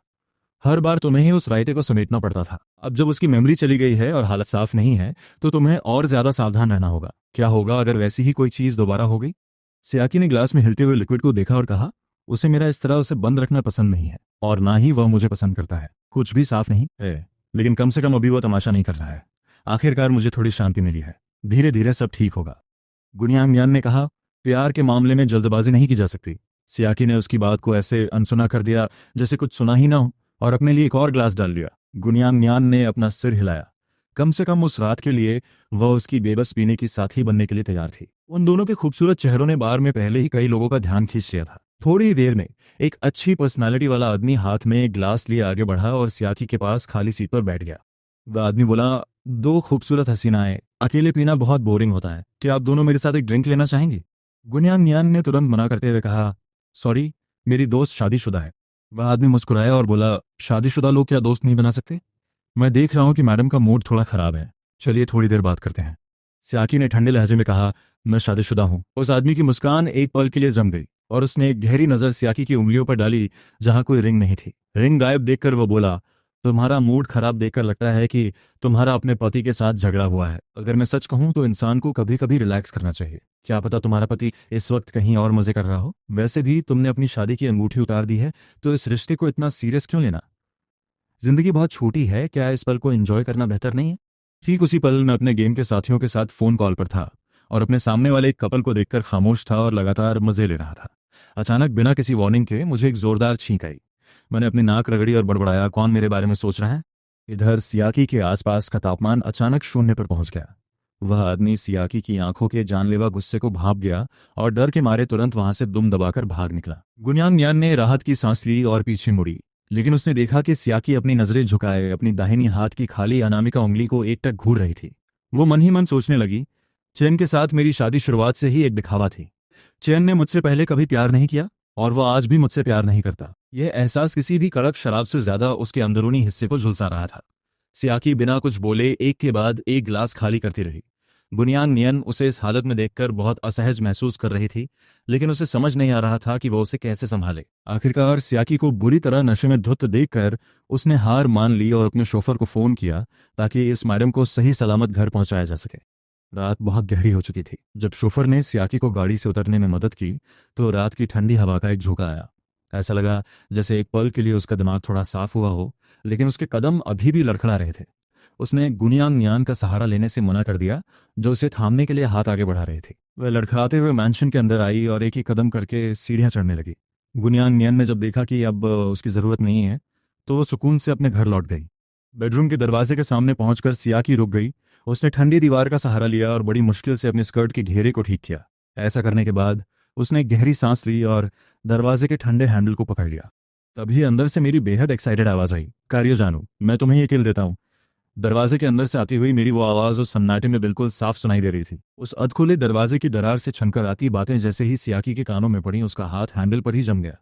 हर बार तुम्हें ही उस रायते को समेटना पड़ता था। अब जब उसकी मेमोरी चली गई है और हालत साफ नहीं है, तो तुम्हें और ज्यादा सावधान रहना होगा। क्या होगा अगर वैसी ही कोई चीज दोबारा हो गई? सियाकी ने ग्लास में हिलते हुए लिक्विड को देखा और कहा, उसे मेरा इस तरह उसे बंद रखना पसंद नहीं है और ना ही वह मुझे पसंद करता है। कुछ भी साफ नहीं है, लेकिन कम से कम अभी वह तमाशा नहीं कर रहा है। आखिरकार मुझे थोड़ी शांति मिली है। धीरे धीरे सब ठीक होगा। गुनियांग नियान ने कहा, प्यार के मामले में जल्दबाजी नहीं की जा सकती। सियाकी ने उसकी बात को ऐसे अनसुना कर दिया जैसे कुछ सुना ही ना हो और अपने लिए एक और ग्लास डाल लिया। गुनियांग नियान ने अपना सिर हिलाया। कम से कम उस रात के लिए वह उसकी बेबस पीने की साथी बनने के लिए तैयार थी। उन दोनों के खूबसूरत चेहरों ने बार में पहले ही कई लोगों का ध्यान खींच लिया था। थोड़ी ही देर में एक अच्छी पर्सनालिटी वाला आदमी हाथ में एक ग्लास लिए आगे बढ़ा और सियाकी के पास खाली सीट पर बैठ गया। वह आदमी बोला, 2 खूबसूरत हसीनाएं, अकेले पीना बहुत बोरिंग होता है। क्या आप दोनों मेरे साथ एक ड्रिंक लेना चाहेंगी? गुनियांग नियान ने तुरंत मना करते हुए कहा, सॉरी, मेरी दोस्त शादीशुदा है। वह आदमी मुस्कुराया और बोला, शादीशुदा लोग क्या दोस्त नहीं बना सकते? मैं देख रहा हूं कि मैडम का मूड थोड़ा खराब है। चलिए थोड़ी देर बात करते हैं। सियाकी ने ठंडे लहजे में कहा, मैं शादीशुदा हूं। उस आदमी की मुस्कान एक पल के लिए जम गई और उसने एक गहरी नजर सियाकी की उंगलियों पर डाली जहां कोई रिंग नहीं थी। रिंग गायब देखकर वो बोला, तुम्हारा मूड खराब देखकर लगता है कि तुम्हारा अपने पति के साथ झगड़ा हुआ है। अगर मैं सच कहूं तो इंसान को कभी कभी रिलैक्स करना चाहिए। क्या पता तुम्हारा पति इस वक्त कहीं और मजे कर रहा हो। वैसे भी तुमने अपनी शादी की अंगूठी उतार दी है, तो इस रिश्ते को इतना सीरियस क्यों लेना? जिंदगी बहुत छोटी है, क्या इस पल को एंजॉय करना बेहतर नहीं है? ठीक उसी पल मैं अपने गेम के साथियों के साथ फोन कॉल पर था और अपने सामने वाले एक कपल को देखकर खामोश था और लगातार मजे ले रहा था। अचानक बिना किसी वार्निंग के मुझे एक जोरदार छींक आई। मैंने अपनी नाक रगड़ी और बड़बड़ाया, कौन मेरे बारे में सोच रहा है? इधर सियाकी के आसपास का तापमान अचानक शून्य पर पहुंच गया। वह आदमी सियाकी की आंखों के जानलेवा गुस्से को भाप गया और डर के मारे तुरंत वहां से दुम दबाकर भाग निकला। गुनियांग नियान ने राहत की सांस ली और पीछे मुड़ी, लेकिन उसने देखा कि सियाकी अपनी नजरें झुकाए अपनी दाहिनी हाथ की खाली अनामिका उंगली को एकटक घूर रही थी। वो मन ही मन सोचने लगी, चैन के साथ मेरी शादी शुरुआत से ही एक दिखावा थी। चैन ने मुझसे पहले कभी प्यार नहीं किया और वह आज भी मुझसे प्यार नहीं करता। यह एहसास किसी भी कड़क शराब से ज्यादा उसके अंदरूनी हिस्से को झुलसा रहा था। सियाकी बिना कुछ बोले एक के बाद एक गिलास खाली करती रही। गुनियांग नियन उसे इस हालत में देखकर बहुत असहज महसूस कर रही थी, लेकिन उसे समझ नहीं आ रहा था कि वो उसे कैसे संभाले। आखिरकार सियाकी को बुरी तरह नशे में धुत देखकर उसने हार मान ली और अपने शोफर को फ़ोन किया ताकि इस मैडम को सही सलामत घर पहुंचाया जा सके। रात बहुत गहरी हो चुकी थी। जब शोफर ने सियाकी को गाड़ी से उतरने में मदद की तो रात की ठंडी हवा का एक झोंका आया। ऐसा लगा जैसे एक पल के लिए उसका दिमाग थोड़ा साफ हुआ हो, लेकिन उसके कदम अभी भी लड़खड़ा रहे थे। उसने गुनियांग नियान का सहारा लेने से मना कर दिया, जो उसे थामने के लिए हाथ आगे बढ़ा रहे थे। वह लड़खड़ाते हुए मैंशन के अंदर आई और एक ही कदम करके सीढ़ियां चढ़ने लगी। गुनियांग नियान ने जब देखा कि अब उसकी ज़रूरत नहीं है, तो वो सुकून से अपने घर लौट गई। बेडरूम के दरवाजे के सामने पहुंचकर सियाकी रुक गई। उसने ठंडी दीवार का सहारा लिया और बड़ी मुश्किल से अपने स्कर्ट के घेरे को ठीक किया। ऐसा करने के बाद उसने एक गहरी सांस ली और दरवाजे के ठंडे हैंडल को पकड़ लिया। तभी अंदर से मेरी बेहद एक्साइटेड आवाज़ आई, कार्यो जानू, मैं तुम्हें ये किल देता हूँ। दरवाजे के अंदर से आती हुई मेरी वो आवाज़ उस सन्नाटे में बिल्कुल साफ सुनाई दे रही थी। उस अधखुले दरवाजे की दरार से छनकर आती बातें जैसे ही सियाकी के कानों में पड़ी, उसका हाथ हैंडल पर ही जम गया।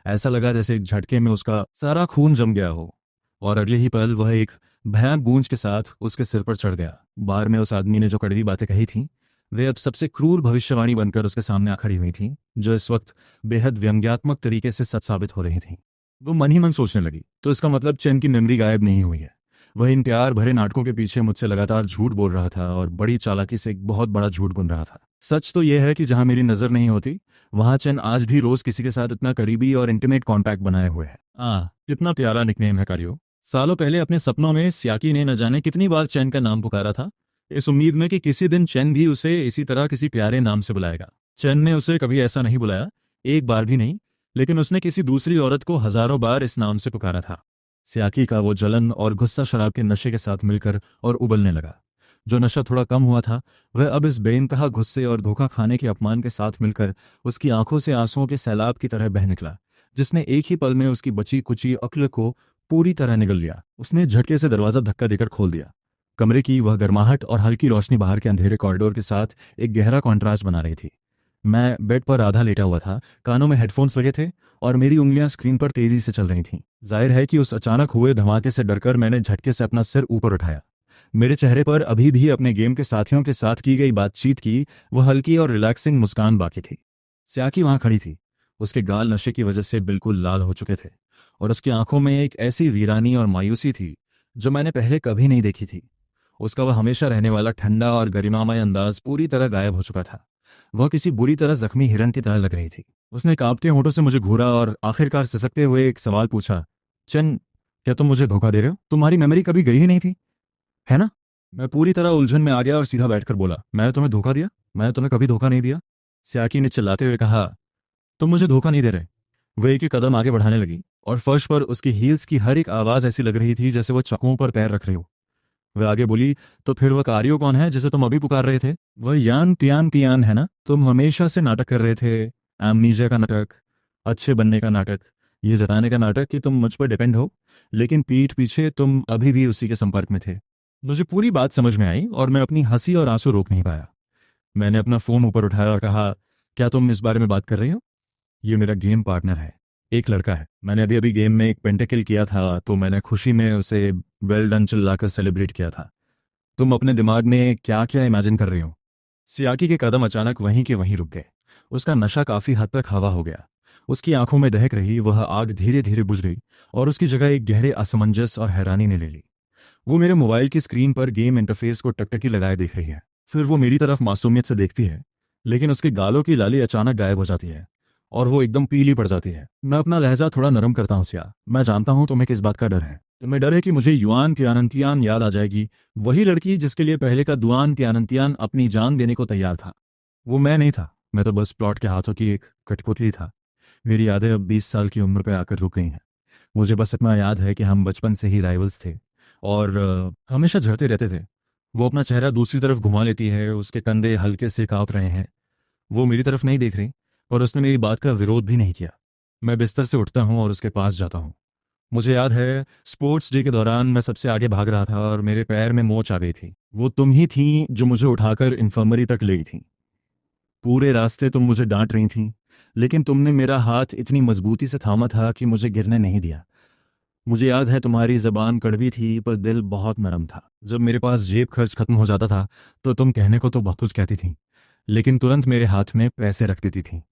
ऐसा लगा जैसे एक झटके में उसका सारा खून जम गया हो, और अगले ही पल वह एक भयानक गूंज के साथ उसके सिर पर चढ़ गया। बार में उस आदमी ने जो कड़वी बातें कही थीं, वे अब सबसे क्रूर भविष्यवाणी बनकर उसके सामने आ खड़ी हुई थीं, जो इस वक्त बेहद व्यंग्यात्मक तरीके से सच साबित हो रही थीं। वो मन ही मन सोचने लगी, तो इसका मतलब चैन की मेमोरी गायब नहीं हुई है। वह इन प्यार भरे नाटकों के पीछे मुझसे लगातार झूठ बोल रहा था और बड़ी चालाकी से एक बहुत बड़ा झूठ बुन रहा था। सच तो यह है कि जहां मेरी नजर नहीं होती, वहां चैन आज भी रोज किसी के साथ इतना करीबी और इंटीमेट कॉन्टैक्ट बनाए हुए है। कितना प्यारा निकनेम है कार्यो। सालों पहले अपने सपनों में सियाकी ने न जाने कितनी बार चैन का नाम पुकारा था, इस उम्मीद में कि किसी दिन चैन भी उसे इसी तरह किसी प्यारे नाम से बुलाएगा। चैन ने उसे कभी ऐसा नहीं बुलाया, एक बार भी नहीं, लेकिन उसने किसी दूसरी औरत को हजारों बार इस नाम से पुकारा था। सियाकी का वो जलन और गुस्सा शराब के नशे के साथ मिलकर और उबलने लगा। जो नशा थोड़ा कम हुआ था, वह अब इस बेइंतहा गुस्से और धोखा खाने के अपमान के साथ मिलकर उसकी आंखों से आंसुओं के सैलाब की तरह बह निकला, जिसने एक ही पल में उसकी बची कुची अक्ल को पूरी तरह निगल लिया। उसने झटके से दरवाजा धक्का देकर खोल दिया। कमरे की वह गर्माहट और हल्की रोशनी बाहर के अंधेरे कॉरिडोर के साथ एक गहरा कॉन्ट्रास्ट बना रही थी। मैं बेड पर आधा लेटा हुआ था, कानों में हेडफोन्स लगे थे और मेरी उंगलियां स्क्रीन पर तेजी से चल रही थीं। जाहिर है कि उस अचानक हुए धमाके से डरकर मैंने झटके से अपना सिर ऊपर उठाया। मेरे चेहरे पर अभी भी अपने गेम के साथियों के साथ की गई बातचीत की वह हल्की और रिलैक्सिंग मुस्कान बाकी थी। सियाकी वहां खड़ी थी। उसके गाल नशे की वजह से बिल्कुल लाल हो चुके थे और उसकी आंखों में एक ऐसी वीरानी और मायूसी थी जो मैंने पहले कभी नहीं देखी थी। उसका वह हमेशा रहने वाला ठंडा और गरिमामय अंदाज पूरी तरह गायब हो चुका था। वह किसी बुरी तरह जख्मी हिरन की तरह लग रही थी। उसने कांपते होंठों से मुझे घूरा और आखिरकार सिसकते हुए एक सवाल पूछा, चन, क्या तुम मुझे धोखा दे रहे हो? तुम्हारी मेमोरी कभी गई ही नहीं थी, है ना? मैं पूरी तरह उलझन में आ गया और सीधा बैठकर बोला, मैंने तुम्हें धोखा दिया? मैंने तुम्हें कभी धोखा नहीं दिया। सियाकी ने चिल्लाते हुए कहा, तुम मुझे धोखा नहीं दे रहे। वह एक कदम आगे बढ़ाने लगी और फर्श पर उसकी हील्स की हर एक आवाज ऐसी लग रही थी जैसे वो चक्कों पर पैर रख रही हो। वह आगे बोली, तो फिर वह कार्यो कौन है जिसे तुम अभी पुकार रहे थे? वह यान तियान तियान है ना? तुम हमेशा से नाटक कर रहे थे, एमनीजिया का नाटक, अच्छे बनने का नाटक, ये जताने का नाटक कि तुम मुझ पर डिपेंड हो, लेकिन पीठ पीछे तुम अभी भी उसी के संपर्क में थे। मुझे पूरी बात समझ में आई और मैं अपनी हंसी और आंसू रोक नहीं पाया। मैंने अपना फोन ऊपर उठाया और कहा, क्या तुम इस बारे में बात कर रही हो? ये मेरा गेम पार्टनर है, एक लड़का है। मैंने अभी अभी गेम में एक पेंटेकिल किया था, तो मैंने खुशी में उसे वेल डन चिल्लाकर सेलिब्रेट किया था। तुम अपने दिमाग में क्या क्या इमेजिन कर रही हो? सियाकी के कदम अचानक वहीं के वहीं रुक गए। उसका नशा काफी हद तक हवा हो गया। उसकी आंखों में दहक रही वह आग धीरे धीरे बुझ गई और उसकी जगह एक गहरे असमंजस और हैरानी ने ले ली। वो मेरे मोबाइल की स्क्रीन पर गेम इंटरफेस को टकटकी लगाए देख रही है। फिर वो मेरी तरफ मासूमियत से देखती है, लेकिन उसके गालों की लाली अचानक गायब हो जाती है और वो एकदम पीली पड़ जाती है। मैं अपना लहजा थोड़ा नरम करता हूँ, सिया, मैं जानता हूँ तुम्हें किस बात का डर है। तुम्हें डर है कि मुझे युआन त्यानंतियान याद आ जाएगी, वही लड़की जिसके लिए पहले का दुआन त्यानंतियान अपनी जान देने को तैयार था। वो मैं नहीं था, मैं तो बस प्लॉट के हाथों की एक कठपुतली था। मेरी यादें अब 20 साल की उम्र पर आकर रुक गई हैं। मुझे बस इतना याद है कि हम बचपन से ही राइवल्स थे और हमेशा झड़ते रहते थे। वो अपना चेहरा दूसरी तरफ घुमा लेती है, उसके कंधे हल्के से कांप रहे हैं। वो मेरी तरफ नहीं देख रही और उसने मेरी बात का विरोध भी नहीं किया। मैं बिस्तर से उठता हूँ और उसके पास जाता हूँ। मुझे याद है स्पोर्ट्स डे के दौरान मैं सबसे आगे भाग रहा था और मेरे पैर में मोच आ गई थी। वो तुम ही थी जो मुझे उठाकर इन्फर्मरी तक ले गई थी। पूरे रास्ते तुम मुझे डांट रही थी, लेकिन तुमने मेरा हाथ इतनी मजबूती से थामा था कि मुझे गिरने नहीं दिया। मुझे याद है तुम्हारी जबान कड़वी थी पर दिल बहुत नरम था। जब मेरे पास जेब खर्च खत्म हो जाता था तो तुम कहने को तो बहुत कुछ कहती थी, लेकिन तुरंत मेरे हाथ में पैसे रख देती थी।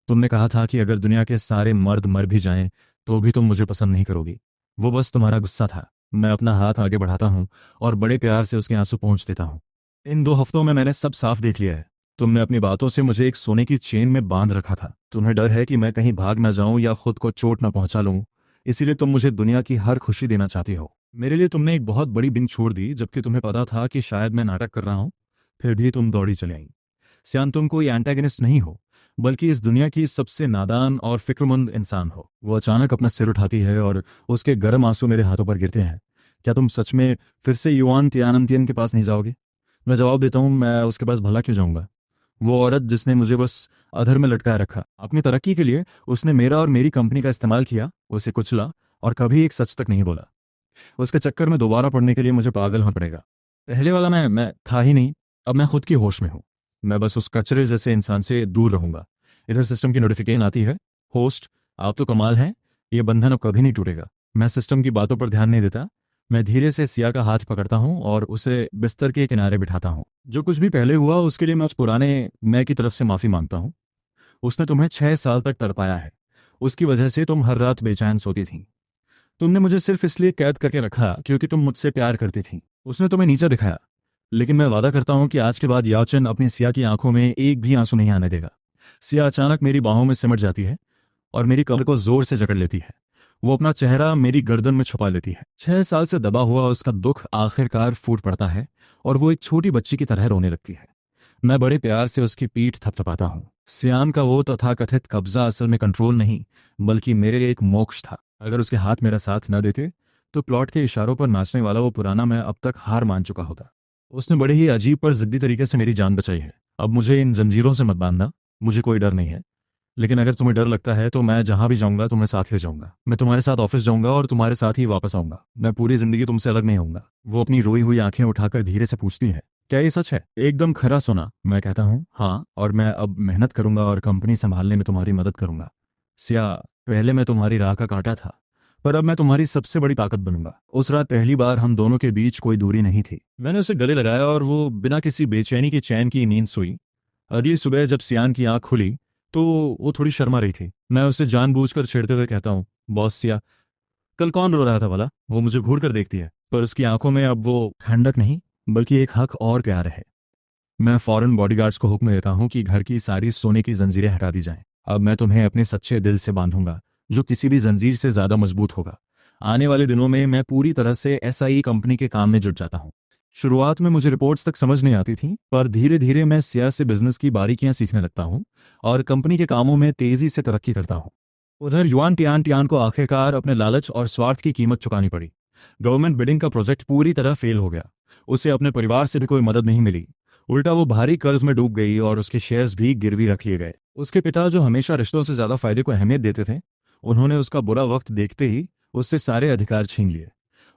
तुमने कहा था कि अगर दुनिया के सारे मर्द मर भी जाएं तो भी तुम मुझे पसंद नहीं करोगी। वो बस तुम्हारा गुस्सा था। मैं अपना हाथ आगे बढ़ाता हूँ और बड़े प्यार से उसके आंसू पहुँच देता हूँ। इन 2 हफ्तों में मैंने सब साफ देख लिया है। तुमने अपनी बातों से मुझे एक सोने की चेन में बांध रखा था। तुम्हें डर है कि मैं कहीं भाग ना जाऊं या खुद को चोट ना पहुंचा लूं, इसीलिए तुम मुझे दुनिया की हर खुशी देना चाहती हो। मेरे लिए तुमने एक बहुत बड़ी बिन छोड़ दी, जबकि तुम्हें पता था कि शायद मैं नाटक कर रहा हूं। फिर भी तुम दौड़ी चली आई। सियान, तुम कोई एंटागनिस्ट नहीं हो, बल्कि इस दुनिया की सबसे नादान और फिक्रमंद इंसान हो। वो अचानक अपना सिर उठाती है और उसके गर्म आंसू मेरे हाथों पर गिरते हैं। क्या तुम सच में फिर से युआन तियानंतियन के पास नहीं जाओगे? मैं जवाब देता हूँ, मैं उसके पास भला क्यों जाऊंगा? वो औरत जिसने मुझे बस अधर में लटकाए रखा, अपनी तरक्की के लिए उसने मेरा और मेरी कंपनी का इस्तेमाल किया, उसे कुचला और कभी एक सच तक नहीं बोला। उसके चक्कर में दोबारा पढ़ने के लिए मुझे पागल होना पड़ेगा। पहले वाला मैं था ही नहीं। अब मैं खुद की होश में हूँ। मैं बस उस कचरे जैसे इंसान से दूर रहूंगा। इधर सिस्टम की नोटिफिकेशन आती है, होस्ट आप तो कमाल हैं, ये बंधन अब कभी नहीं टूटेगा। मैं सिस्टम की बातों पर ध्यान नहीं देता। मैं धीरे से सिया का हाथ पकड़ता हूँ और उसे बिस्तर के किनारे बिठाता हूँ। जो कुछ भी पहले हुआ उसके लिए मैं उस पुराने मैं की तरफ से माफी मांगता हूँ। उसने तुम्हें 6 साल तक तड़पाया है। उसकी वजह से तुम हर रात बेचैन सोती थी। तुमने मुझे सिर्फ इसलिए कैद करके रखा क्योंकि तुम मुझसे प्यार करती थी। उसने तुम्हें नीचा दिखाया, लेकिन मैं वादा करता हूं कि आज के बाद याचन अपनी सिया की आंखों में एक भी आंसू नहीं आने देगा। सिया अचानक मेरी बाहों में सिमट जाती है और मेरी कमर को जोर से जकड़ लेती है। वो अपना चेहरा मेरी गर्दन में छुपा लेती है। 6 साल से दबा हुआ उसका दुख आखिरकार फूट पड़ता है और वो एक छोटी बच्ची की तरह रोने लगती है। मैं बड़े प्यार से उसकी पीठ थपथपाता हूँ। सियान का वो तथाकथित कब्जा असल में कंट्रोल नहीं, बल्कि मेरे लिए एक मोक्ष था। अगर उसके हाथ मेरा साथ न देते तो प्लॉट के इशारों पर नाचने वाला वो पुराना मैं अब तक हार मान चुका होता। उसने बड़े ही अजीब पर जिद्दी तरीके से मेरी जान बचाई है। अब मुझे इन जंजीरों से मत बांधना। मुझे कोई डर नहीं है, लेकिन अगर तुम्हें डर लगता है तो मैं जहां भी जाऊंगा तुम्हें साथ ले जाऊंगा। मैं तुम्हारे साथ ऑफिस जाऊंगा और तुम्हारे साथ ही वापस आऊंगा। मैं पूरी जिंदगी तुमसे अलग नहीं होऊंगा। वो अपनी रोई हुई आंखें उठाकर धीरे से पूछती है, क्या ये सच है? एकदम खरा सुना। मैं कहता हूँ हाँ, और मैं अब मेहनत करूंगा और कंपनी संभालने में तुम्हारी मदद करूंगा। सिया, पहले मैं तुम्हारी राह का कांटा था, पर अब मैं तुम्हारी सबसे बड़ी ताकत बनूंगा। उस रात पहली बार हम दोनों के बीच कोई दूरी नहीं थी। मैंने उसे गले लगाया और वो बिना किसी बेचैनी के चैन की नींद सोई। अगली सुबह जब सियान की आंख खुली तो वो थोड़ी शर्मा रही थी। मैं उसे जानबूझकर छेड़ते हुए कहता हूँ, बॉस सिया, कल कौन रो रहा था भला? वो मुझे घूर कर देखती है, पर उसकी आंखों में अब वो ठंडक नहीं, बल्कि एक हक और प्यार है। मैं फौरन बॉडीगार्ड्स को हुक्म देता हूँ कि घर की सारी सोने की जंजीरें हटा दी जाएं। अब मैं तुम्हें अपने सच्चे दिल से बांधूंगा, जो किसी भी जंजीर से ज्यादा मजबूत होगा। आने वाले दिनों में मैं पूरी तरह से एसआई कंपनी के काम में जुट जाता हूँ। शुरुआत में मुझे रिपोर्ट्स तक समझ नहीं आती थी, पर धीरे धीरे मैं सिया से बिजनेस की बारीकियां सीखने लगता हूँ और कंपनी के कामों में तेजी से तरक्की करता हूँ। उधर युआन टियान टियान को आखिरकार अपने लालच और स्वार्थ की कीमत चुकानी पड़ी। गवर्नमेंट बिडिंग का प्रोजेक्ट पूरी तरह फेल हो गया। उसे अपने परिवार से भी कोई मदद नहीं मिली। उल्टा वो भारी कर्ज में डूब गई और उसके शेयर्स भी गिरवी रख लिए गए। उसके पिता, जो हमेशा रिश्तों से ज्यादा फायदे को अहमियत देते थे, उन्होंने उसका बुरा वक्त देखते ही उससे सारे अधिकार छीन लिए।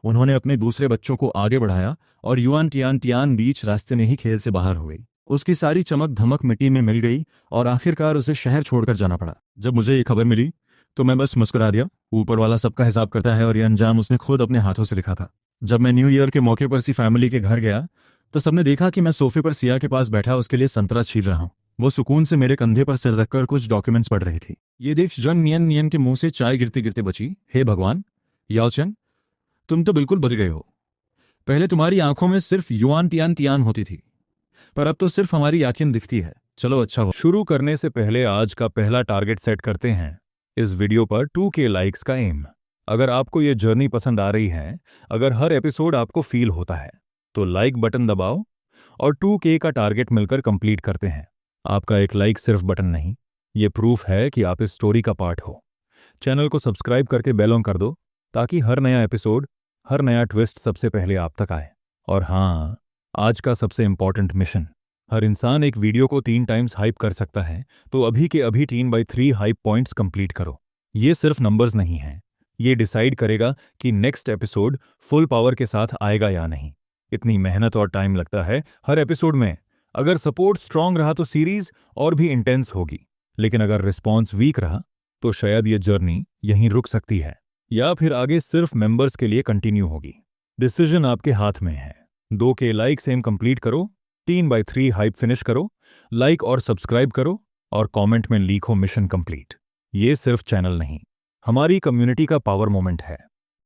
उन्होंने अपने दूसरे बच्चों को आगे बढ़ाया और युआन टियान टियान बीच रास्ते में ही खेल से बाहर हो गई। उसकी सारी चमक धमक मिट्टी में मिल गई और आखिरकार उसे शहर छोड़कर जाना पड़ा। जब मुझे ये खबर मिली तो मैं बस मुस्कुरा दिया। ऊपर वाला सबका हिसाब करता है और यह अंजाम उसने खुद अपने हाथों से लिखा था। जब मैं न्यू ईयर के मौके पर सी फैमिली के घर गया तो सबने देखा कि मैं सोफे पर सिया के पास बैठा उसके लिए संतरा छील रहा हूँ। वो सुकून से मेरे कंधे पर सिर रखकर कुछ डॉक्यूमेंट्स पढ़ रही थी। ये देख जन नियन नियन के मुंह से चाय गिरते गिरते बची, हे भगवान, याओचन, तुम तो बिल्कुल बदल गए हो। पहले तुम्हारी आंखों में सिर्फ युआन तियान तियान होती थी, पर अब तो सिर्फ हमारी आंखें दिखती है। चलो अच्छा हो। शुरू करने से पहले आज का पहला टारगेट सेट करते हैं। इस वीडियो पर 2K लाइक्स का एम। अगर आपको ये जर्नी पसंद आ रही है, अगर हर एपिसोड आपको फील होता है, तो लाइक बटन दबाओ और 2K का टारगेट मिलकर कंप्लीट करते हैं। आपका एक लाइक सिर्फ बटन नहीं, ये प्रूफ है कि आप इस स्टोरी का पार्ट हो। चैनल को सब्सक्राइब करके बेल ऑन कर दो, ताकि हर नया एपिसोड, हर नया ट्विस्ट सबसे पहले आप तक आए। और हाँ, आज का सबसे इंपॉर्टेंट मिशन, हर इंसान एक वीडियो को 3 टाइम्स हाइप कर सकता है, तो अभी के अभी 3/3 हाइप पॉइंट्स कंप्लीट करो। ये सिर्फ नंबर्स नहीं हैं, ये डिसाइड करेगा कि नेक्स्ट एपिसोड फुल पावर के साथ आएगा या नहीं। इतनी मेहनत और टाइम लगता है हर एपिसोड में। अगर सपोर्ट स्ट्रांग रहा तो सीरीज और भी इंटेंस होगी, लेकिन अगर रिस्पॉन्स वीक रहा तो शायद ये जर्नी यहीं रुक सकती है। या फिर आगे सिर्फ मेंबर्स के लिए कंटिन्यू होगी। डिसीजन आपके हाथ में है। 2K लाइक्स एम कंप्लीट करो, 3/3 हाइप फिनिश करो, लाइक और सब्सक्राइब करो और कमेंट में लिखो मिशन कंप्लीट। ये सिर्फ चैनल नहीं, हमारी कम्युनिटी का पावर मोमेंट है।